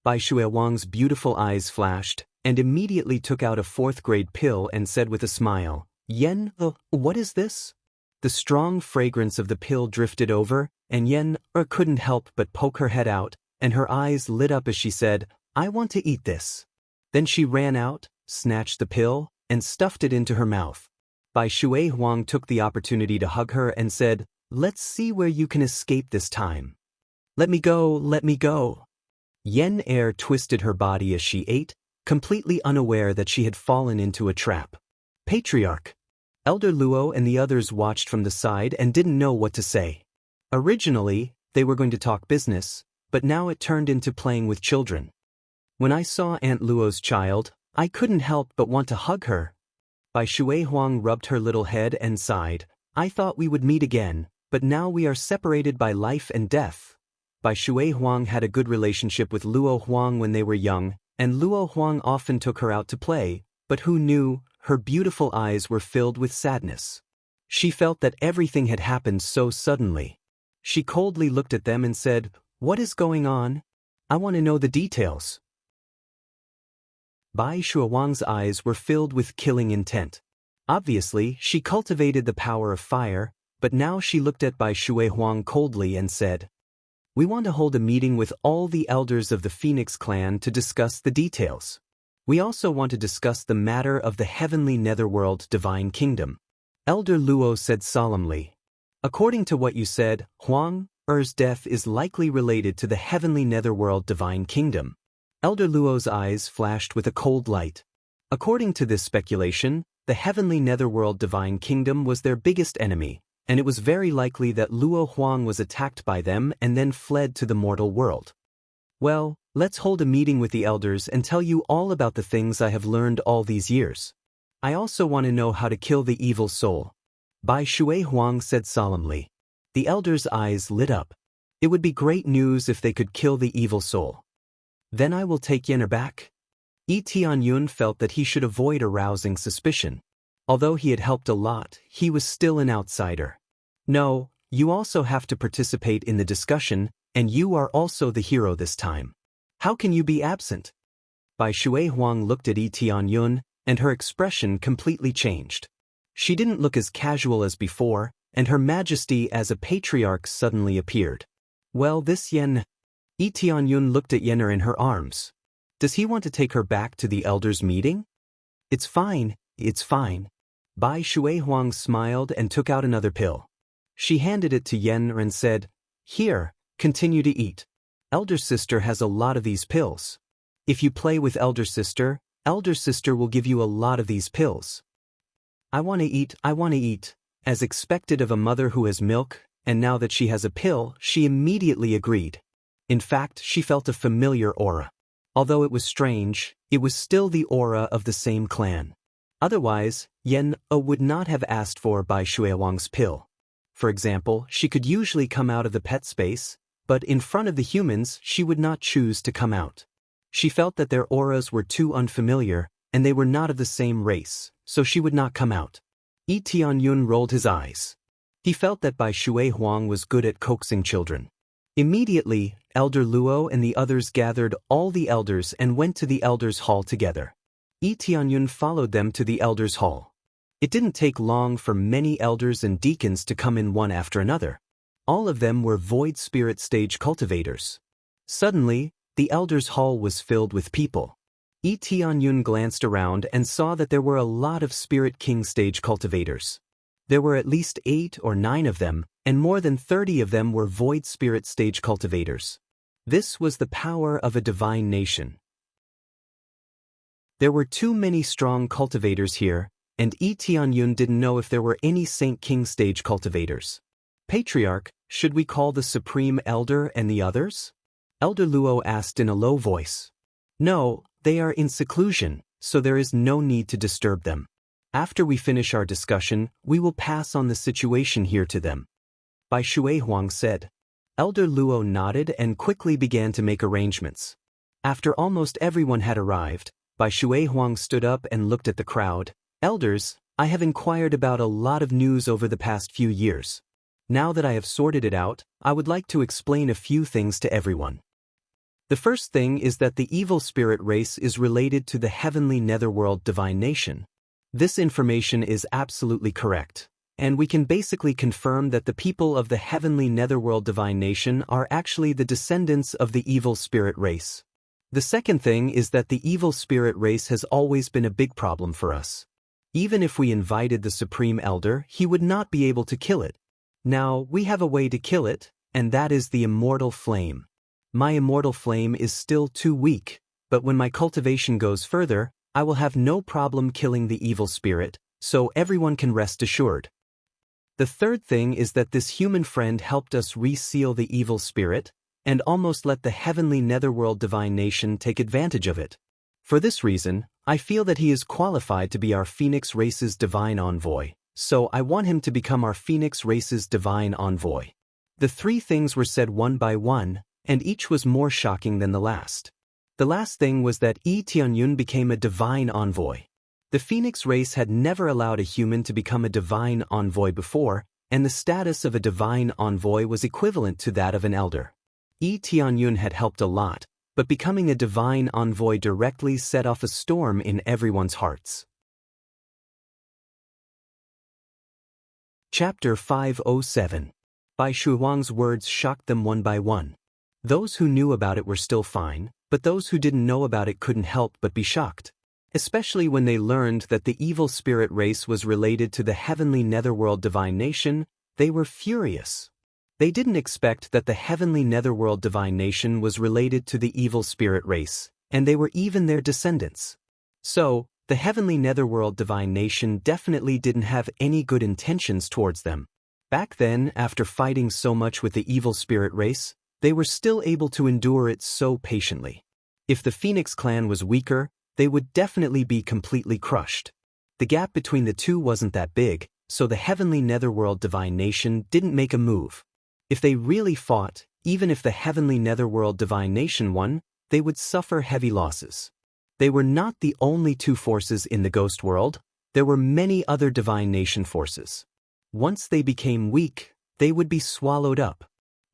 Bai Shui Huang's beautiful eyes flashed, and immediately took out a 4th grade pill and said with a smile, Yen, what is this? The strong fragrance of the pill drifted over, and Yen couldn't help but poke her head out, and her eyes lit up as she said, I want to eat this. Then she ran out, snatched the pill, and stuffed it into her mouth. Bai Shui Huang took the opportunity to hug her and said, Let's see where you can escape this time. Let me go, let me go. Yen twisted her body as she ate, completely unaware that she had fallen into a trap. Patriarch. Elder Luo and the others watched from the side and didn't know what to say. Originally, they were going to talk business, but now it turned into playing with children. When I saw Aunt Luo's child, I couldn't help but want to hug her. Bai Shui Huang rubbed her little head and sighed. I thought we would meet again, but now we are separated by life and death. Bai Shui Huang had a good relationship with Luo Huang when they were young, and Luo Huang often took her out to play, but who knew, her beautiful eyes were filled with sadness. She felt that everything had happened so suddenly. She coldly looked at them and said, What is going on? I want to know the details. Bai Shui Huang's eyes were filled with killing intent. Obviously, she cultivated the power of fire, but now she looked at Bai Shui Huang coldly and said, We want to hold a meeting with all the elders of the Phoenix clan to discuss the details. We also want to discuss the matter of the heavenly netherworld divine kingdom. Elder Luo said solemnly, According to what you said, Huang Er's death is likely related to the heavenly netherworld divine kingdom. Elder Luo's eyes flashed with a cold light. According to this speculation, the heavenly netherworld divine kingdom was their biggest enemy, and it was very likely that Luo Huang was attacked by them and then fled to the mortal world. Well, let's hold a meeting with the elders and tell you all about the things I have learned all these years. I also want to know how to kill the evil soul. Bai Shui Huang said solemnly. The elders' eyes lit up. It would be great news if they could kill the evil soul. Then I will take Yenner back. Yi Tianyun felt that he should avoid arousing suspicion. Although he had helped a lot, he was still an outsider. No, you also have to participate in the discussion, and you are also the hero this time. How can you be absent? Bai Shui Huang looked at Yi Tianyun, and her expression completely changed. She didn't look as casual as before, and her majesty as a patriarch suddenly appeared. Well, this Yi Tianyun looked at Yenner in her arms. Does he want to take her back to the elders' meeting? It's fine, it's fine. Bai Shui Huang smiled and took out another pill. She handed it to Yenner and said, Here, continue to eat. Elder sister has a lot of these pills. If you play with elder sister will give you a lot of these pills. I want to eat, as expected of a mother who has milk, and now that she has a pill, she immediately agreed. In fact, she felt a familiar aura. Although it was strange, it was still the aura of the same clan. Otherwise, Yen would not have asked for Bai Shui Huang's pill. For example, she could usually come out of the pet space, but in front of the humans she would not choose to come out. She felt that their auras were too unfamiliar, and they were not of the same race, so she would not come out. Yi Tianyun rolled his eyes. He felt that Bai Shui Huang was good at coaxing children. Immediately, Elder Luo and the others gathered all the elders and went to the elders' hall together. Yi Tianyun followed them to the elders' hall. It didn't take long for many elders and deacons to come in one after another. All of them were void spirit stage cultivators. Suddenly, the elders' hall was filled with people. Yi Tianyun glanced around and saw that there were a lot of Spirit King stage cultivators. There were at least 8 or 9 of them, and more than 30 of them were void spirit stage cultivators. This was the power of a divine nation. There were too many strong cultivators here, and Yi Tianyun didn't know if there were any Saint King stage cultivators. Patriarch, should we call the Supreme Elder and the others? Elder Luo asked in a low voice. No, they are in seclusion, so there is no need to disturb them. After we finish our discussion, we will pass on the situation here to them. Bai Shui Huang said. Elder Luo nodded and quickly began to make arrangements. After almost everyone had arrived, Bai Shui Huang stood up and looked at the crowd. Elders, I have inquired about a lot of news over the past few years. Now that I have sorted it out, I would like to explain a few things to everyone. The first thing is that the evil spirit race is related to the heavenly netherworld divine nation. This information is absolutely correct, and we can basically confirm that the people of the heavenly netherworld divine nation are actually the descendants of the evil spirit race. The second thing is that the evil spirit race has always been a big problem for us. Even if we invited the Supreme Elder, he would not be able to kill it. Now, we have a way to kill it, and that is the immortal flame. My immortal flame is still too weak, but when my cultivation goes further, I will have no problem killing the evil spirit, so everyone can rest assured. The third thing is that this human friend helped us reseal the evil spirit, and almost let the heavenly netherworld divine nation take advantage of it. For this reason, I feel that he is qualified to be our Phoenix race's divine envoy, so I want him to become our Phoenix race's divine envoy. The 3 things were said one by one, and each was more shocking than the last. The last thing was that Yi Tianyun became a divine envoy. The Phoenix race had never allowed a human to become a divine envoy before, and the status of a divine envoy was equivalent to that of an elder. Yi Tianyun had helped a lot, but becoming a divine envoy directly set off a storm in everyone's hearts. Chapter 507. Bai Shui Huang's words shocked them one by one. Those who knew about it were still fine, but those who didn't know about it couldn't help but be shocked. Especially when they learned that the evil spirit race was related to the heavenly netherworld divine nation, they were furious. They didn't expect that the heavenly netherworld divine nation was related to the evil spirit race, and they were even their descendants. So, the heavenly netherworld divine nation definitely didn't have any good intentions towards them. Back then, after fighting so much with the evil spirit race, they were still able to endure it so patiently. If the Phoenix clan was weaker, they would definitely be completely crushed. The gap between the two wasn't that big, so the heavenly netherworld divine nation didn't make a move. If they really fought, even if the heavenly netherworld divine nation won, they would suffer heavy losses. They were not the only two forces in the ghost world, there were many other divine nation forces. Once they became weak, they would be swallowed up.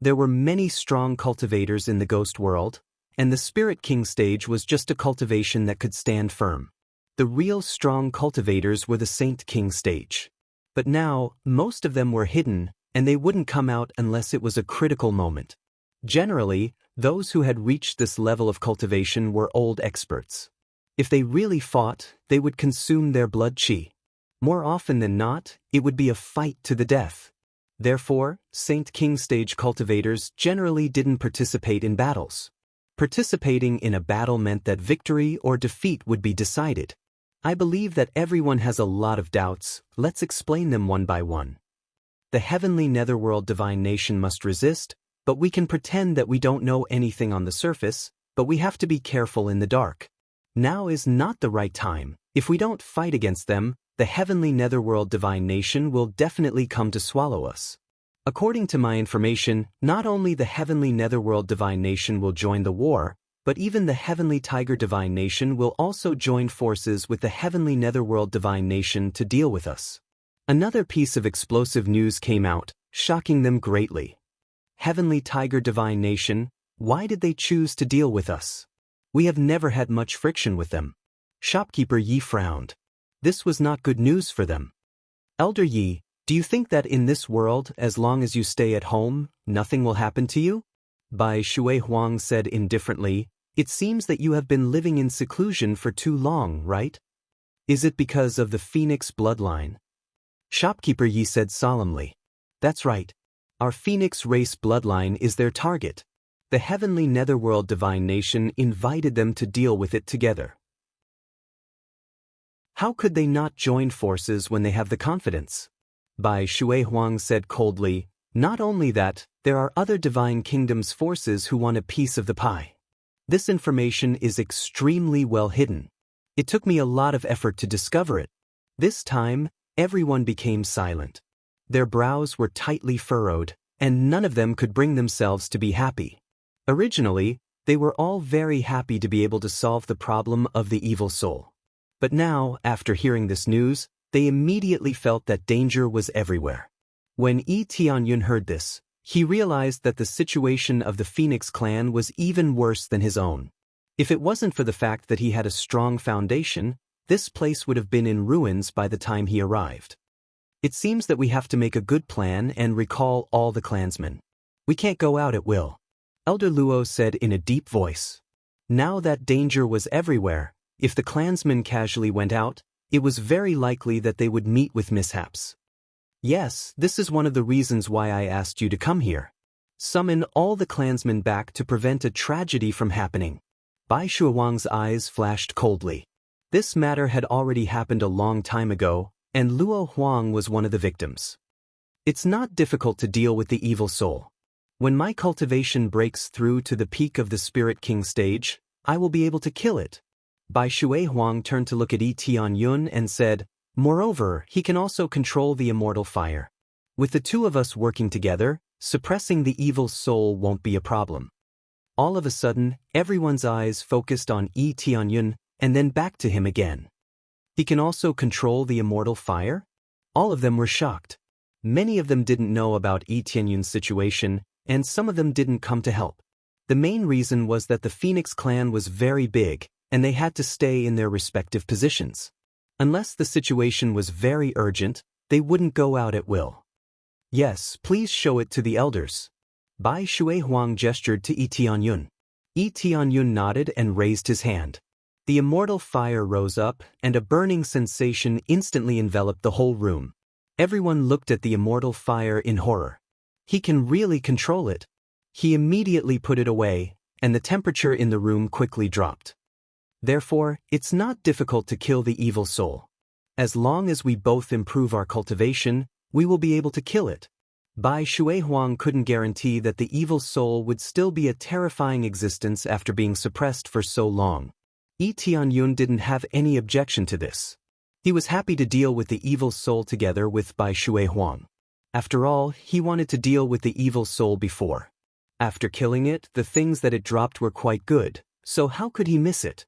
There were many strong cultivators in the ghost world, and the Spirit King stage was just a cultivation that could stand firm. The real strong cultivators were the Saint King stage. But now, most of them were hidden, and they wouldn't come out unless it was a critical moment. Generally, those who had reached this level of cultivation were old experts. If they really fought, they would consume their blood chi. More often than not, it would be a fight to the death. Therefore, Saint King stage cultivators generally didn't participate in battles. Participating in a battle meant that victory or defeat would be decided. I believe that everyone has a lot of doubts, let's explain them one by one. The heavenly netherworld divine nation must resist, but we can pretend that we don't know anything on the surface, but we have to be careful in the dark. Now is not the right time. If we don't fight against them, the heavenly netherworld divine nation will definitely come to swallow us. According to my information, not only the heavenly netherworld divine nation will join the war, but even the heavenly tiger divine nation will also join forces with the heavenly netherworld divine nation to deal with us. Another piece of explosive news came out, shocking them greatly. Heavenly tiger divine nation, why did they choose to deal with us? We have never had much friction with them. Shopkeeper Yi frowned. This was not good news for them. Elder Yi, do you think that in this world, as long as you stay at home, nothing will happen to you? Bai Shui Huang said indifferently, it seems that you have been living in seclusion for too long, right? Is it because of the Phoenix bloodline? Shopkeeper Yi said solemnly. That's right. Our Phoenix race bloodline is their target. The heavenly netherworld divine nation invited them to deal with it together. How could they not join forces when they have the confidence? Bai Shui Huang said coldly, not only that, there are other divine kingdoms forces who want a piece of the pie. This information is extremely well hidden. It took me a lot of effort to discover it. This time, everyone became silent. Their brows were tightly furrowed, and none of them could bring themselves to be happy. Originally, they were all very happy to be able to solve the problem of the evil soul. But now, after hearing this news, they immediately felt that danger was everywhere. When Yi Tianyun heard this, he realized that the situation of the Phoenix clan was even worse than his own. If it wasn't for the fact that he had a strong foundation, this place would have been in ruins by the time he arrived. It seems that we have to make a good plan and recall all the clansmen. We can't go out at will. Elder Luo said in a deep voice. Now that danger was everywhere, if the clansmen casually went out, it was very likely that they would meet with mishaps. Yes, this is one of the reasons why I asked you to come here. Summon all the clansmen back to prevent a tragedy from happening. Bai Shuiwang's eyes flashed coldly. This matter had already happened a long time ago, and Luo Huang was one of the victims. It's not difficult to deal with the evil soul. When my cultivation breaks through to the peak of the Spirit King stage, I will be able to kill it. Bai Shui Huang turned to look at Yi Tianyun and said, moreover, he can also control the immortal fire. With the two of us working together, suppressing the evil soul won't be a problem. All of a sudden, everyone's eyes focused on Yi Tianyun and then back to him again. He can also control the immortal fire? All of them were shocked. Many of them didn't know about Yi Tianyun's situation, and some of them didn't come to help. The main reason was that the Phoenix clan was very big, and they had to stay in their respective positions. Unless the situation was very urgent, they wouldn't go out at will. Yes, please show it to the elders. Bai Shui Huang gestured to Yi Tianyun. Yi Tianyun nodded and raised his hand. The immortal fire rose up, and a burning sensation instantly enveloped the whole room. Everyone looked at the immortal fire in horror. He can really control it. He immediately put it away, and the temperature in the room quickly dropped. Therefore, it's not difficult to kill the evil soul. As long as we both improve our cultivation, we will be able to kill it. Bai Shuihuang couldn't guarantee that the evil soul would still be a terrifying existence after being suppressed for so long. Yi Tianyun didn't have any objection to this. He was happy to deal with the evil soul together with Bai Shuihuang. After all, he wanted to deal with the evil soul before. After killing it, the things that it dropped were quite good, so how could he miss it?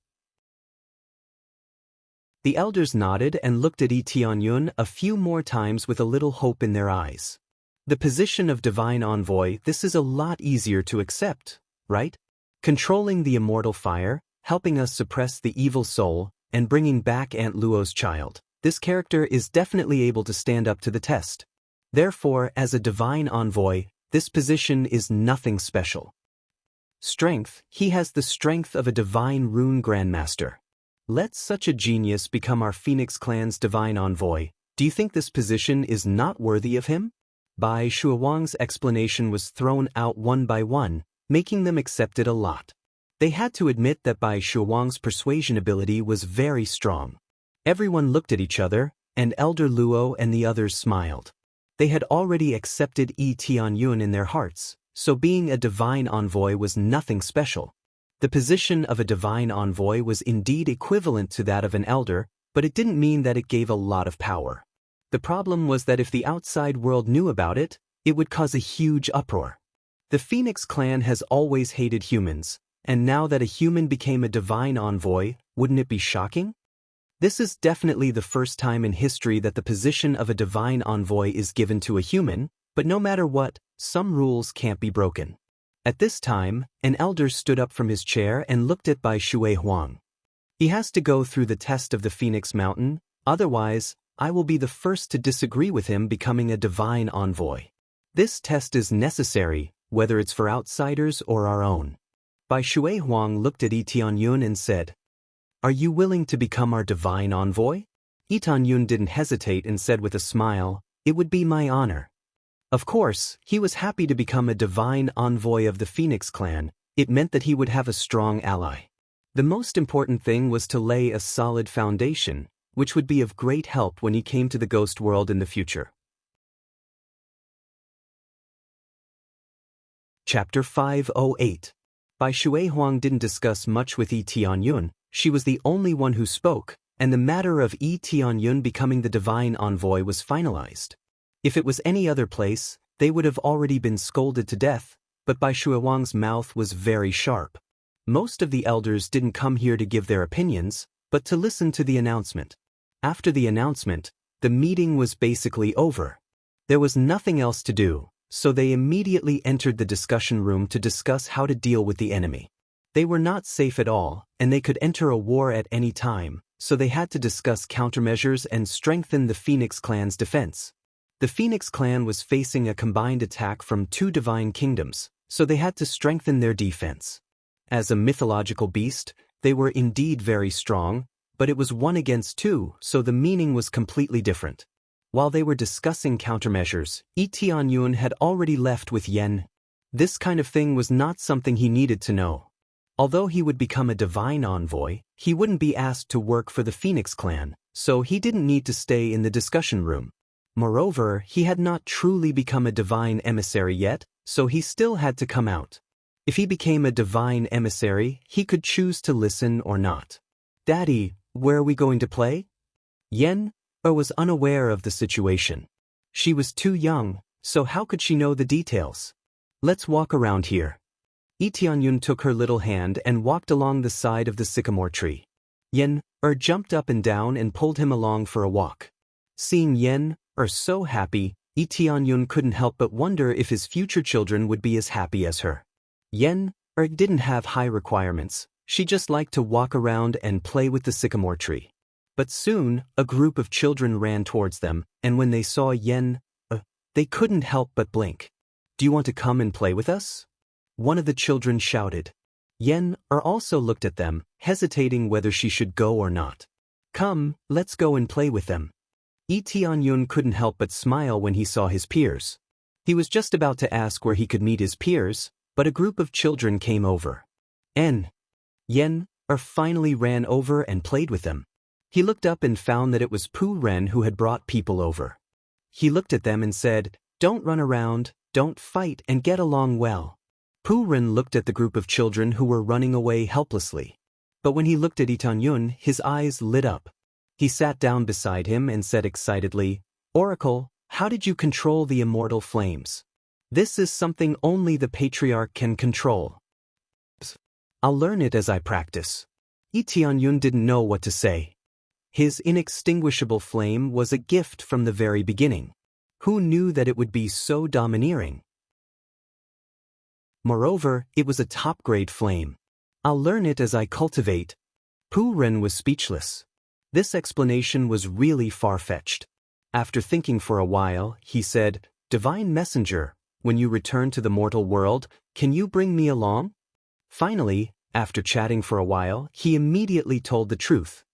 The elders nodded and looked at Yi Tianyun a few more times with a little hope in their eyes. The position of divine envoy, this is a lot easier to accept, right? Controlling the immortal fire, helping us suppress the evil soul, and bringing back Aunt Luo's child. This character is definitely able to stand up to the test. Therefore, as a divine envoy, this position is nothing special. Strength, he has the strength of a divine rune grandmaster. Let such a genius become our Phoenix clan's divine envoy. Do you think this position is not worthy of him? Bai Shuihuang's explanation was thrown out one by one, making them accept it a lot. They had to admit that Bai Shuihuang's persuasion ability was very strong. Everyone looked at each other, and Elder Luo and the others smiled. They had already accepted Yi Tianyun in their hearts, so being a divine envoy was nothing special. The position of a divine envoy was indeed equivalent to that of an elder, but it didn't mean that it gave a lot of power. The problem was that if the outside world knew about it, it would cause a huge uproar. The Phoenix clan has always hated humans, and now that a human became a divine envoy, wouldn't it be shocking? This is definitely the first time in history that the position of a divine envoy is given to a human, but no matter what, some rules can't be broken. At this time, an elder stood up from his chair and looked at Bai Shuihuang. He has to go through the test of the Phoenix Mountain, otherwise, I will be the first to disagree with him becoming a divine envoy. This test is necessary, whether it's for outsiders or our own. Bai Shuihuang looked at Yi Tianyun and said, "Are you willing to become our divine envoy?" Yi Tianyun didn't hesitate and said with a smile, "It would be my honor." Of course, he was happy to become a divine envoy of the Phoenix clan. It meant that he would have a strong ally. The most important thing was to lay a solid foundation, which would be of great help when he came to the ghost world in the future. Chapter 508. Bai Shuihuang didn't discuss much with Yi Tianyun. She was the only one who spoke, and the matter of Yi Tianyun becoming the divine envoy was finalized. If it was any other place, they would have already been scolded to death, but Bai Shuihuang's mouth was very sharp. Most of the elders didn't come here to give their opinions, but to listen to the announcement. After the announcement, the meeting was basically over. There was nothing else to do, so they immediately entered the discussion room to discuss how to deal with the enemy. They were not safe at all, and they could enter a war at any time, so they had to discuss countermeasures and strengthen the Phoenix clan's defense. The Phoenix clan was facing a combined attack from two divine kingdoms, so they had to strengthen their defense. As a mythological beast, they were indeed very strong, but it was 1 against 2, so the meaning was completely different. While they were discussing countermeasures, Yi Tianyun had already left with Yen. This kind of thing was not something he needed to know. Although he would become a divine envoy, he wouldn't be asked to work for the Phoenix clan, so he didn't need to stay in the discussion room. Moreover, he had not truly become a divine emissary yet, so he still had to come out. If he became a divine emissary, he could choose to listen or not. "Daddy, where are we going to play?" Yen was unaware of the situation. She was too young, so how could she know the details? "Let's walk around here." Yi Tianyun took her little hand and walked along the side of the sycamore tree. Yen jumped up and down and pulled him along for a walk. Seeing Yen so happy, Yi Tianyun couldn't help but wonder if his future children would be as happy as her. Yen didn't have high requirements. She just liked to walk around and play with the sycamore tree. But soon, a group of children ran towards them, and when they saw Yen, they couldn't help but blink. "Do you want to come and play with us?" one of the children shouted. Yen also looked at them, hesitating whether she should go or not. "Come, let's go and play with them." Yi Tianyun couldn't help but smile when he saw his peers. He was just about to ask where he could meet his peers, but a group of children came over. Yen or finally ran over and played with them. He looked up and found that it was Pu Ren who had brought people over. He looked at them and said, "Don't run around, don't fight, and get along well." Pu Ren looked at the group of children who were running away helplessly. But when he looked at Lee Tianyun, his eyes lit up. He sat down beside him and said excitedly, "Oracle, how did you control the immortal flames? This is something only the patriarch can control." "I'll learn it as I practice." Lee Tianyun didn't know what to say. His inextinguishable flame was a gift from the very beginning. Who knew that it would be so domineering? Moreover, it was a top-grade flame. "I'll learn it as I cultivate." Pu Ren was speechless. This explanation was really far-fetched. After thinking for a while, he said, "Divine Messenger, when you return to the mortal world, can you bring me along?" Finally, after chatting for a while, he immediately told the truth.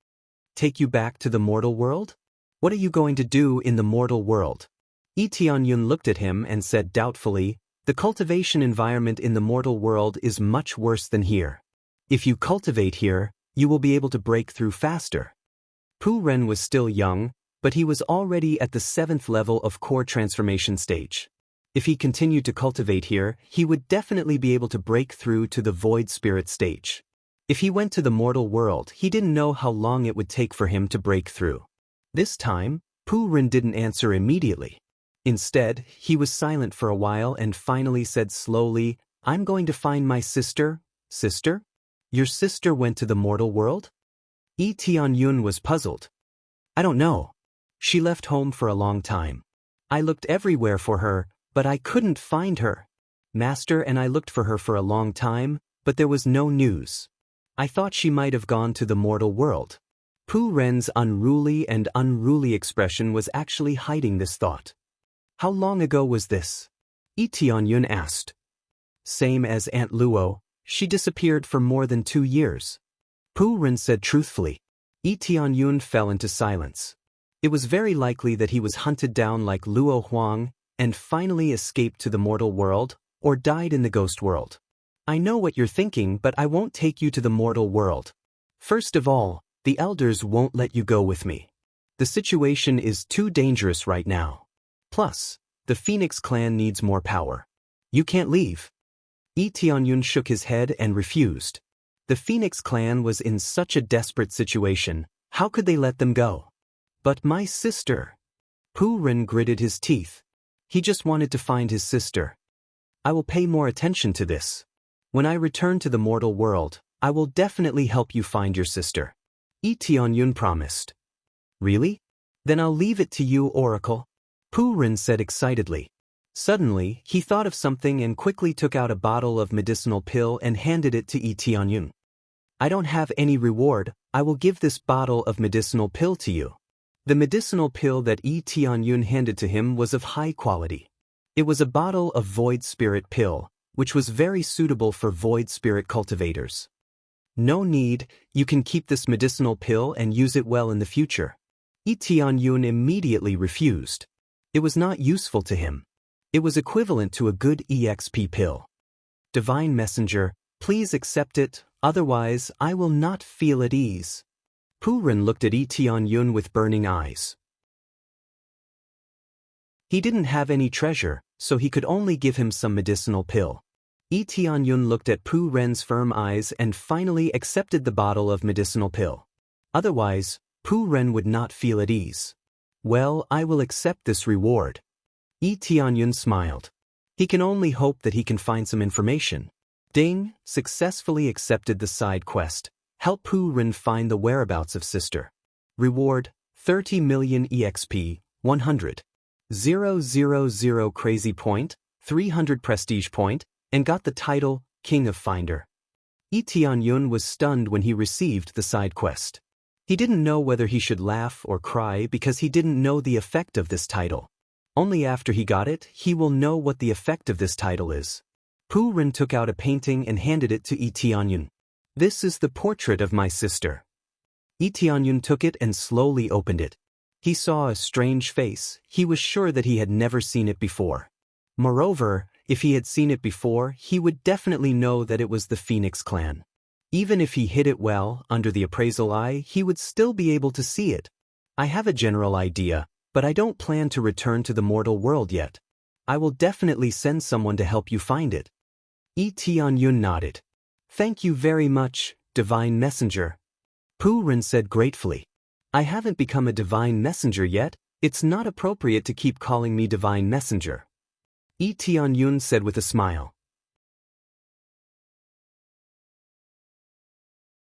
"Take you back to the mortal world? What are you going to do in the mortal world?" Lee Tianyun looked at him and said doubtfully, "The cultivation environment in the mortal world is much worse than here. If you cultivate here, you will be able to break through faster." Pu Ren was still young, but he was already at the 7th level of core transformation stage. If he continued to cultivate here, he would definitely be able to break through to the void spirit stage. If he went to the mortal world, he didn't know how long it would take for him to break through. This time, Pu Ren didn't answer immediately. Instead, he was silent for a while and finally said slowly, "I'm going to find my sister." "Sister? Your sister went to the mortal world?" Lee Tianyun was puzzled. "I don't know. She left home for a long time. I looked everywhere for her, but I couldn't find her. Master and I looked for her for a long time, but there was no news. I thought she might have gone to the mortal world." Pu Ren's unruly expression was actually hiding this thought. "How long ago was this?" Lee Tianyun asked. "Same as Aunt Luo. She disappeared for more than 2 years." Pu Ren said truthfully. Lee Tianyun fell into silence. It was very likely that he was hunted down like Luo Huang and finally escaped to the mortal world, or died in the ghost world. "I know what you're thinking, but I won't take you to the mortal world. First of all, the elders won't let you go with me. The situation is too dangerous right now. Plus, the Phoenix clan needs more power. You can't leave." Lee Tianyun shook his head and refused. The Phoenix clan was in such a desperate situation, how could they let them go? "But my sister." Pu Ren gritted his teeth. He just wanted to find his sister. "I will pay more attention to this. When I return to the mortal world, I will definitely help you find your sister." Lee Tianyun promised. "Really? Then I'll leave it to you, Oracle," Pu Ren said excitedly. Suddenly, he thought of something and quickly took out a bottle of medicinal pill and handed it to Lee Tianyun. "I don't have any reward, I will give this bottle of medicinal pill to you." The medicinal pill that Lee Tianyun handed to him was of high quality. It was a bottle of void spirit pill, which was very suitable for void spirit cultivators. "No need, you can keep this medicinal pill and use it well in the future." Lee Tianyun immediately refused. It was not useful to him. It was equivalent to a good EXP pill. "Divine Messenger, please accept it, otherwise I will not feel at ease." Pu Ren looked at Lee Tianyun with burning eyes. He didn't have any treasure, so he could only give him some medicinal pill. Lee Tianyun looked at Pu Ren's firm eyes and finally accepted the bottle of medicinal pill. Otherwise, Pu Ren would not feel at ease. "Well, I will accept this reward." Lee Tianyun smiled. He can only hope that he can find some information. Ding, successfully accepted the side quest. Help Pu Ren find the whereabouts of sister. Reward, 30 million EXP, 100. 000 crazy point, 300 prestige point, and got the title, King of Finder. Lee Tianyun was stunned when he received the side quest. He didn't know whether he should laugh or cry because he didn't know the effect of this title. Only after he got it, he will know what the effect of this title is. Pu Ren took out a painting and handed it to Lee Tianyun. "This is the portrait of my sister." Lee Tianyun took it and slowly opened it. He saw a strange face. He was sure that he had never seen it before. Moreover, if he had seen it before, he would definitely know that it was the Phoenix clan. Even if he hid it well under the appraisal eye, he would still be able to see it. I have a general idea, but I don't plan to return to the mortal world yet. I will definitely send someone to help you find it. Tianyun nodded. Thank you very much, Divine Messenger. Pu Ren said gratefully. I haven't become a Divine Messenger yet. It's not appropriate to keep calling me Divine Messenger. Tianyun said with a smile.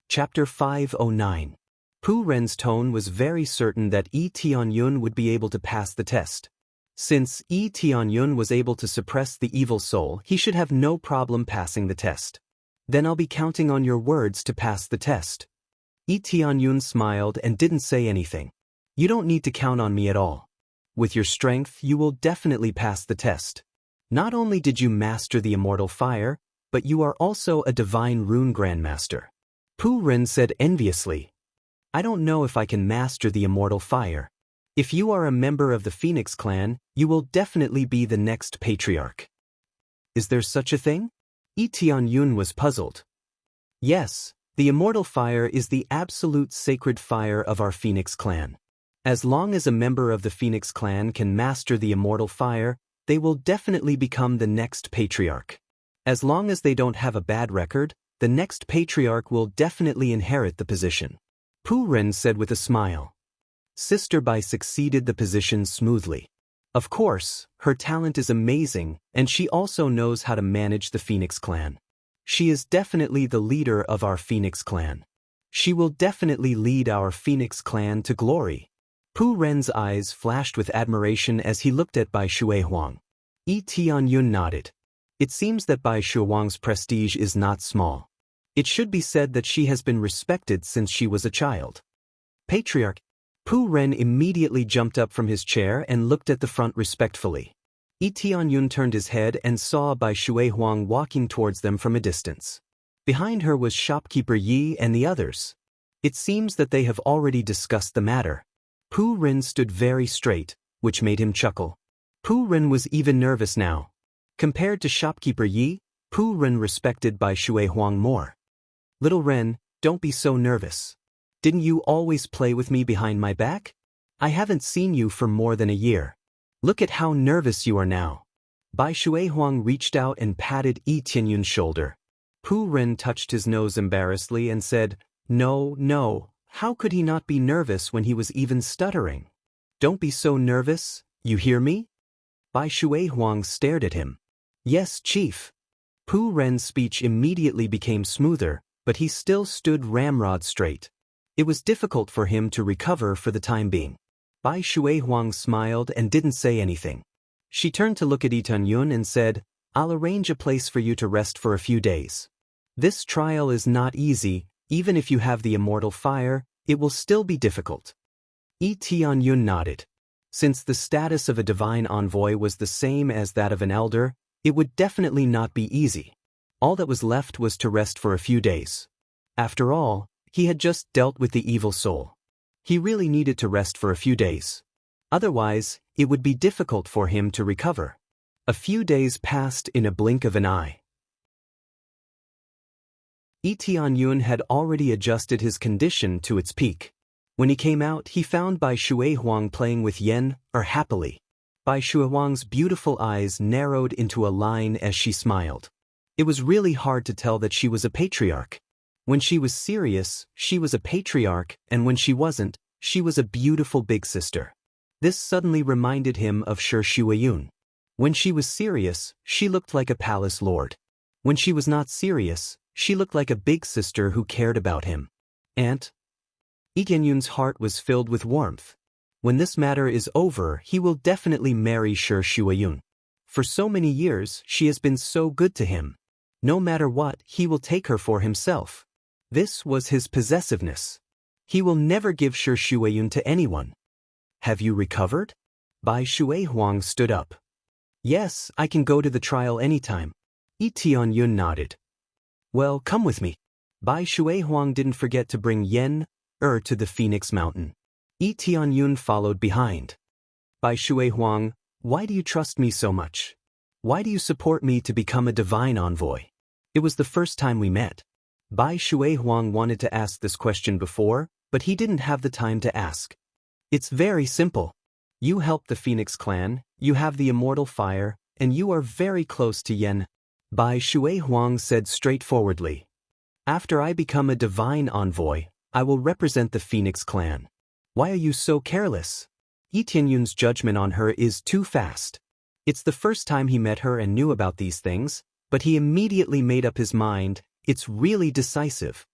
Chapter 509. Pu Ren's tone was very certain that Tianyun would be able to pass the test. Since Tianyun was able to suppress the evil soul, he should have no problem passing the test. Then I'll be counting on your words to pass the test. Tianyun smiled and didn't say anything. You don't need to count on me at all. With your strength, you will definitely pass the test. Not only did you master the immortal fire, but you are also a divine rune grandmaster. Pu Ren said enviously. I don't know if I can master the immortal fire. If you are a member of the Phoenix clan, you will definitely be the next patriarch. Is there such a thing? Tianyun was puzzled. Yes, the immortal fire is the absolute sacred fire of our Phoenix clan. As long as a member of the Phoenix clan can master the immortal fire, they will definitely become the next patriarch. As long as they don't have a bad record, the next patriarch will definitely inherit the position. Pu Ren said with a smile. Sister Bai succeeded the position smoothly. Of course, her talent is amazing, and she also knows how to manage the Phoenix clan. She is definitely the leader of our Phoenix clan. She will definitely lead our Phoenix clan to glory. Pu Ren's eyes flashed with admiration as he looked at Bai Shuihuang. Tianyun nodded. It seems that Bai Shuihuang's prestige is not small. It should be said that she has been respected since she was a child. Patriarch. Pu Ren immediately jumped up from his chair and looked at the front respectfully. Tianyun turned his head and saw Bai Shuihuang walking towards them from a distance. Behind her was shopkeeper Yi and the others. It seems that they have already discussed the matter. Pu Ren stood very straight, which made him chuckle. Pu Ren was even nervous now. Compared to shopkeeper Yi, Pu Ren respected Bai Shuihuang more. Little Ren, don't be so nervous. Didn't you always play with me behind my back? I haven't seen you for more than a year. Look at how nervous you are now. Bai Shuihuang reached out and patted Tianyun's shoulder. Pu Ren touched his nose embarrassedly and said, No, how could he not be nervous when he was even stuttering? Don't be so nervous, you hear me? Bai Shuihuang stared at him. Yes, Chief. Pu Ren's speech immediately became smoother, but he still stood ramrod straight. It was difficult for him to recover for the time being. Bai Shuihuang smiled and didn't say anything. She turned to look at Tianyun and said, I'll arrange a place for you to rest for a few days. This trial is not easy. Even if you have the immortal fire, it will still be difficult. Tianyun nodded. Since the status of a divine envoy was the same as that of an elder, it would definitely not be easy. All that was left was to rest for a few days. After all, he had just dealt with the evil soul. He really needed to rest for a few days. Otherwise, it would be difficult for him to recover. A few days passed in a blink of an eye. Tianyun had already adjusted his condition to its peak. When he came out, he found Bai Shuihuang playing with Yen, happily. Bai Shuihuang's beautiful eyes narrowed into a line as she smiled. It was really hard to tell that she was a patriarch. When she was serious, she was a patriarch, and when she wasn't, she was a beautiful big sister. This suddenly reminded him of Shi Shuiyun. When she was serious, she looked like a palace lord. When she was not serious, she looked like a big sister who cared about him. Aunt? Tianyun's heart was filled with warmth. When this matter is over, he will definitely marry Shi Shuiyun. For so many years, she has been so good to him. No matter what, he will take her for himself. This was his possessiveness. He will never give Shi Shuiyun to anyone. Have you recovered? Bai Shuihuang stood up. Yes, I can go to the trial anytime. Tianyun nodded. Well, come with me. Bai Shuihuang didn't forget to bring Yen, to the Phoenix Mountain. Tianyun followed behind. Bai Shuihuang, why do you trust me so much? Why do you support me to become a divine envoy? It was the first time we met. Bai Shuihuang wanted to ask this question before, but he didn't have the time to ask. It's very simple. You help the Phoenix clan, you have the immortal fire, and you are very close to Yen. Bai Shuihuang said straightforwardly. After I become a divine envoy, I will represent the Phoenix clan. Why are you so careless? Yi Tianyun's judgment on her is too fast. It's the first time he met her and knew about these things, but he immediately made up his mind. It's really decisive.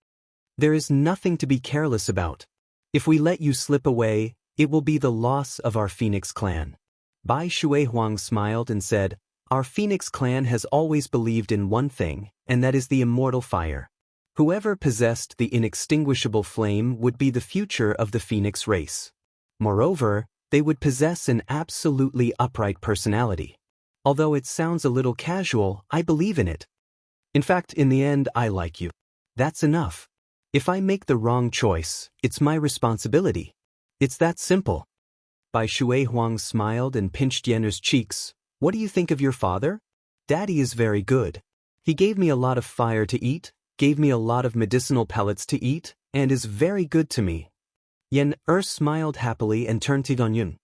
There is nothing to be careless about. If we let you slip away, it will be the loss of our Phoenix clan. Bai Shuihuang smiled and said, Our Phoenix clan has always believed in one thing, and that is the immortal fire. Whoever possessed the inextinguishable flame would be the future of the Phoenix race. Moreover, they would possess an absolutely upright personality. Although it sounds a little casual, I believe in it. In fact, in the end, I like you. That's enough. If I make the wrong choice, it's my responsibility. It's that simple. Bai Shuihuang smiled and pinched Yenner's cheeks. What do you think of your father? Daddy is very good. He gave me a lot of fire to eat, gave me a lot of medicinal pellets to eat, and is very good to me. Yen smiled happily and turned to Tianyun.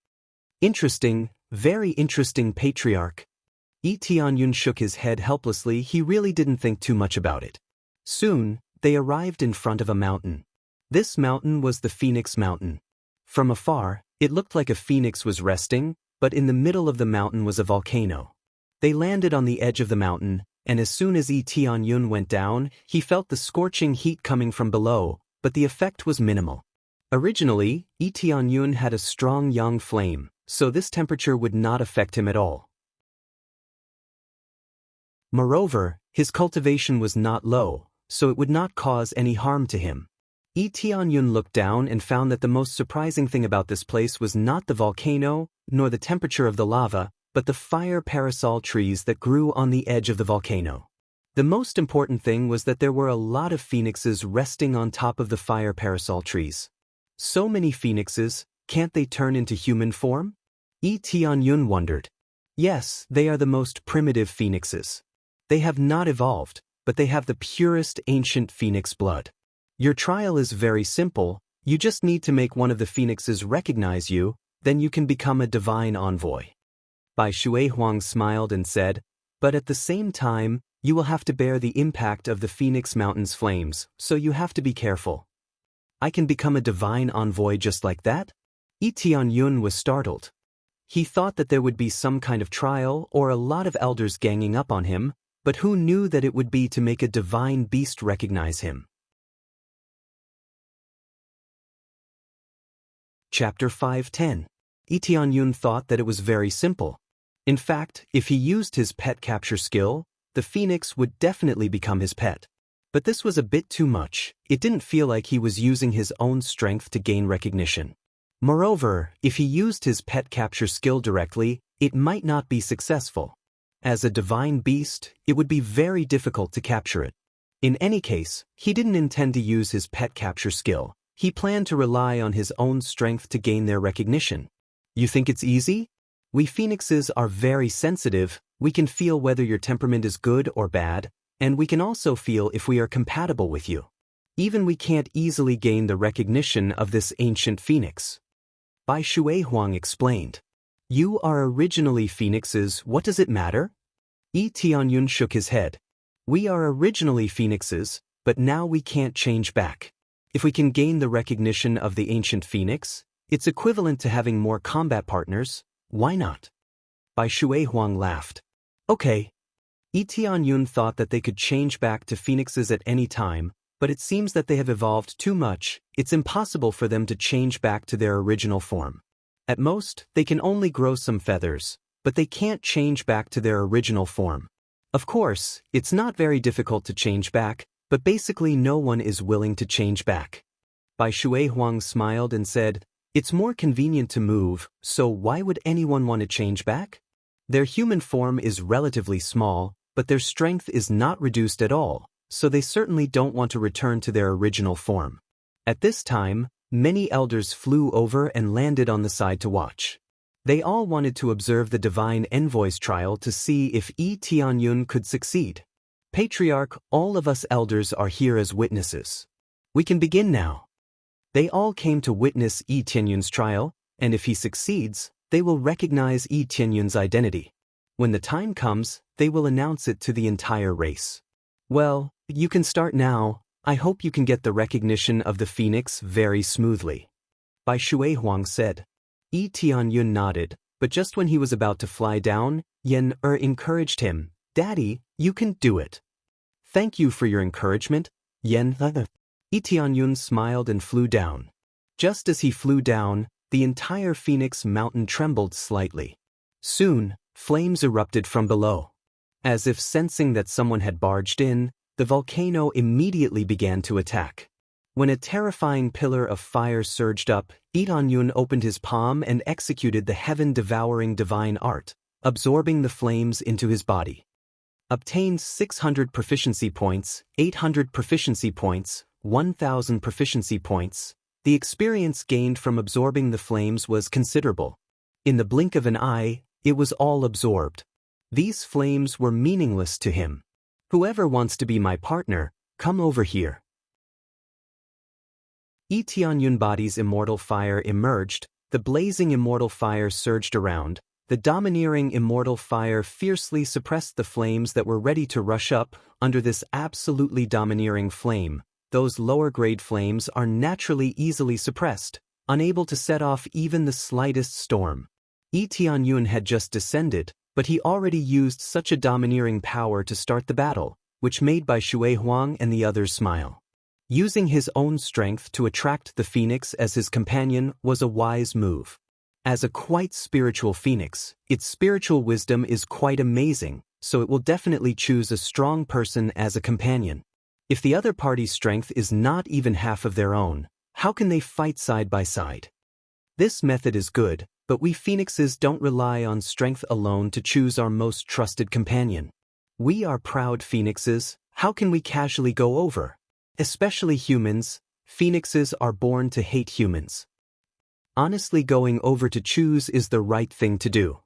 Interesting, very interesting patriarch. Tianyun shook his head helplessly. He really didn't think too much about it. Soon, they arrived in front of a mountain. This mountain was the Phoenix Mountain. From afar, it looked like a phoenix was resting, but in the middle of the mountain was a volcano. They landed on the edge of the mountain, and as soon as Tianyun went down, he felt the scorching heat coming from below, but the effect was minimal. Originally, Tianyun had a strong yang flame, so this temperature would not affect him at all. Moreover, his cultivation was not low, so it would not cause any harm to him. Tianyun looked down and found that the most surprising thing about this place was not the volcano, nor the temperature of the lava, but the fire parasol trees that grew on the edge of the volcano. The most important thing was that there were a lot of phoenixes resting on top of the fire parasol trees. So many phoenixes, can't they turn into human form? Tianyun wondered. Yes, they are the most primitive phoenixes. They have not evolved, but they have the purest ancient phoenix blood. Your trial is very simple. You just need to make one of the phoenixes recognize you, then you can become a divine envoy. Bai Shuihuang smiled and said, But at the same time, you will have to bear the impact of the Phoenix Mountain's flames, so you have to be careful. I can become a divine envoy just like that? Tianyun was startled. He thought that there would be some kind of trial or a lot of elders ganging up on him, but who knew that it would be to make a divine beast recognize him? Chapter 5:10. Tianyun thought that it was very simple. In fact, if he used his pet capture skill, the phoenix would definitely become his pet. But this was a bit too much. It didn't feel like he was using his own strength to gain recognition. Moreover, if he used his pet capture skill directly, it might not be successful. As a divine beast, it would be very difficult to capture it. In any case, he didn't intend to use his pet capture skill. He planned to rely on his own strength to gain their recognition. You think it's easy? We phoenixes are very sensitive. We can feel whether your temperament is good or bad, and we can also feel if we are compatible with you. Even we can't easily gain the recognition of this ancient phoenix. Bai Shuihuang explained. You are originally phoenixes, what does it matter? Tianyun shook his head. We are originally phoenixes, but now we can't change back. If we can gain the recognition of the ancient phoenix, it's equivalent to having more combat partners. Why not? Bai Shuihuang laughed. Okay. Tianyun thought that they could change back to phoenixes at any time, but it seems that they have evolved too much. It's impossible for them to change back to their original form. At most, they can only grow some feathers, but they can't change back to their original form. Of course, it's not very difficult to change back, but basically no one is willing to change back. Bai Shuihuang smiled and said, It's more convenient to move, so why would anyone want to change back? Their human form is relatively small, but their strength is not reduced at all, so they certainly don't want to return to their original form. At this time, many elders flew over and landed on the side to watch. They all wanted to observe the divine envoy's trial to see if Tianyun could succeed. Patriarch, all of us elders are here as witnesses. We can begin now. They all came to witness Yi Tianyun's trial, and if he succeeds, they will recognize Yi Tianyun's identity. When the time comes, they will announce it to the entire race. Well, you can start now. I hope you can get the recognition of the phoenix very smoothly. Bai Shuihuang said. Yi Tianyun nodded, but just when he was about to fly down, Yen encouraged him. Daddy, you can do it. Thank you for your encouragement, Yen. Yi Tianyun smiled and flew down. Just as he flew down, the entire Phoenix Mountain trembled slightly. Soon, flames erupted from below. As if sensing that someone had barged in, the volcano immediately began to attack. When a terrifying pillar of fire surged up, Yi Tianyun opened his palm and executed the heaven-devouring divine art, absorbing the flames into his body. Obtained 600 proficiency points, 800 proficiency points, 1,000 proficiency points. The experience gained from absorbing the flames was considerable. In the blink of an eye, it was all absorbed. These flames were meaningless to him. Whoever wants to be my partner, come over here. Yi Tianyun body's immortal fire emerged, the blazing immortal fire surged around. The domineering immortal fire fiercely suppressed the flames that were ready to rush up. Under this absolutely domineering flame, those lower-grade flames are naturally easily suppressed, unable to set off even the slightest storm. Yi Tianyun had just descended, but he already used such a domineering power to start the battle, which made Bai Shuihuang and the others smile. Using his own strength to attract the phoenix as his companion was a wise move. As a quite spiritual phoenix, its spiritual wisdom is quite amazing, so it will definitely choose a strong person as a companion. If the other party's strength is not even half of their own, how can they fight side by side? This method is good, but we phoenixes don't rely on strength alone to choose our most trusted companion. We are proud phoenixes, how can we casually go over? Especially humans, phoenixes are born to hate humans. Honestly, going over to choose is the right thing to do.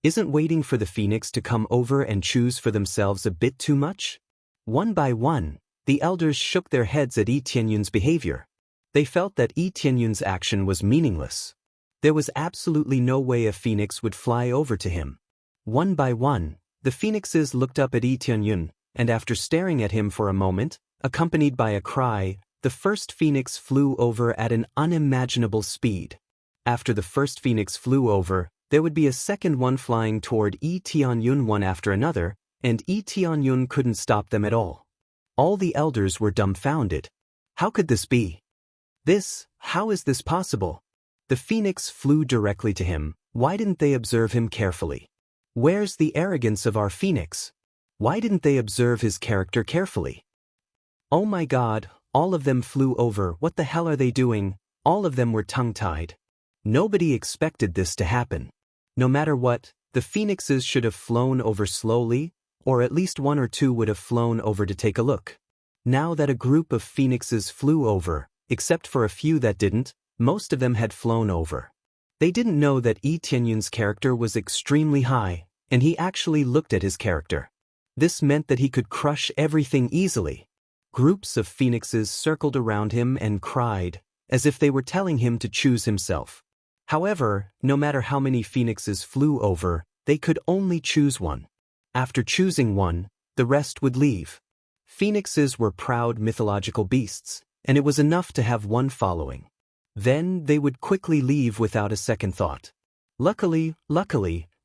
Isn't waiting for the phoenix to come over and choose for themselves a bit too much? One by one, the elders shook their heads at Yi Tianyun's behavior. They felt that Yi Tianyun's action was meaningless. There was absolutely no way a phoenix would fly over to him. One by one, the phoenixes looked up at Yi Tianyun, and after staring at him for a moment, accompanied by a cry, the first phoenix flew over at an unimaginable speed. After the first phoenix flew over, there would be a second one flying toward Yi Tianyun one after another, and Yi Tianyun couldn't stop them at all. All the elders were dumbfounded. How could this be? How is this possible? The phoenix flew directly to him. Why didn't they observe him carefully? Where's the arrogance of our phoenix? Why didn't they observe his character carefully? Oh my God, all of them flew over. What the hell are they doing? All of them were tongue-tied. Nobody expected this to happen. No matter what, the phoenixes should have flown over slowly, or at least one or two would have flown over to take a look. Now that a group of phoenixes flew over, except for a few that didn't, most of them had flown over. They didn't know that Yi Tianyun's character was extremely high, and he actually looked at his character. This meant that he could crush everything easily. Groups of phoenixes circled around him and cried, as if they were telling him to choose himself. However, no matter how many phoenixes flew over, they could only choose one. After choosing one, the rest would leave. Phoenixes were proud mythological beasts, and it was enough to have one following. Then they would quickly leave without a second thought. Luckily,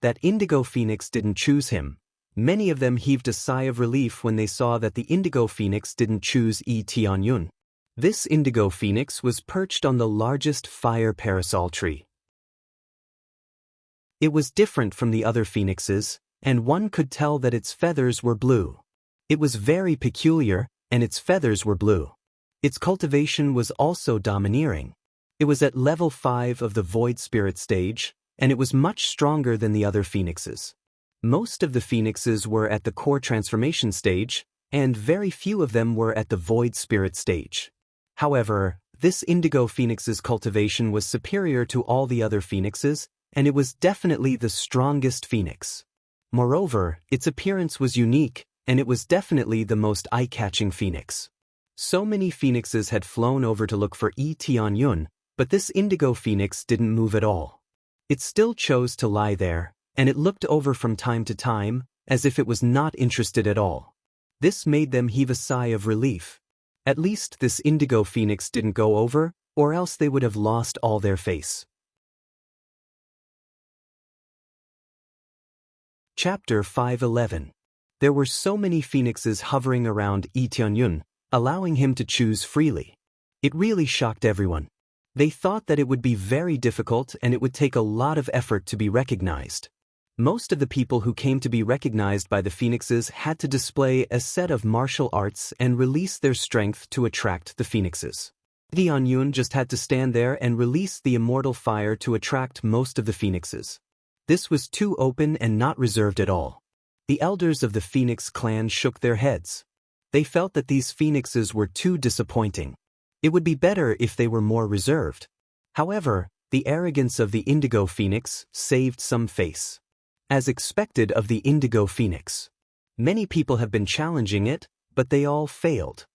that indigo phoenix didn't choose him. Many of them heaved a sigh of relief when they saw that the indigo phoenix didn't choose Yi Tianyun. This indigo phoenix was perched on the largest fire parasol tree. It was different from the other phoenixes, and one could tell that its feathers were blue. It was very peculiar, and its feathers were blue. Its cultivation was also domineering. It was at level 5 of the Void Spirit stage, and it was much stronger than the other phoenixes. Most of the phoenixes were at the core transformation stage, and very few of them were at the Void Spirit stage. However, this indigo phoenix's cultivation was superior to all the other phoenixes, and it was definitely the strongest phoenix. Moreover, its appearance was unique, and it was definitely the most eye-catching phoenix. So many phoenixes had flown over to look for Yi Tianyun, but this indigo phoenix didn't move at all. It still chose to lie there, and it looked over from time to time, as if it was not interested at all. This made them heave a sigh of relief. At least this indigo phoenix didn't go over, or else they would have lost all their face. Chapter 5:11. There were so many phoenixes hovering around Yi Tianyun, allowing him to choose freely. It really shocked everyone. They thought that it would be very difficult and it would take a lot of effort to be recognized. Most of the people who came to be recognized by the phoenixes had to display a set of martial arts and release their strength to attract the phoenixes. Tianyun just had to stand there and release the immortal fire to attract most of the phoenixes. This was too open and not reserved at all. The elders of the Phoenix clan shook their heads. They felt that these phoenixes were too disappointing. It would be better if they were more reserved. However, the arrogance of the Indigo Phoenix saved some face. As expected of the Indigo Phoenix, many people have been challenging it, but they all failed.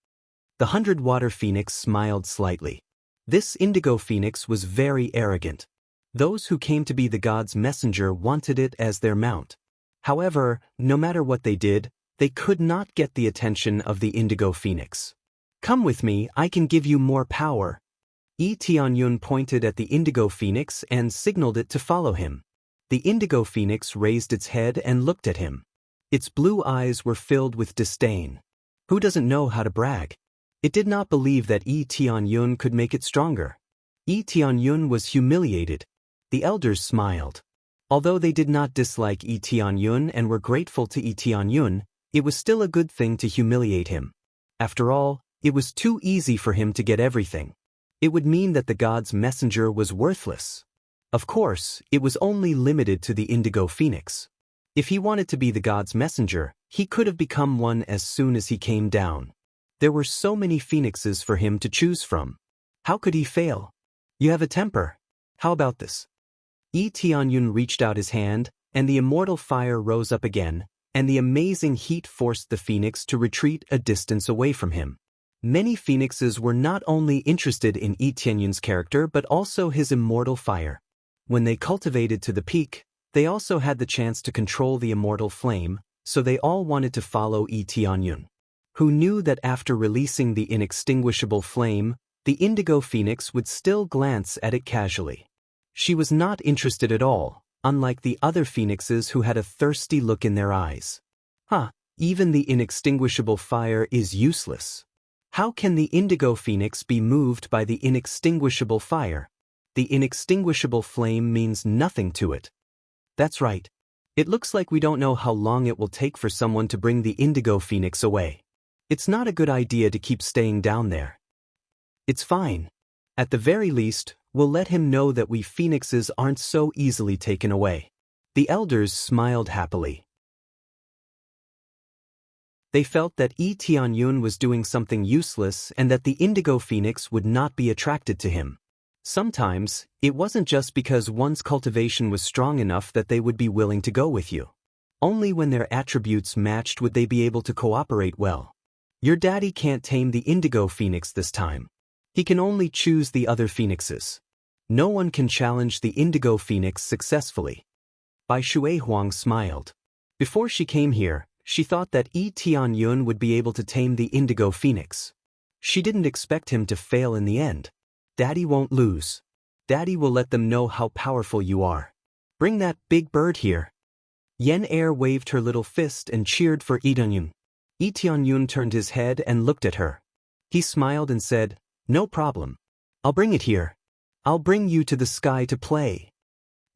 The 100-Water Phoenix smiled slightly. This Indigo Phoenix was very arrogant. Those who came to be the god's messenger wanted it as their mount. However, no matter what they did, they could not get the attention of the Indigo Phoenix. "Come with me, I can give you more power." Yi Tianyun pointed at the Indigo Phoenix and signaled it to follow him. The Indigo Phoenix raised its head and looked at him. Its blue eyes were filled with disdain. Who doesn't know how to brag? It did not believe that Yi Tianyun could make it stronger. Yi Tianyun was humiliated. The elders smiled. Although they did not dislike Yi Tianyun and were grateful to Yi Tianyun, it was still a good thing to humiliate him. After all, it was too easy for him to get everything. It would mean that the god's messenger was worthless. Of course, it was only limited to the Indigo Phoenix. If he wanted to be the god's messenger, he could have become one as soon as he came down. There were so many phoenixes for him to choose from. How could he fail? "You have a temper. How about this?" Yi Tianyun reached out his hand, and the immortal fire rose up again, and the amazing heat forced the phoenix to retreat a distance away from him. Many phoenixes were not only interested in Yi Tianyun's character but also his immortal fire. When they cultivated to the peak, they also had the chance to control the immortal flame, so they all wanted to follow Yi Tianyun, who knew that after releasing the inextinguishable flame, the Indigo Phoenix would still glance at it casually. She was not interested at all, unlike the other phoenixes who had a thirsty look in their eyes. Even the inextinguishable fire is useless. How can the Indigo Phoenix be moved by the inextinguishable fire? The inextinguishable flame means nothing to it. That's right. It looks like we don't know how long it will take for someone to bring the Indigo Phoenix away. It's not a good idea to keep staying down there. It's fine. At the very least, we'll let him know that we phoenixes aren't so easily taken away. The elders smiled happily. They felt that Yi Tianyun was doing something useless and that the Indigo Phoenix would not be attracted to him. Sometimes, it wasn't just because one's cultivation was strong enough that they would be willing to go with you. Only when their attributes matched would they be able to cooperate well. Your daddy can't tame the Indigo Phoenix this time. He can only choose the other phoenixes. No one can challenge the Indigo Phoenix successfully. Bai Shuihuang smiled. Before she came here, she thought that Yi Tianyun would be able to tame the Indigo Phoenix. She didn't expect him to fail in the end. Daddy won't lose. Daddy will let them know how powerful you are. Bring that big bird here. Yen Air waved her little fist and cheered for Yi Tianyun. Yi Tianyun turned his head and looked at her. He smiled and said, "No problem. I'll bring it here. I'll bring you to the sky to play."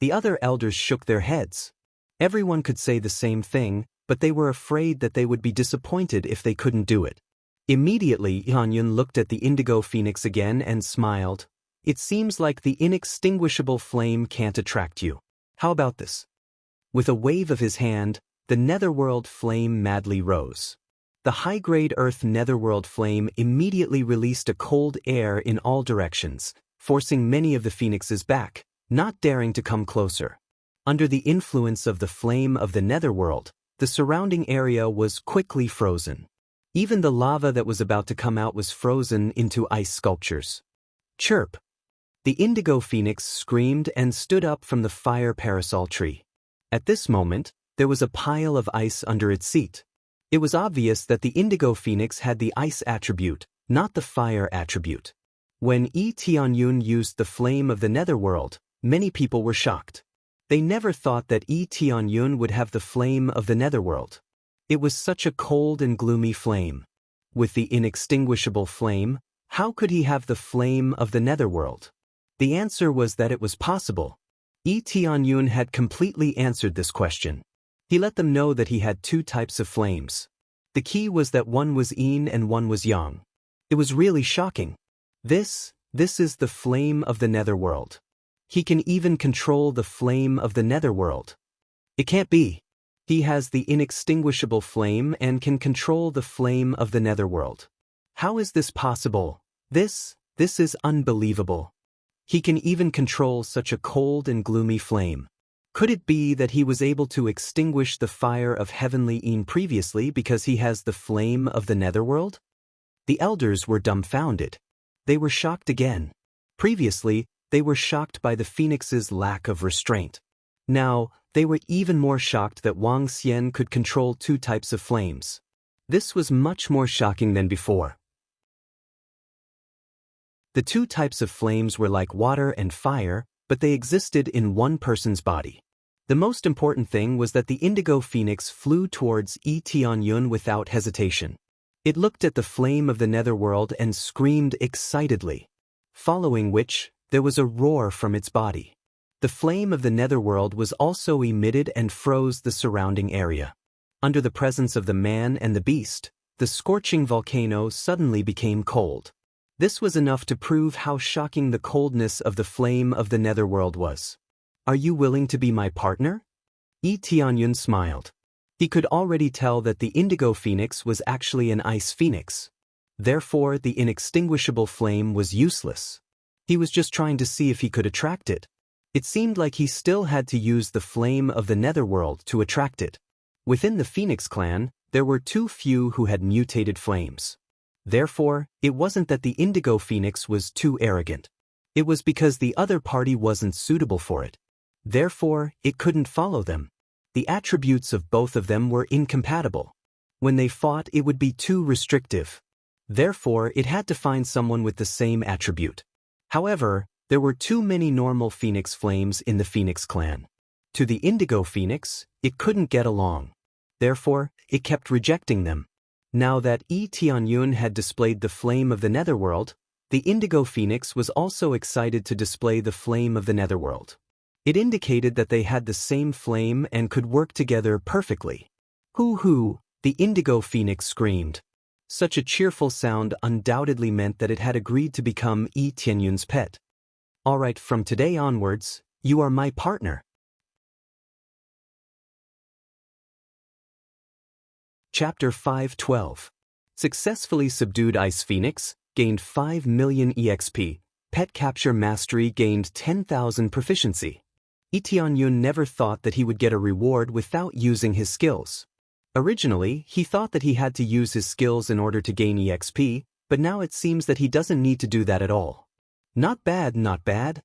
The other elders shook their heads. Everyone could say the same thing, but they were afraid that they would be disappointed if they couldn't do it. Immediately, Yi Tianyun looked at the Indigo Phoenix again and smiled. "It seems like the inextinguishable flame can't attract you. How about this?" With a wave of his hand, the netherworld flame madly rose. The high-grade earth netherworld flame immediately released a cold air in all directions, forcing many of the phoenixes back, not daring to come closer. Under the influence of the flame of the netherworld, The surrounding area was quickly frozen. Even the lava that was about to come out was frozen into ice sculptures. Chirp! The indigo phoenix screamed and stood up from the fire parasol tree. At this moment, there was a pile of ice under its seat. It was obvious that the indigo phoenix had the ice attribute, not the fire attribute. When Tianyun used the flame of the netherworld, many people were shocked. They never thought that Tianyun would have the flame of the netherworld. It was such a cold and gloomy flame. With the inextinguishable flame, how could he have the flame of the netherworld? The answer was that it was possible. Tianyun had completely answered this question. He let them know that he had two types of flames. The key was that one was yin and one was yang. It was really shocking. This is the flame of the netherworld. He can even control the flame of the netherworld. It can't be. He has the inextinguishable flame and can control the flame of the netherworld. How is this possible? This is unbelievable. He can even control such a cold and gloomy flame. Could it be that he was able to extinguish the fire of heavenly yin previously because he has the flame of the netherworld? The elders were dumbfounded. They were shocked again. Previously, they were shocked by the phoenix's lack of restraint. Now, they were even more shocked that Wang Xian could control two types of flames. This was much more shocking than before. The two types of flames were like water and fire, but they existed in one person's body. The most important thing was that the indigo phoenix flew towards Tianyun without hesitation. It looked at the flame of the netherworld and screamed excitedly, following which, there was a roar from its body. The flame of the netherworld was also emitted and froze the surrounding area. Under the presence of the man and the beast, the scorching volcano suddenly became cold. This was enough to prove how shocking the coldness of the flame of the netherworld was. Are you willing to be my partner? Tianyun smiled. He could already tell that the indigo phoenix was actually an ice phoenix. Therefore, the inextinguishable flame was useless. He was just trying to see if he could attract it. It seemed like he still had to use the flame of the netherworld to attract it. Within the Phoenix clan, there were too few who had mutated flames. Therefore, it wasn't that the indigo phoenix was too arrogant. It was because the other party wasn't suitable for it. Therefore, it couldn't follow them. The attributes of both of them were incompatible. When they fought, it would be too restrictive. Therefore, it had to find someone with the same attribute. However, there were too many normal phoenix flames in the Phoenix clan. To the indigo phoenix, it couldn't get along. Therefore, it kept rejecting them. Now that Tianyun had displayed the flame of the netherworld, the indigo phoenix was also excited to display the flame of the netherworld. It indicated that they had the same flame and could work together perfectly. Hoo-hoo, the indigo phoenix screamed. Such a cheerful sound undoubtedly meant that it had agreed to become Tianyun's pet. Alright, from today onwards, you are my partner. Chapter 5:12. Successfully subdued Ice Phoenix, gained 5 million EXP, Pet Capture Mastery gained 10,000 proficiency. Tianyun never thought that he would get a reward without using his skills. Originally, he thought that he had to use his skills in order to gain EXP, but now it seems that he doesn't need to do that at all. Not bad, not bad.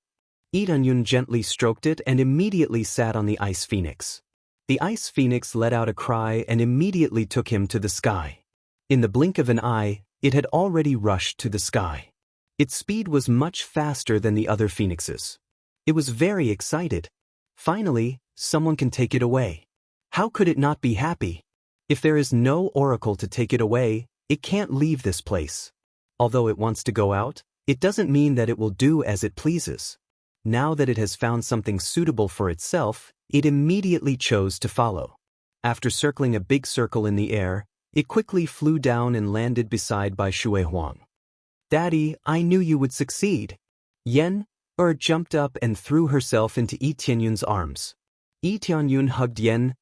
Tianyun gently stroked it and immediately sat on the Ice Phoenix. The Ice Phoenix let out a cry and immediately took him to the sky. In the blink of an eye, it had already rushed to the sky. Its speed was much faster than the other phoenixes. It was very excited. Finally, someone can take it away. How could it not be happy? If there is no oracle to take it away, it can't leave this place. Although it wants to go out, it doesn't mean that it will do as it pleases. Now that it has found something suitable for itself, it immediately chose to follow. After circling a big circle in the air, it quickly flew down and landed beside by Shui Huang. Daddy, I knew you would succeed. Yen jumped up and threw herself into Tianyun's arms. Tianyun hugged Yen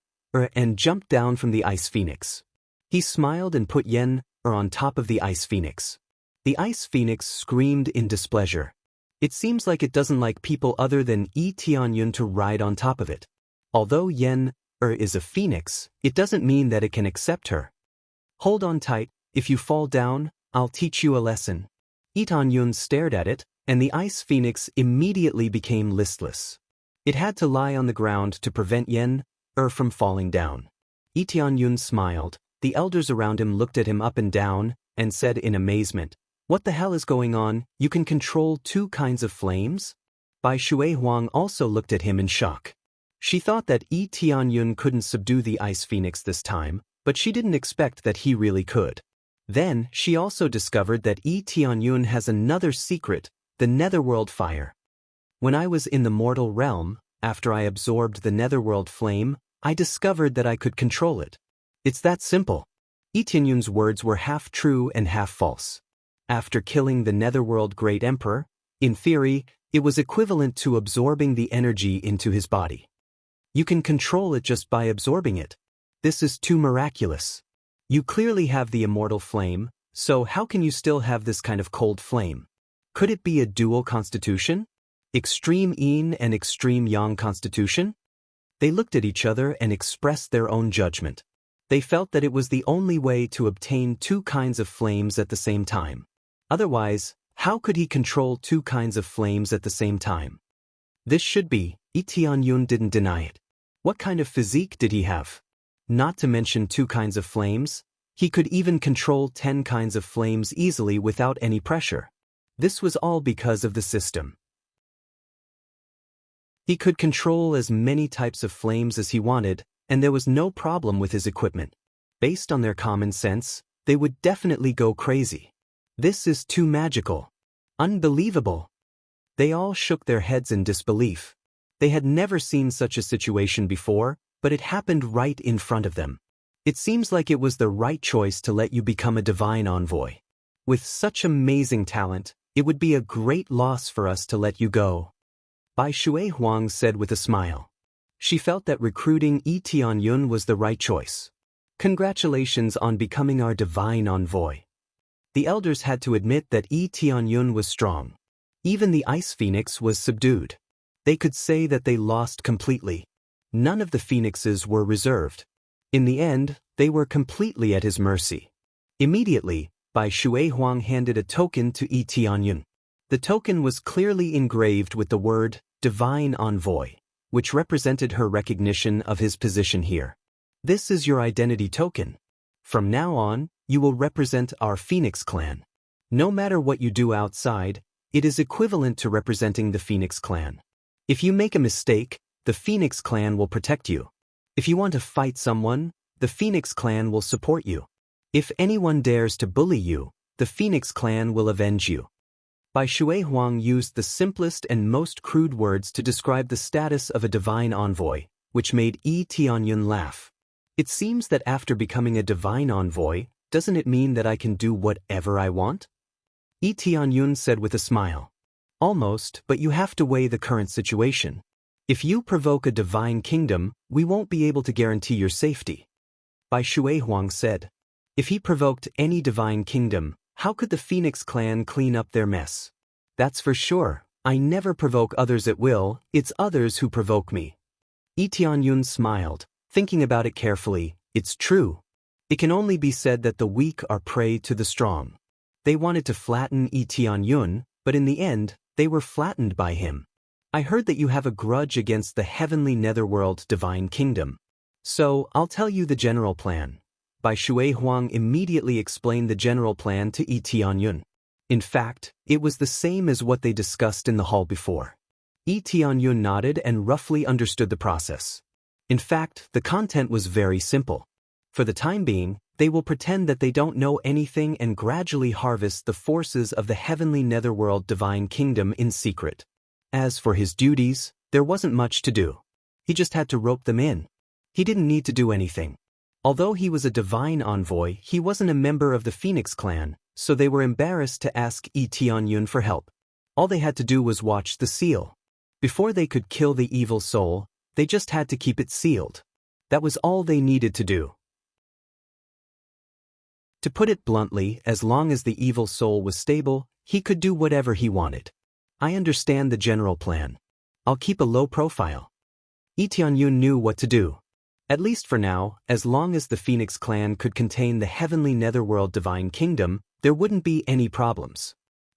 and jumped down from the Ice Phoenix. He smiled and put Yen on top of the Ice Phoenix. The Ice Phoenix screamed in displeasure. It seems like it doesn't like people other than Tianyun to ride on top of it. Although Yen is a phoenix, it doesn't mean that it can accept her. Hold on tight, if you fall down, I'll teach you a lesson. Lee Tianyun stared at it, and the ice phoenix immediately became listless. It had to lie on the ground to prevent from falling down. Lee Tianyun smiled. The elders around him looked at him up and down, and said in amazement, "What the hell is going on? You can control 2 kinds of flames?" Bai Shuihuang also looked at him in shock. She thought that Lee Tianyun couldn't subdue the ice phoenix this time, but she didn't expect that he really could. Then, she also discovered that Lee Tianyun has another secret, the netherworld fire. When I was in the mortal realm, after I absorbed the netherworld flame, I discovered that I could control it. It's that simple. Lee Tianyun's words were half true and half false. After killing the netherworld great emperor, in theory, it was equivalent to absorbing the energy into his body. You can control it just by absorbing it. This is too miraculous. You clearly have the immortal flame, so how can you still have this kind of cold flame? Could it be a dual constitution? Extreme yin and extreme yang constitution? They looked at each other and expressed their own judgment. They felt that it was the only way to obtain 2 kinds of flames at the same time. Otherwise, how could he control 2 kinds of flames at the same time? This should be. Lee Tianyun didn't deny it. What kind of physique did he have? Not to mention 2 kinds of flames, he could even control 10 kinds of flames easily without any pressure. This was all because of the system. He could control as many types of flames as he wanted, and there was no problem with his equipment. Based on their common sense, they would definitely go crazy. This is too magical. Unbelievable. They all shook their heads in disbelief. They had never seen such a situation before, but it happened right in front of them. It seems like it was the right choice to let you become a divine envoy. With such amazing talent, it would be a great loss for us to let you go. Bai Shuihuang said with a smile. She felt that recruiting Lee Tianyun was the right choice. Congratulations on becoming our divine envoy. The elders had to admit that Lee Tianyun was strong. Even the ice phoenix was subdued. They could say that they lost completely. None of the phoenixes were reserved. In the end, they were completely at his mercy. Immediately, Bai Shuihuang handed a token to Lee Tianyun. The token was clearly engraved with the word, Divine Envoy, which represented her recognition of his position here. This is your identity token. From now on, you will represent our Phoenix clan. No matter what you do outside, it is equivalent to representing the Phoenix clan. If you make a mistake, the Phoenix clan will protect you. If you want to fight someone, the Phoenix clan will support you. If anyone dares to bully you, the Phoenix clan will avenge you. Bai Shuihuang used the simplest and most crude words to describe the status of a divine envoy, which made Lee Tianyun laugh. It seems that after becoming a divine envoy, doesn't it mean that I can do whatever I want? Lee Tianyun said with a smile. Almost, but you have to weigh the current situation. If you provoke a divine kingdom, we won't be able to guarantee your safety. Bai Shuihuang said. If he provoked any divine kingdom, how could the Phoenix clan clean up their mess? That's for sure. I never provoke others at will, it's others who provoke me. Lee Tianyun smiled, thinking about it carefully. It's true. It can only be said that the weak are prey to the strong. They wanted to flatten Lee Tianyun, but in the end, they were flattened by him. I heard that you have a grudge against the heavenly netherworld divine kingdom. So, I'll tell you the general plan. Bai Shuihuang immediately explained the general plan to Lee Tianyun. In fact, it was the same as what they discussed in the hall before. Lee Tianyun nodded and roughly understood the process. In fact, the content was very simple. For the time being, they will pretend that they don't know anything and gradually harvest the forces of the heavenly netherworld divine kingdom in secret. As for his duties, there wasn't much to do. He just had to rope them in. He didn't need to do anything. Although he was a divine envoy, he wasn't a member of the Phoenix clan, so they were embarrassed to ask Lee Tianyun for help. All they had to do was watch the seal. Before they could kill the evil soul, they just had to keep it sealed. That was all they needed to do. To put it bluntly, as long as the evil soul was stable, he could do whatever he wanted. I understand the general plan. I'll keep a low profile. Lee Tianyun knew what to do. At least for now, as long as the Phoenix clan could contain the heavenly netherworld divine kingdom, there wouldn't be any problems.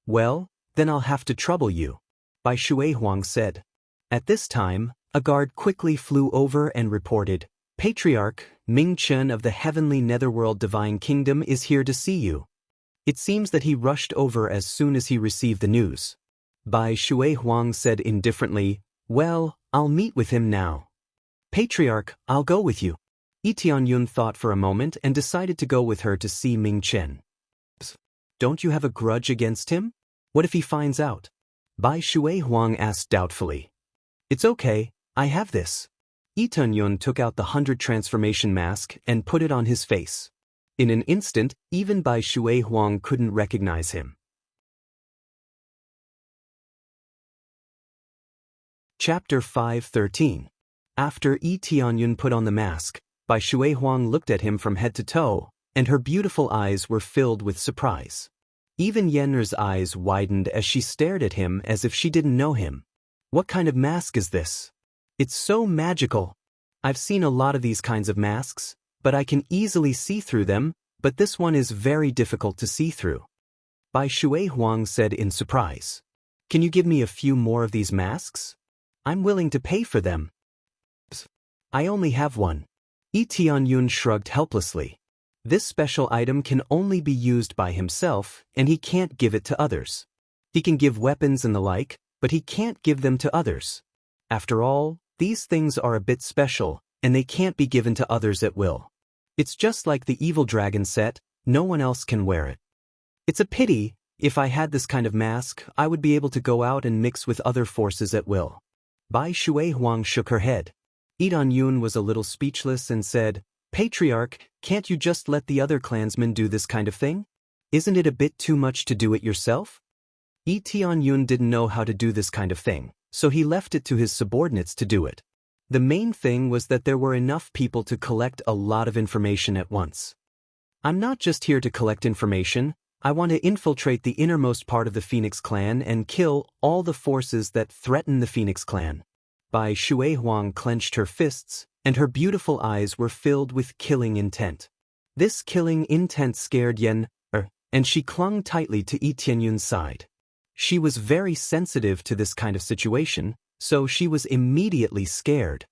Well, then I'll have to trouble you, Bai Shui Huang said. At this time, a guard quickly flew over and reported, Patriarch Ming Chen of the heavenly netherworld divine kingdom is here to see you. It seems that he rushed over as soon as he received the news. Bai Shui Huang said indifferently, well, I'll meet with him now. Patriarch, I'll go with you. Yi Tianyun thought for a moment and decided to go with her to see Ming Chen. Don't you have a grudge against him? What if he finds out? Bai Shui Huang asked doubtfully. It's okay, I have this. Yi Tianyun took out the 100 transformation mask and put it on his face. In an instant, even Bai Shui Huang couldn't recognize him. Chapter 5:13. After Yi Tianyun put on the mask, Bai Shui Huang looked at him from head to toe, and her beautiful eyes were filled with surprise. Even Yenner's eyes widened as she stared at him as if she didn't know him. What kind of mask is this? It's so magical. I've seen a lot of these kinds of masks, but I can easily see through them, but this one is very difficult to see through. Bai Shui Huang said in surprise. Can you give me a few more of these masks? I'm willing to pay for them. I only have one. Yi Tianyun shrugged helplessly. This special item can only be used by himself, and he can't give it to others. He can give weapons and the like, but he can't give them to others. After all, these things are a bit special, and they can't be given to others at will. It's just like the evil dragon set, no one else can wear it. It's a pity. If I had this kind of mask, I would be able to go out and mix with other forces at will. Bai Shui Huang shook her head. Yi Tianyun was a little speechless and said, Patriarch, can't you just let the other clansmen do this kind of thing? Isn't it a bit too much to do it yourself? Yi Tianyun didn't know how to do this kind of thing, so he left it to his subordinates to do it. The main thing was that there were enough people to collect a lot of information at once. I'm not just here to collect information, I want to infiltrate the innermost part of the Phoenix clan and kill all the forces that threaten the Phoenix clan. Bai Shui Huang clenched her fists, and her beautiful eyes were filled with killing intent. This killing intent scared Yenner, and she clung tightly to Yi Tianyun's side. She was very sensitive to this kind of situation, so she was immediately scared.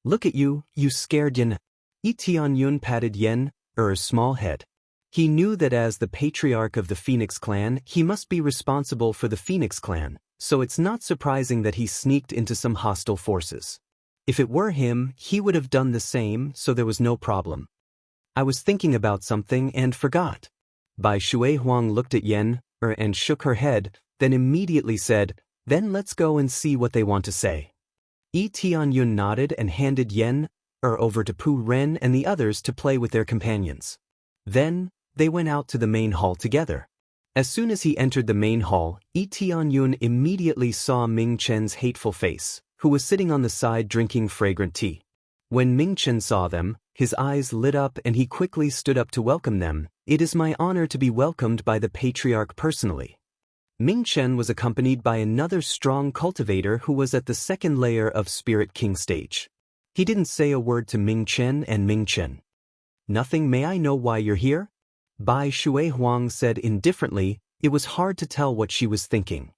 Look at you, you scared Yenner. Yi Tianyun patted Yenner's small head. He knew that as the patriarch of the Phoenix clan, he must be responsible for the Phoenix clan, so it's not surprising that he sneaked into some hostile forces. If it were him, he would have done the same, so there was no problem. I was thinking about something and forgot. Bai Shui Huang looked at Yenner and shook her head, then immediately said, Then let's go and see what they want to say. Yi Tianyun nodded and handed Yenner over to Pu Ren and the others to play with their companions. Then, they went out to the main hall together. As soon as he entered the main hall, Yi Tianyun immediately saw Ming Chen's hateful face, who was sitting on the side drinking fragrant tea. When Ming Chen saw them, his eyes lit up and he quickly stood up to welcome them. It is my honor to be welcomed by the patriarch personally. Ming Chen was accompanied by another strong cultivator who was at the second layer of Spirit King stage. He didn't say a word to Ming Chen and Ming Chen. Nothing. May I know why you're here? Bai Shui Huang said indifferently. It was hard to tell what she was thinking.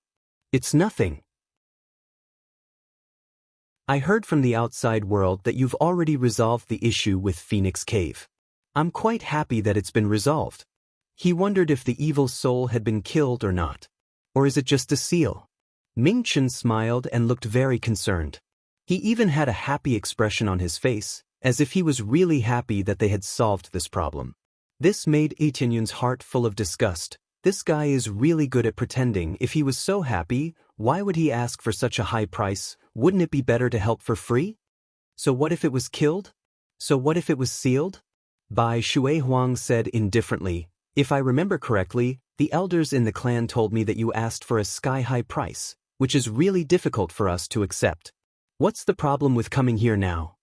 It's nothing. I heard from the outside world that you've already resolved the issue with Phoenix Cave. I'm quite happy that it's been resolved. He wondered if the evil soul had been killed or not. Or is it just a seal? Ming Chen smiled and looked very concerned. He even had a happy expression on his face, as if he was really happy that they had solved this problem. This made Yi Tianyun's heart full of disgust. This guy is really good at pretending. If he was so happy, why would he ask for such a high price? Wouldn't it be better to help for free? So what if it was killed? So what if it was sealed? Bai Shui Huang said indifferently, If I remember correctly, the elders in the clan told me that you asked for a sky-high price, which is really difficult for us to accept. What's the problem with coming here now?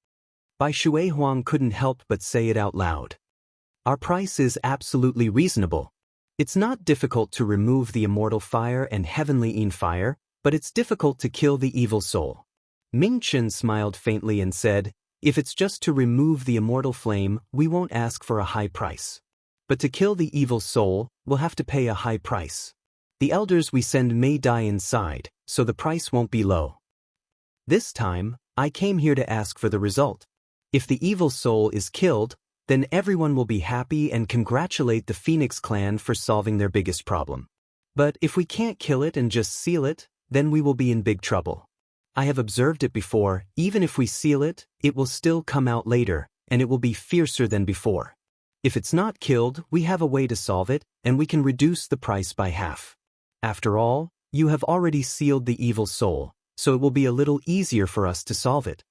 Bai Shui Huang couldn't help but say it out loud. Our price is absolutely reasonable. It's not difficult to remove the immortal fire and heavenly Yin fire, but it's difficult to kill the evil soul. Ming Chen smiled faintly and said, If it's just to remove the immortal flame, we won't ask for a high price. But to kill the evil soul, we'll have to pay a high price. The elders we send may die inside, so the price won't be low. This time, I came here to ask for the result. If the evil soul is killed, then everyone will be happy and congratulate the Phoenix clan for solving their biggest problem. But if we can't kill it and just seal it, then we will be in big trouble. I have observed it before, even if we seal it, it will still come out later, and it will be fiercer than before. If it's not killed, we have a way to solve it, and we can reduce the price by half. After all, you have already sealed the evil soul, so it will be a little easier for us to solve it.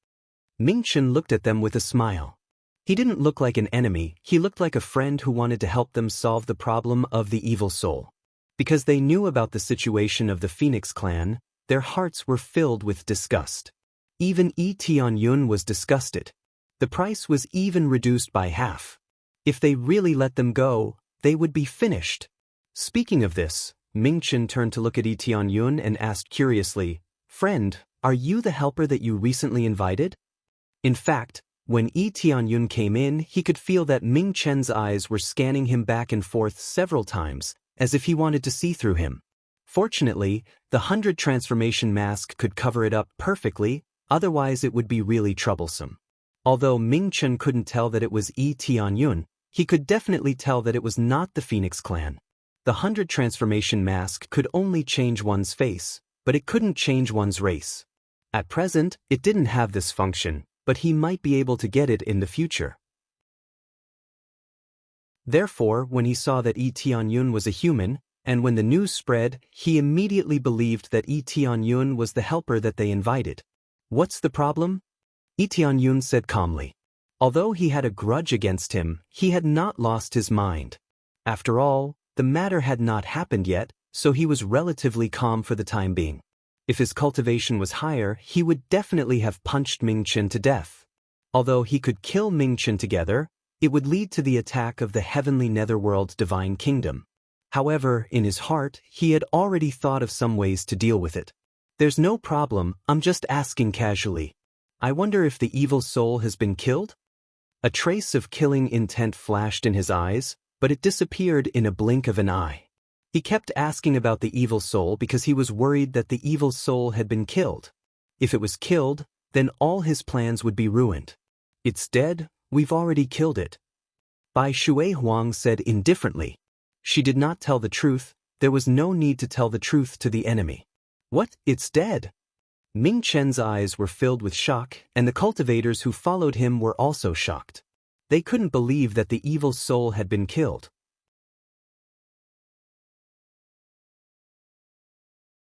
Ming Chen looked at them with a smile. He didn't look like an enemy, he looked like a friend who wanted to help them solve the problem of the evil soul. Because they knew about the situation of the Phoenix clan, their hearts were filled with disgust. Even Yi Tianyun was disgusted. The price was even reduced by half. If they really let them go, they would be finished. Speaking of this, Ming Chen turned to look at Yi Tianyun and asked curiously, "Friend, are you the helper that you recently invited?" In fact, when Yi Tianyun came in, he could feel that Ming Chen's eyes were scanning him back and forth several times, as if he wanted to see through him. Fortunately, the 100 transformation mask could cover it up perfectly, otherwise it would be really troublesome. Although Ming Chen couldn't tell that it was Yi Tianyun, he could definitely tell that it was not the Phoenix clan. The 100 transformation mask could only change one's face, but it couldn't change one's race. At present, it didn't have this function, but he might be able to get it in the future. Therefore, when he saw that Yi Tianyun was a human, and when the news spread, he immediately believed that Yi Tianyun was the helper that they invited. "What's the problem?" Yi Tianyun said calmly. Although he had a grudge against him, he had not lost his mind. After all, the matter had not happened yet, so he was relatively calm for the time being. If his cultivation was higher, he would definitely have punched Ming Chen to death. Although he could kill Ming Chen together, it would lead to the attack of the heavenly netherworld divine kingdom. However, in his heart, he had already thought of some ways to deal with it. "There's no problem, I'm just asking casually. I wonder if the evil soul has been killed?" A trace of killing intent flashed in his eyes, but it disappeared in a blink of an eye. He kept asking about the evil soul because he was worried that the evil soul had been killed. If it was killed, then all his plans would be ruined. "It's dead, we've already killed it," Bai Shui Huang said indifferently. She did not tell the truth, there was no need to tell the truth to the enemy. "What, it's dead?" Ming Chen's eyes were filled with shock, and the cultivators who followed him were also shocked. They couldn't believe that the evil soul had been killed.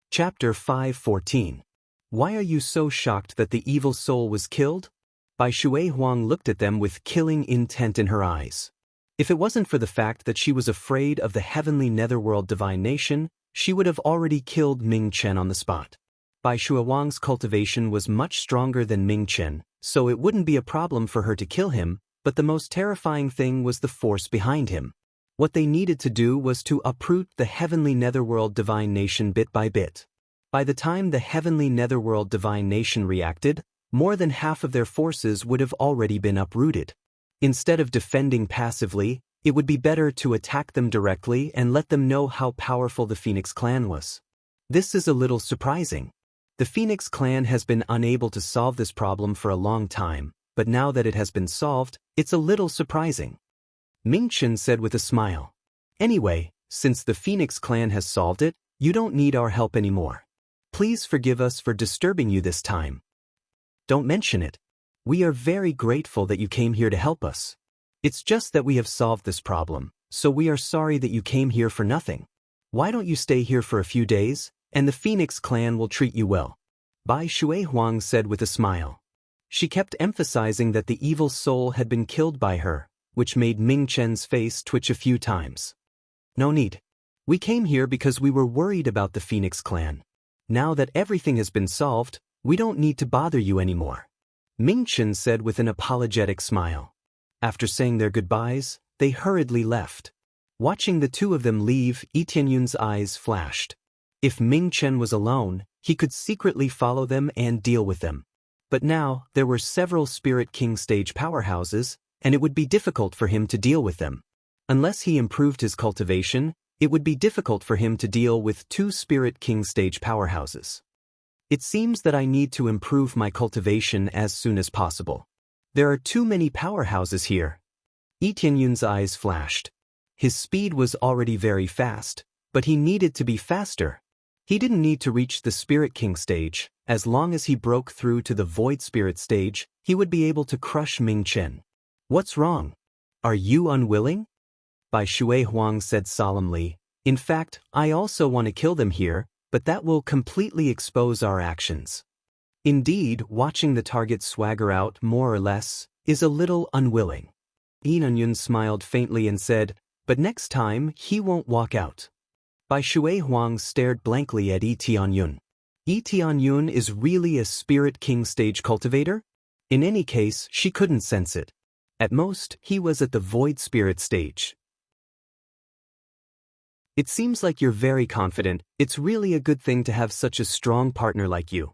Chapter 5:14. Why are you so shocked that the evil soul was killed? Bai Shui Huang looked at them with killing intent in her eyes. If it wasn't for the fact that she was afraid of the heavenly netherworld divine nation, she would have already killed Ming Chen on the spot. Bai Shui Huang's cultivation was much stronger than Ming Chen, so it wouldn't be a problem for her to kill him, but the most terrifying thing was the force behind him. What they needed to do was to uproot the heavenly netherworld divine nation bit by bit. By the time the heavenly netherworld divine nation reacted, more than half of their forces would have already been uprooted. Instead of defending passively, it would be better to attack them directly and let them know how powerful the Phoenix clan was. This is a little surprising. The Phoenix clan has been unable to solve this problem for a long time, but now that it has been solved, it's a little surprising. Ming Chen said with a smile. "Anyway, since the Phoenix clan has solved it, you don't need our help anymore. Please forgive us for disturbing you this time. Don't mention it. We are very grateful that you came here to help us. It's just that we have solved this problem, so we are sorry that you came here for nothing. Why don't you stay here for a few days, and the Phoenix clan will treat you well?" Bai Shui Huang said with a smile. She kept emphasizing that the evil soul had been killed by her, which made Ming Chen's face twitch a few times. "No need. We came here because we were worried about the Phoenix clan. Now that everything has been solved, we don't need to bother you anymore," Ming Chen said with an apologetic smile. After saying their goodbyes, they hurriedly left. Watching the two of them leave, Yi Tianyun's eyes flashed. If Ming Chen was alone, he could secretly follow them and deal with them. But now, there were several Spirit King stage powerhouses, and it would be difficult for him to deal with them. Unless he improved his cultivation, it would be difficult for him to deal with 2 Spirit King stage powerhouses. It seems that I need to improve my cultivation as soon as possible. There are too many powerhouses here. Yi Tianyun's eyes flashed. His speed was already very fast, but he needed to be faster. He didn't need to reach the Spirit King stage. As long as he broke through to the Void Spirit stage, he would be able to crush Ming Chen. What's wrong? Are you unwilling? Bai Shui Huang said solemnly. In fact, I also want to kill them here, but that will completely expose our actions. Indeed, watching the target swagger out more or less is a little unwilling. Yi Tianyun smiled faintly and said, but next time he won't walk out. Bai Shui Huang stared blankly at Yi Tianyun. Yi Tianyun is really a Spirit King stage cultivator? In any case, she couldn't sense it. At most, he was at the Void Spirit stage. It seems like you're very confident. It's really a good thing to have such a strong partner like you.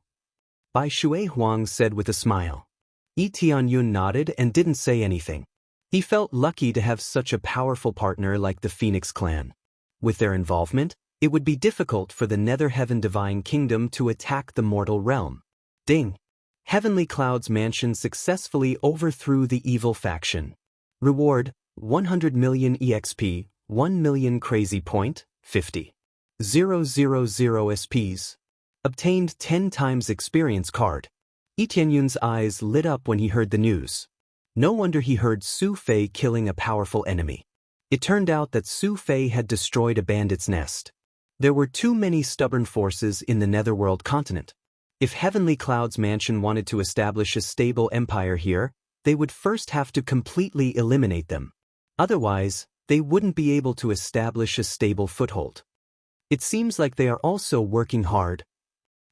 Bai Shui Huang said with a smile. Yi Tianyun nodded and didn't say anything. He felt lucky to have such a powerful partner like the Phoenix clan. With their involvement, it would be difficult for the Nether Heaven Divine Kingdom to attack the mortal realm. Ding! Heavenly Cloud's mansion successfully overthrew the evil faction. Reward, 100 million EXP, 1 million crazy point, 50. 000 SPs. Obtained 10 times experience card. Yi Tianyun's eyes lit up when he heard the news. No wonder he heard Su Fei killing a powerful enemy. It turned out that Su Fei had destroyed a bandit's nest. There were too many stubborn forces in the Netherworld continent. If Heavenly Cloud's mansion wanted to establish a stable empire here, they would first have to completely eliminate them. Otherwise, they wouldn't be able to establish a stable foothold. It seems like they are also working hard.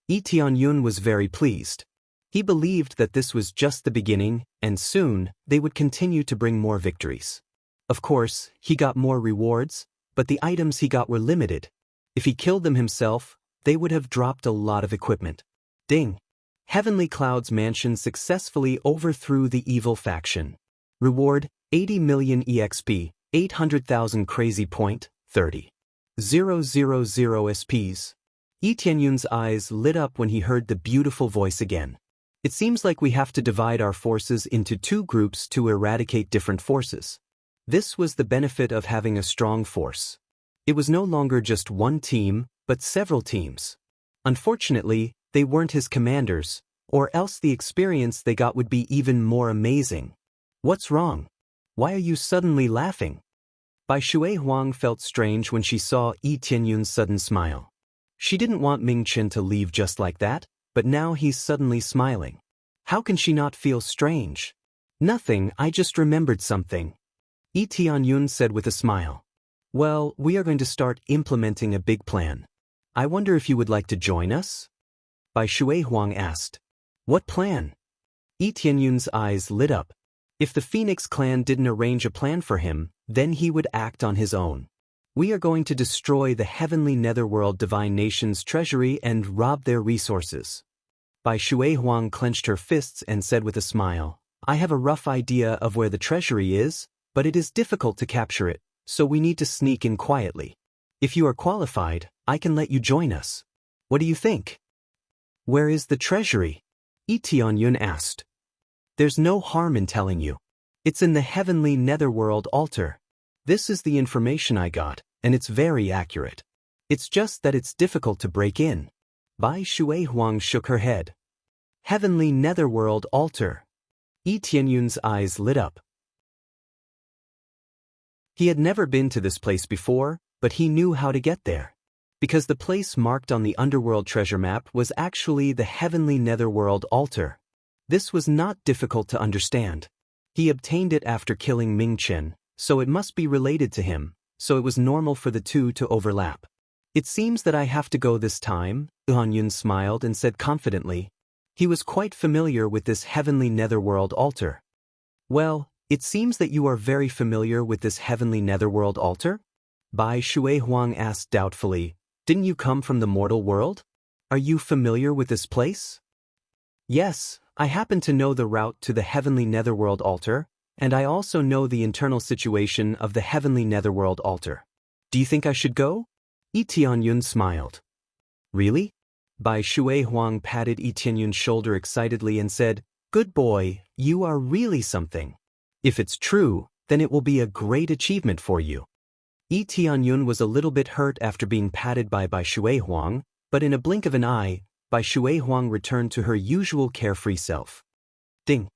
Yi Tianyun was very pleased. He believed that this was just the beginning, and soon, they would continue to bring more victories. Of course, he got more rewards, but the items he got were limited. If he killed them himself, they would have dropped a lot of equipment. Ding! Heavenly Cloud's mansion successfully overthrew the evil faction. Reward, 80 million EXP, 800,000 crazy point, 30. 000 SPs. Yi Tianyun's eyes lit up when he heard the beautiful voice again. It seems like we have to divide our forces into 2 groups to eradicate different forces. This was the benefit of having a strong force. It was no longer just one team, but several teams. Unfortunately, they weren't his commanders, or else the experience they got would be even more amazing. What's wrong? Why are you suddenly laughing? Bai Shui Huang felt strange when she saw Yi Tianyun's sudden smile. She didn't want Ming Chen to leave just like that, but now he's suddenly smiling. How can she not feel strange? Nothing, I just remembered something. Yi Tianyun said with a smile. Well, we are going to start implementing a big plan. I wonder if you would like to join us? Bai Shui Huang asked. What plan? Yi Tianyun's eyes lit up. If the Phoenix clan didn't arrange a plan for him, then he would act on his own. We are going to destroy the heavenly Netherworld Divine Nation's treasury and rob their resources. Bai Shui Huang clenched her fists and said with a smile, I have a rough idea of where the treasury is, but it is difficult to capture it, so we need to sneak in quietly. If you are qualified, I can let you join us. What do you think? Where is the treasury? Yi Tianyun asked. There's no harm in telling you. It's in the heavenly Netherworld altar. This is the information I got, and it's very accurate. It's just that it's difficult to break in. Bai Shui Huang shook her head. Heavenly Netherworld altar. Yi Tianyun's eyes lit up. He had never been to this place before, but he knew how to get there. Because the place marked on the Underworld treasure map was actually the Heavenly Netherworld altar. This was not difficult to understand. He obtained it after killing Ming Chen, so it must be related to him, so it was normal for the 2 to overlap. It seems that I have to go this time, Yi Tianyun smiled and said confidently. He was quite familiar with this Heavenly Netherworld altar. Well, it seems that you are very familiar with this Heavenly Netherworld altar? Bai Shui Huang asked doubtfully. Didn't you come from the mortal world? Are you familiar with this place? Yes, I happen to know the route to the heavenly netherworld altar, and I also know the internal situation of the heavenly netherworld altar. Do you think I should go? Yi Tianyun smiled. Really? Bai Shui Huang patted Yi Tianyun's shoulder excitedly and said, "Good boy, you are really something. If it's true, then it will be a great achievement for you." Yi Tianyun was a little bit hurt after being patted by Bai Shui Huang, but in a blink of an eye, Bai Shui Huang returned to her usual carefree self. Ding.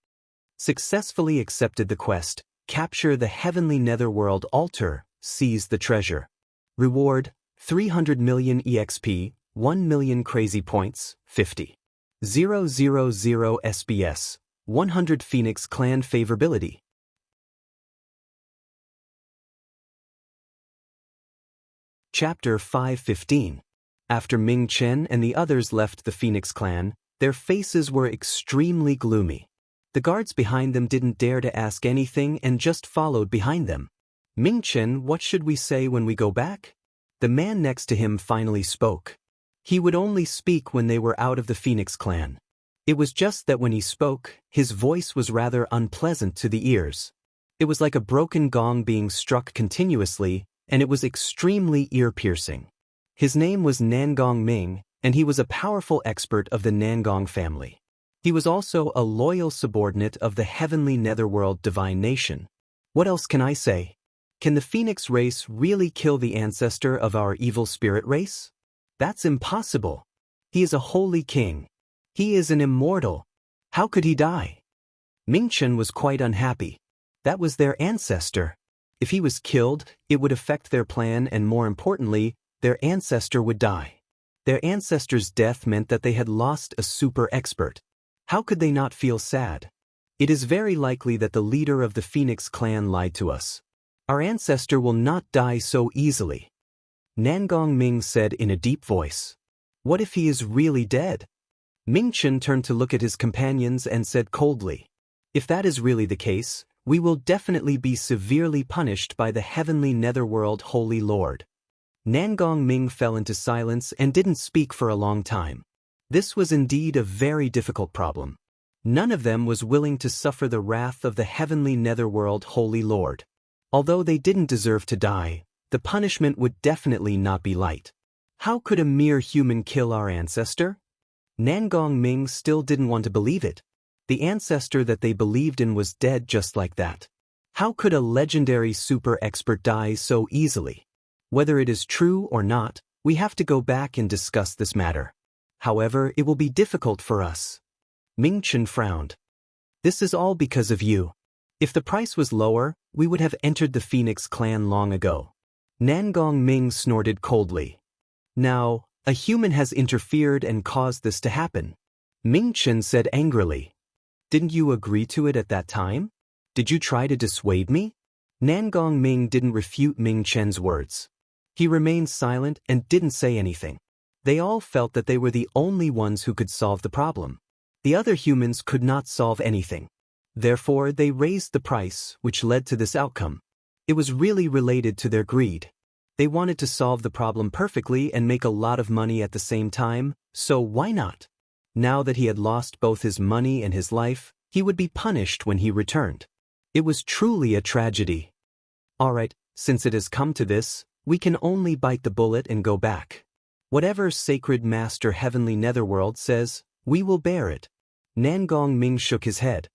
Successfully accepted the quest, capture the heavenly netherworld altar, seize the treasure. Reward, 300 million EXP, 1 million crazy points, 50. 000 SBS, 100 Phoenix Clan favorability. Chapter 515. After Ming Chen and the others left the Phoenix Clan, their faces were extremely gloomy. The guards behind them didn't dare to ask anything and just followed behind them. "Ming Chen, what should we say when we go back?" The man next to him finally spoke. He would only speak when they were out of the Phoenix Clan. It was just that when he spoke, his voice was rather unpleasant to the ears. It was like a broken gong being struck continuously, and it was extremely ear-piercing. His name was Nangong Ming, and he was a powerful expert of the Nangong family. He was also a loyal subordinate of the heavenly netherworld divine nation. What else can I say? Can the Phoenix race really kill the ancestor of our evil spirit race? That's impossible. He is a holy king. He is an immortal. How could he die? Ming Chen was quite unhappy. That was their ancestor. If he was killed, it would affect their plan, and more importantly, their ancestor would die. Their ancestor's death meant that they had lost a super expert. How could they not feel sad? It is very likely that the leader of the Phoenix Clan lied to us. Our ancestor will not die so easily. Nangong Ming said in a deep voice. What if he is really dead? Ming Chen turned to look at his companions and said coldly, "If that is really the case, we will definitely be severely punished by the heavenly netherworld holy lord." Nangong Ming fell into silence and didn't speak for a long time. This was indeed a very difficult problem. None of them was willing to suffer the wrath of the heavenly netherworld holy lord. Although they didn't deserve to die, the punishment would definitely not be light. How could a mere human kill our ancestor? Nangong Ming still didn't want to believe it. The ancestor that they believed in was dead just like that. How could a legendary super expert die so easily? Whether it is true or not, we have to go back and discuss this matter. However, it will be difficult for us. Ming Chen frowned. This is all because of you. If the price was lower, we would have entered the Phoenix Clan long ago. Nangong Ming snorted coldly. Now, a human has interfered and caused this to happen. Ming Chen said angrily. Didn't you agree to it at that time? Did you try to dissuade me? Nangong Ming didn't refute Ming Chen's words. He remained silent and didn't say anything. They all felt that they were the only ones who could solve the problem. The other humans could not solve anything. Therefore, they raised the price, which led to this outcome. It was really related to their greed. They wanted to solve the problem perfectly and make a lot of money at the same time, so why not? Now that he had lost both his money and his life, he would be punished when he returned. It was truly a tragedy. Alright, since it has come to this, we can only bite the bullet and go back. Whatever Sacred Master Heavenly Netherworld says, we will bear it. Nangong Ming shook his head.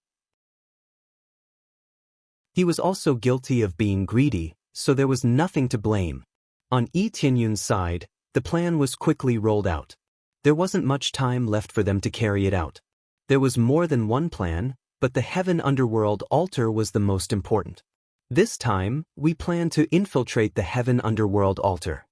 He was also guilty of being greedy, so there was nothing to blame. On Yi Tianyun's side, the plan was quickly rolled out. There wasn't much time left for them to carry it out. There was more than one plan, but the Heaven Underworld altar was the most important. This time, we plan to infiltrate the Heaven Underworld altar.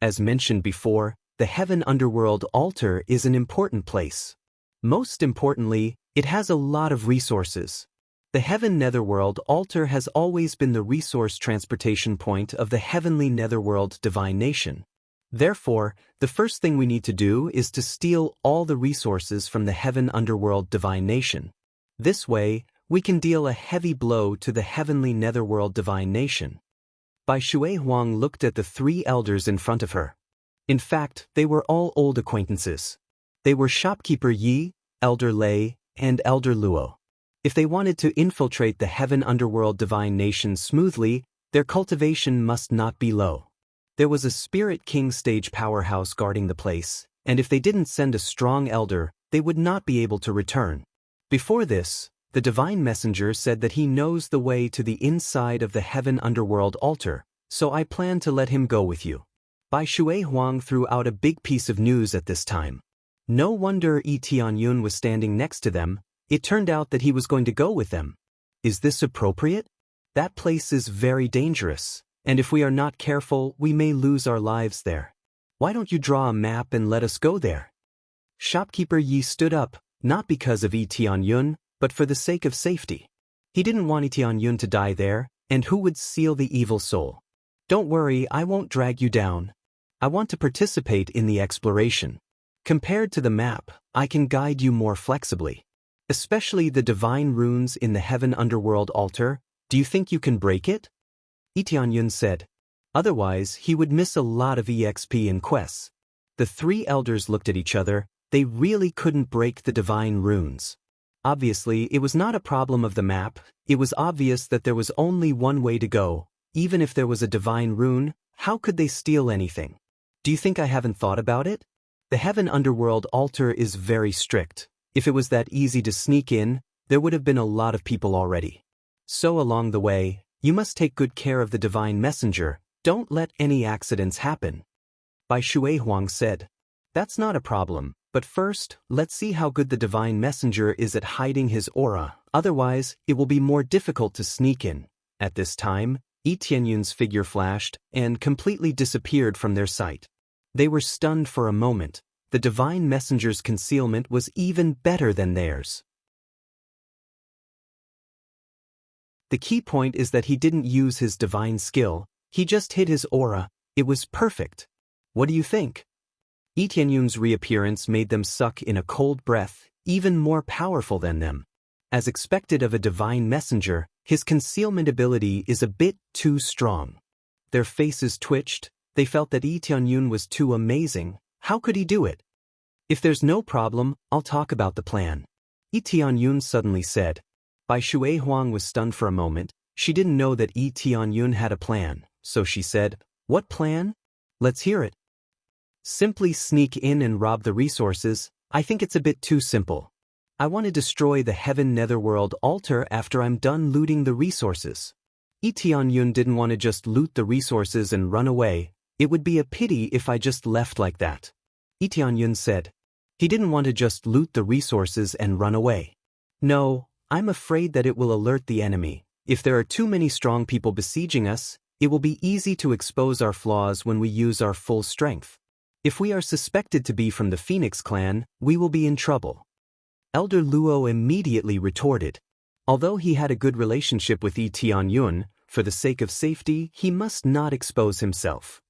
As mentioned before, the Heaven Underworld altar is an important place. Most importantly, it has a lot of resources. The Heaven Netherworld altar has always been the resource transportation point of the Heavenly Netherworld divine nation. Therefore, the first thing we need to do is to steal all the resources from the Heaven Underworld divine nation. This way, we can deal a heavy blow to the Heavenly Netherworld divine nation. Bai Shui Huang looked at the three elders in front of her. In fact, they were all old acquaintances. They were Shopkeeper Yi, Elder Lei, and Elder Luo. If they wanted to infiltrate the heaven underworld divine nation smoothly, their cultivation must not be low. There was a Spirit King stage powerhouse guarding the place, and if they didn't send a strong elder, they would not be able to return. Before this, the divine messenger said that he knows the way to the inside of the heaven underworld altar, so I plan to let him go with you. Bai Shui Huang threw out a big piece of news at this time. No wonder Yi Tianyun was standing next to them. It turned out that he was going to go with them. Is this appropriate? That place is very dangerous, and if we are not careful, we may lose our lives there. Why don't you draw a map and let us go there? Shopkeeper Yi stood up, not because of Yi Tianyun, but for the sake of safety. He didn't want Yi Tianyun to die there, and who would seal the evil soul? Don't worry, I won't drag you down. I want to participate in the exploration. Compared to the map, I can guide you more flexibly. Especially the divine runes in the heaven underworld altar. Do you think you can break it? Yi Tianyun said. Otherwise, he would miss a lot of EXP in quests. The three elders looked at each other. They really couldn't break the divine runes. Obviously, it was not a problem of the map. It was obvious that there was only one way to go. Even if there was a divine rune, how could they steal anything? Do you think I haven't thought about it? The heaven underworld altar is very strict. If it was that easy to sneak in, there would have been a lot of people already. So along the way, you must take good care of the divine messenger. Don't let any accidents happen. Bai Shui Huang said. That's not a problem, but first, let's see how good the divine messenger is at hiding his aura. Otherwise, it will be more difficult to sneak in. At this time, Yi Tianyun's figure flashed and completely disappeared from their sight. They were stunned for a moment. The divine messenger's concealment was even better than theirs. The key point is that he didn't use his divine skill, he just hid his aura. It was perfect. What do you think? Yi Tianyun's reappearance made them suck in a cold breath, even more powerful than them. As expected of a divine messenger, his concealment ability is a bit too strong. Their faces twitched. They felt that Yi Tianyun was too amazing. How could he do it? If there's no problem, I'll talk about the plan. Yi Tianyun suddenly said. Bai Shui Huang was stunned for a moment. She didn't know that Yi Tianyun had a plan, so she said, What plan? Let's hear it. Simply sneak in and rob the resources. I think it's a bit too simple. I want to destroy the heaven netherworld altar after I'm done looting the resources. Yi Tianyun didn't want to just loot the resources and run away. It would be a pity if I just left like that. Yi Tianyun said. He didn't want to just loot the resources and run away. No, I'm afraid that it will alert the enemy. If there are too many strong people besieging us, it will be easy to expose our flaws when we use our full strength. If we are suspected to be from the Phoenix clan, we will be in trouble. Elder Luo immediately retorted. Although he had a good relationship with Yi Tianyun, for the sake of safety, he must not expose himself.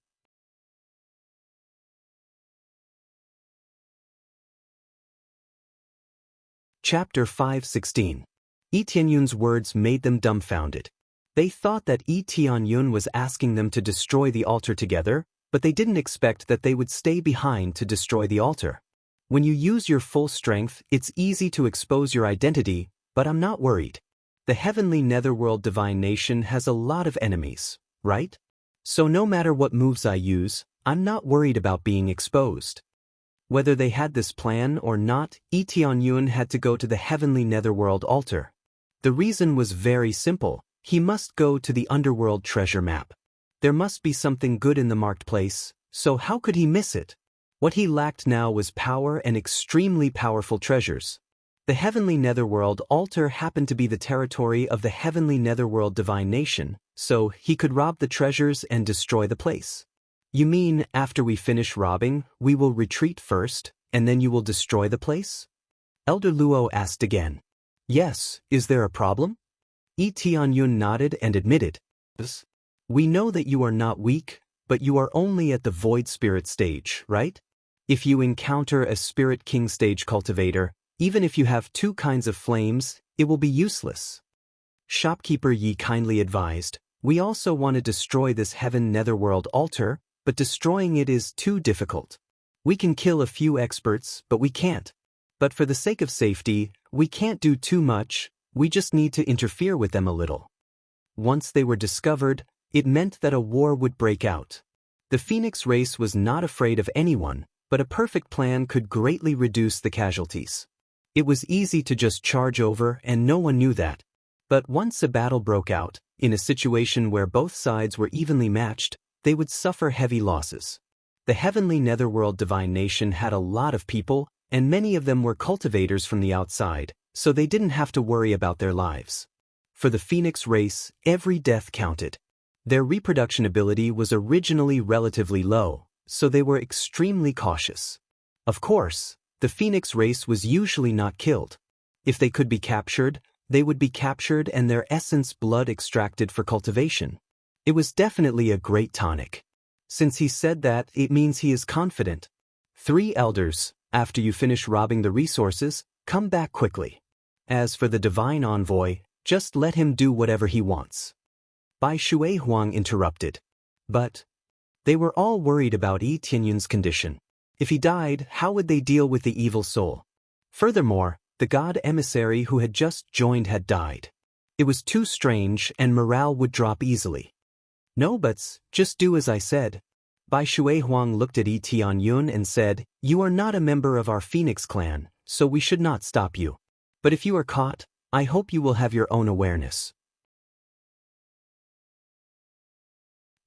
Chapter 5:16. Yi Tianyun's words made them dumbfounded. They thought that Yi Tianyun was asking them to destroy the altar together, but they didn't expect that they would stay behind to destroy the altar. When you use your full strength, it's easy to expose your identity, but I'm not worried. The heavenly netherworld divine nation has a lot of enemies, right? So no matter what moves I use, I'm not worried about being exposed. Whether they had this plan or not, Yi Tianyun had to go to the heavenly netherworld altar. The reason was very simple. He must go to the underworld treasure map. There must be something good in the marked place, so how could he miss it? What he lacked now was power and extremely powerful treasures. The heavenly netherworld altar happened to be the territory of the heavenly netherworld divine nation, so he could rob the treasures and destroy the place. You mean, after we finish robbing, we will retreat first, and then you will destroy the place? Elder Luo asked again. Yes, is there a problem? Yi Tianyun nodded and admitted. We know that you are not weak, but you are only at the void spirit stage, right? If you encounter a spirit king stage cultivator, even if you have two kinds of flames, it will be useless. Shopkeeper Yi kindly advised, we also want to destroy this heaven netherworld altar, but destroying it is too difficult. We can kill a few experts, but we can't. But for the sake of safety, we can't do too much, we just need to interfere with them a little. Once they were discovered, it meant that a war would break out. The Phoenix race was not afraid of anyone, but a perfect plan could greatly reduce the casualties. It was easy to just charge over, and no one knew that. But once a battle broke out, in a situation where both sides were evenly matched, they would suffer heavy losses. The heavenly netherworld divine nation had a lot of people, and many of them were cultivators from the outside, so they didn't have to worry about their lives. For the Phoenix race, every death counted. Their reproduction ability was originally relatively low, so they were extremely cautious. Of course, the Phoenix race was usually not killed. If they could be captured, they would be captured and their essence blood extracted for cultivation. It was definitely a great tonic. Since he said that, it means he is confident. 3 elders, after you finish robbing the resources, come back quickly. As for the divine envoy, just let him do whatever he wants. Bai Shui Huang interrupted. But they were all worried about Yi Tianyun's condition. If he died, how would they deal with the evil soul? Furthermore, the god emissary who had just joined had died. It was too strange and morale would drop easily. No buts, just do as I said. Bai Shui Huang looked at Yi Tianyun and said, "You are not a member of our Phoenix clan, so we should not stop you. But if you are caught, I hope you will have your own awareness."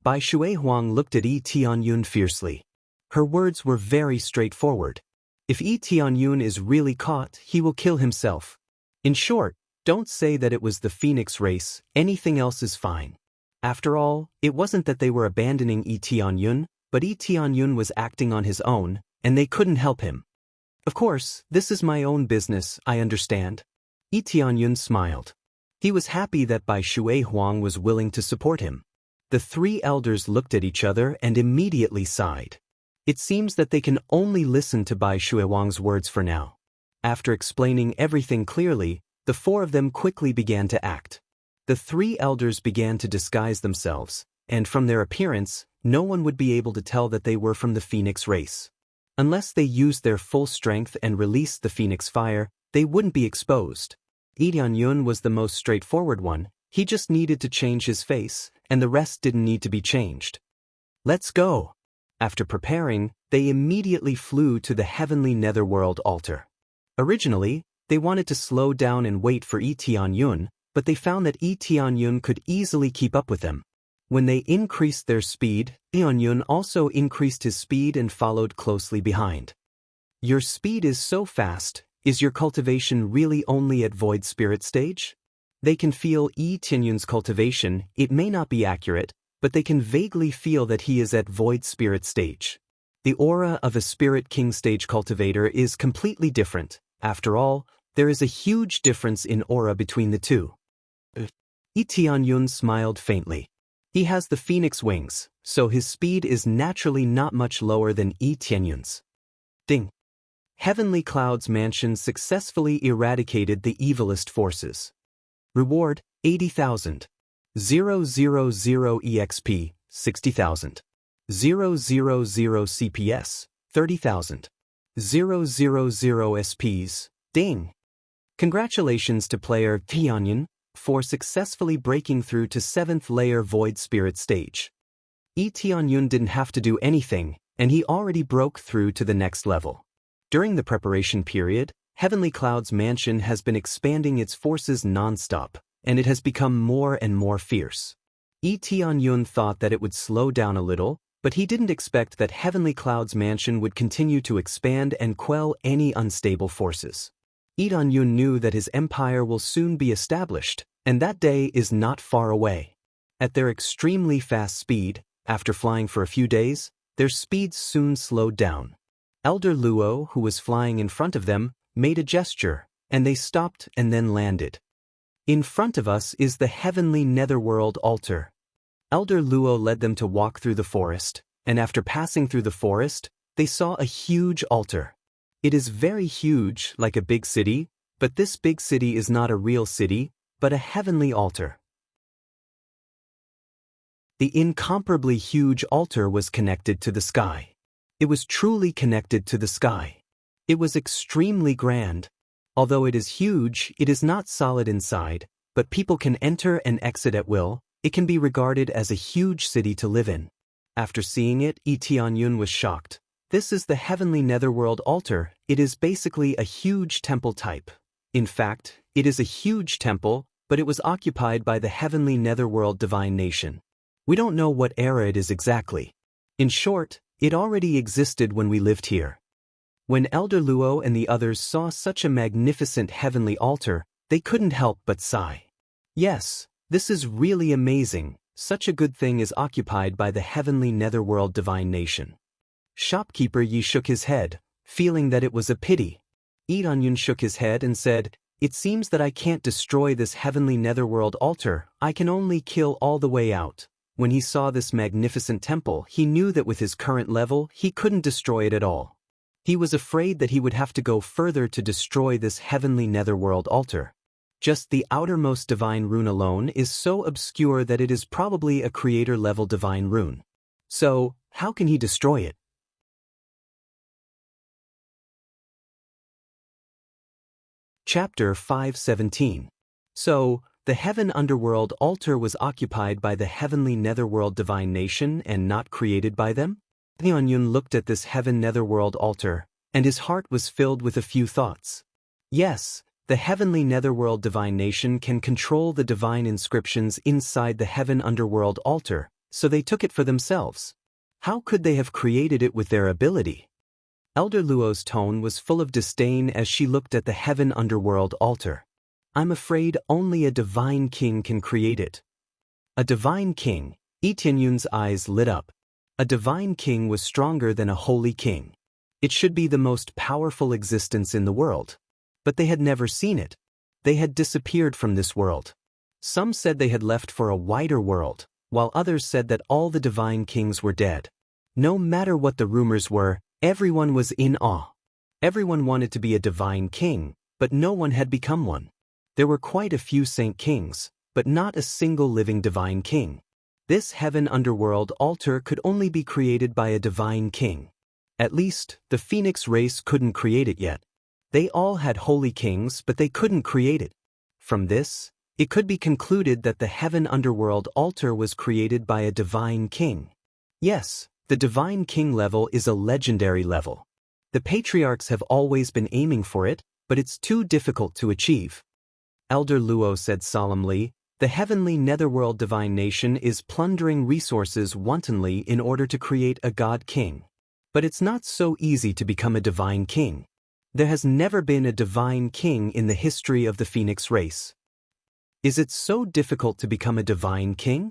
Bai Shui Huang looked at Yi Tianyun fiercely. Her words were very straightforward. If Yi Tianyun is really caught, he will kill himself. In short, don't say that it was the Phoenix race, anything else is fine. After all, it wasn't that they were abandoning Yi Tianyun, but Yi Tianyun was acting on his own, and they couldn't help him. Of course, this is my own business, I understand. Yi Tianyun smiled. He was happy that Bai Shui Huang was willing to support him. The 3 elders looked at each other and immediately sighed. It seems that they can only listen to Bai Shui Huang's words for now. After explaining everything clearly, the 4 of them quickly began to act. The 3 elders began to disguise themselves, and from their appearance, no one would be able to tell that they were from the Phoenix race. Unless they used their full strength and released the Phoenix fire, they wouldn't be exposed. Yi Tianyun was the most straightforward one, he just needed to change his face, and the rest didn't need to be changed. Let's go. After preparing, they immediately flew to the heavenly netherworld altar. Originally, they wanted to slow down and wait for Yi Tianyun, but they found that Yi Tianyun could easily keep up with them. When they increased their speed, Tianyun also increased his speed and followed closely behind. Your speed is so fast, is your cultivation really only at void spirit stage? They can feel Yi Tianyun's cultivation, it may not be accurate, but they can vaguely feel that he is at void spirit stage. The aura of a spirit king stage cultivator is completely different. After all, there is a huge difference in aura between the two. Yi Tianyun smiled faintly. He has the phoenix wings, so his speed is naturally not much lower than Yi Tianyun's. Ding! Heavenly Cloud's mansion successfully eradicated the evilest forces. Reward, 80,000. 000 EXP, 60,000. 000 CPS, 30,000. 000 SPs, ding! Congratulations to player Tianyun for successfully breaking through to 7th layer Void Spirit stage. Yi Tianyun didn't have to do anything, and he already broke through to the next level. During the preparation period, Heavenly Cloud's mansion has been expanding its forces non-stop, and it has become more and more fierce. Yi Tianyun thought that it would slow down a little, but he didn't expect that Heavenly Cloud's mansion would continue to expand and quell any unstable forces. Yi Tianyun knew that his empire will soon be established, and that day is not far away. At their extremely fast speed, after flying for a few days, their speed soon slowed down. Elder Luo, who was flying in front of them, made a gesture, and they stopped and then landed. In front of us is the heavenly netherworld altar. Elder Luo led them to walk through the forest, and after passing through the forest, they saw a huge altar. It is very huge, like a big city, but this big city is not a real city, but a heavenly altar. The incomparably huge altar was connected to the sky. It was truly connected to the sky. It was extremely grand. Although it is huge, it is not solid inside, but people can enter and exit at will. It can be regarded as a huge city to live in. After seeing it, Tianyun was shocked. This is the heavenly netherworld altar. It is basically a huge temple type. In fact, it is a huge temple, but it was occupied by the heavenly netherworld divine nation. We don't know what era it is exactly. In short, it already existed when we lived here. When Elder Luo and the others saw such a magnificent heavenly altar, they couldn't help but sigh. Yes, this is really amazing. Such a good thing is occupied by the heavenly netherworld divine nation. Shopkeeper Yi shook his head, feeling that it was a pity. Tianyun shook his head and said, "It seems that I can't destroy this heavenly netherworld altar. I can only kill all the way out." When he saw this magnificent temple, he knew that with his current level, he couldn't destroy it at all. He was afraid that he would have to go further to destroy this heavenly netherworld altar. Just the outermost divine rune alone is so obscure that it is probably a creator-level divine rune. So, how can he destroy it? Chapter 5:17. So, the heaven underworld altar was occupied by the heavenly netherworld divine nation and not created by them? Tianyun looked at this heaven netherworld altar, and his heart was filled with a few thoughts. Yes, the heavenly netherworld divine nation can control the divine inscriptions inside the heaven underworld altar, so they took it for themselves. How could they have created it with their ability? Elder Luo's tone was full of disdain as she looked at the heaven underworld altar. "I'm afraid only a divine king can create it." A divine king? Tianyun's eyes lit up. A divine king was stronger than a holy king. It should be the most powerful existence in the world. But they had never seen it. They had disappeared from this world. Some said they had left for a wider world, while others said that all the divine kings were dead. No matter what the rumors were, everyone was in awe. Everyone wanted to be a divine king, but no one had become one. There were quite a few saint kings, but not a single living divine king. This heaven underworld altar could only be created by a divine king. At least, the Phoenix race couldn't create it yet. They all had holy kings, but they couldn't create it. From this, it could be concluded that the heaven underworld altar was created by a divine king. Yes, the divine king level is a legendary level. The patriarchs have always been aiming for it, but it's too difficult to achieve. Elder Luo said solemnly, "The heavenly netherworld divine nation is plundering resources wantonly in order to create a god king. But it's not so easy to become a divine king. There has never been a divine king in the history of the Phoenix race." Is it so difficult to become a divine king?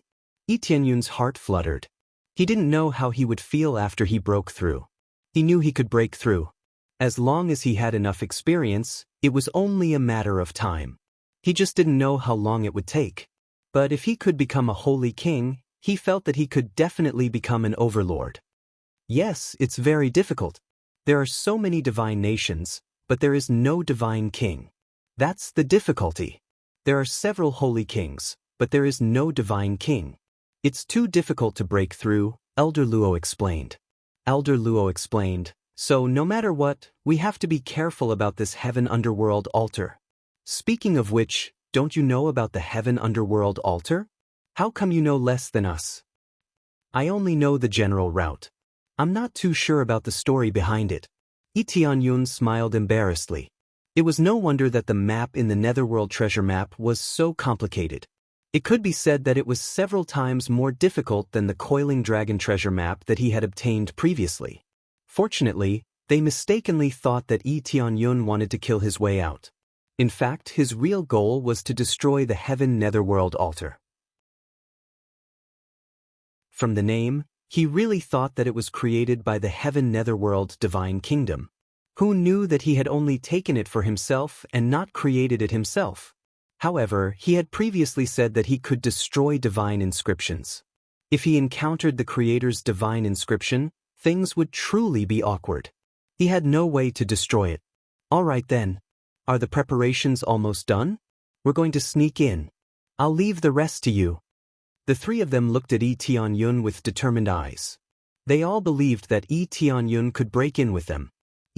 Tianyun's heart fluttered. He didn't know how he would feel after he broke through. He knew he could break through. As long as he had enough experience, it was only a matter of time. He just didn't know how long it would take. But if he could become a holy king, he felt that he could definitely become an overlord. Yes, it's very difficult. There are so many divine nations, but there is no divine king. That's the difficulty. There are several holy kings, but there is no divine king. It's too difficult to break through, Elder Luo explained. Elder Luo explained, "So no matter what, we have to be careful about this heaven underworld altar." Speaking of which, don't you know about the heaven underworld altar? How come you know less than us? I only know the general route. I'm not too sure about the story behind it. Tianyun smiled embarrassedly. It was no wonder that the map in the Netherworld treasure map was so complicated. It could be said that it was several times more difficult than the Coiling Dragon treasure map that he had obtained previously. Fortunately, they mistakenly thought that Tianyun wanted to kill his way out. In fact, his real goal was to destroy the heaven netherworld altar. From the name, he really thought that it was created by the heaven netherworld divine kingdom. Who knew that he had only taken it for himself and not created it himself? However, he had previously said that he could destroy divine inscriptions. If he encountered the Creator's divine inscription, things would truly be awkward. He had no way to destroy it. All right then. Are the preparations almost done? We're going to sneak in. I'll leave the rest to you. The three of them looked at Tianyun with determined eyes. They all believed that Tianyun could break in with them.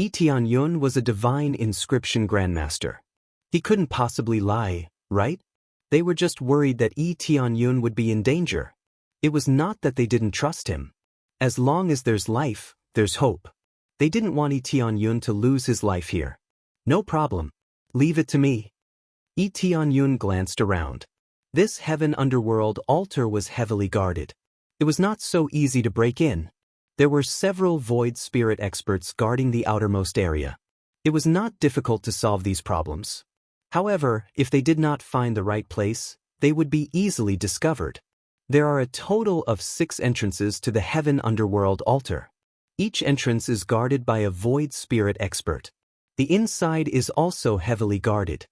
Tianyun was a divine inscription grandmaster. He couldn't possibly lie, right? They were just worried that Tianyun would be in danger. It was not that they didn't trust him. As long as there's life, there's hope. They didn't want Tianyun to lose his life here. No problem. Leave it to me. Tianyun glanced around. This heaven underworld altar was heavily guarded. It was not so easy to break in. There were several void spirit experts guarding the outermost area. It was not difficult to solve these problems. However, if they did not find the right place, they would be easily discovered. There are a total of 6 entrances to the heaven underworld altar. Each entrance is guarded by a void spirit expert. The inside is also heavily guarded.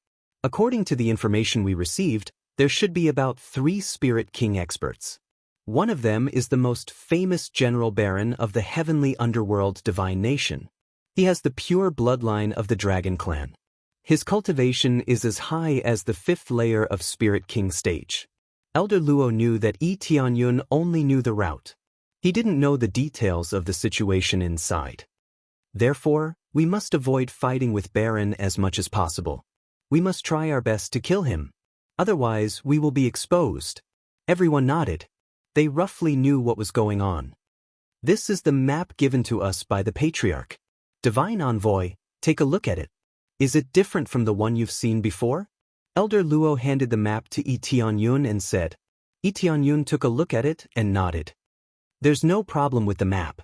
According to the information we received, there should be about 3 Spirit King experts. One of them is the most famous General Baron of the heavenly underworld divine nation. He has the pure bloodline of the Dragon Clan. His cultivation is as high as the 5th layer of Spirit King stage. Elder Luo knew that Tianyun only knew the route. He didn't know the details of the situation inside. Therefore, we must avoid fighting with Baron as much as possible. We must try our best to kill him. Otherwise, we will be exposed. Everyone nodded. They roughly knew what was going on. This is the map given to us by the Patriarch. Divine Envoy, take a look at it. Is it different from the one you've seen before? Elder Luo handed the map to Tianyun and said. Tianyun took a look at it and nodded. There's no problem with the map.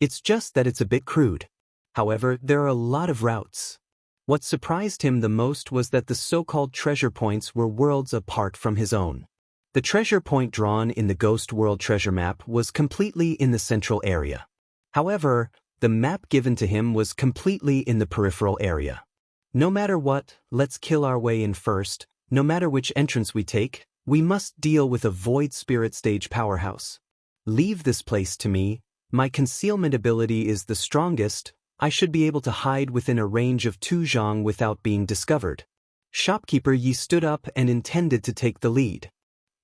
It's just that it's a bit crude. However, there are a lot of routes. What surprised him the most was that the so-called treasure points were worlds apart from his own. The treasure point drawn in the Ghost World treasure map was completely in the central area. However, the map given to him was completely in the peripheral area. No matter what, let's kill our way in first. No matter which entrance we take, we must deal with a void spirit stage powerhouse. Leave this place to me. My concealment ability is the strongest. I should be able to hide within a range of 2 zhang without being discovered. Shopkeeper Yi stood up and intended to take the lead.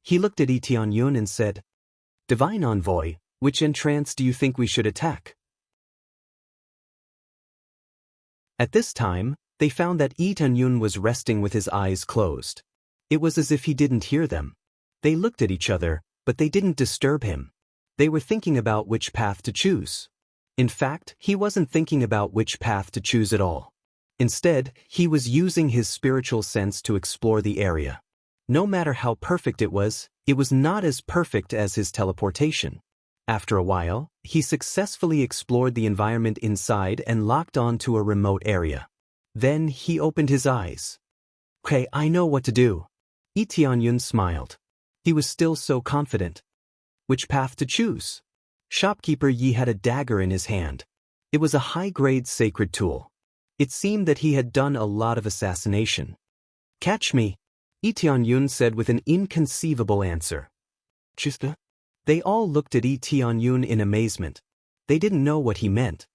He looked at Tianyun and said, Divine Envoy, which entrance do you think we should attack? At this time, they found that Tianyun was resting with his eyes closed. It was as if he didn't hear them. They looked at each other, but they didn't disturb him. They were thinking about which path to choose. In fact, he wasn't thinking about which path to choose at all. Instead, he was using his spiritual sense to explore the area. No matter how perfect it was not as perfect as his teleportation. After a while, he successfully explored the environment inside and locked on to a remote area. Then he opened his eyes. Okay, I know what to do. Tianyun smiled. He was still so confident. Which path to choose? Shopkeeper Yi had a dagger in his hand. It was a high-grade sacred tool. It seemed that he had done a lot of assassination. Catch me, Tianyun said with an inconceivable answer. Chista? They all looked at Tianyun in amazement. They didn't know what he meant.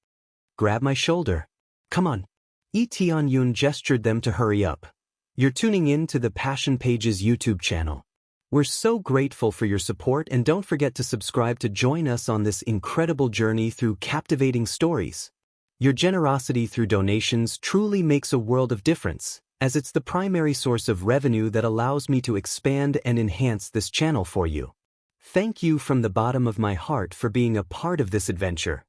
Grab my shoulder. Come on. Tianyun gestured them to hurry up. You're tuning in to the Passion Pages YouTube channel. We're so grateful for your support, and don't forget to subscribe to join us on this incredible journey through captivating stories. Your generosity through donations truly makes a world of difference, as it's the primary source of revenue that allows me to expand and enhance this channel for you. Thank you from the bottom of my heart for being a part of this adventure.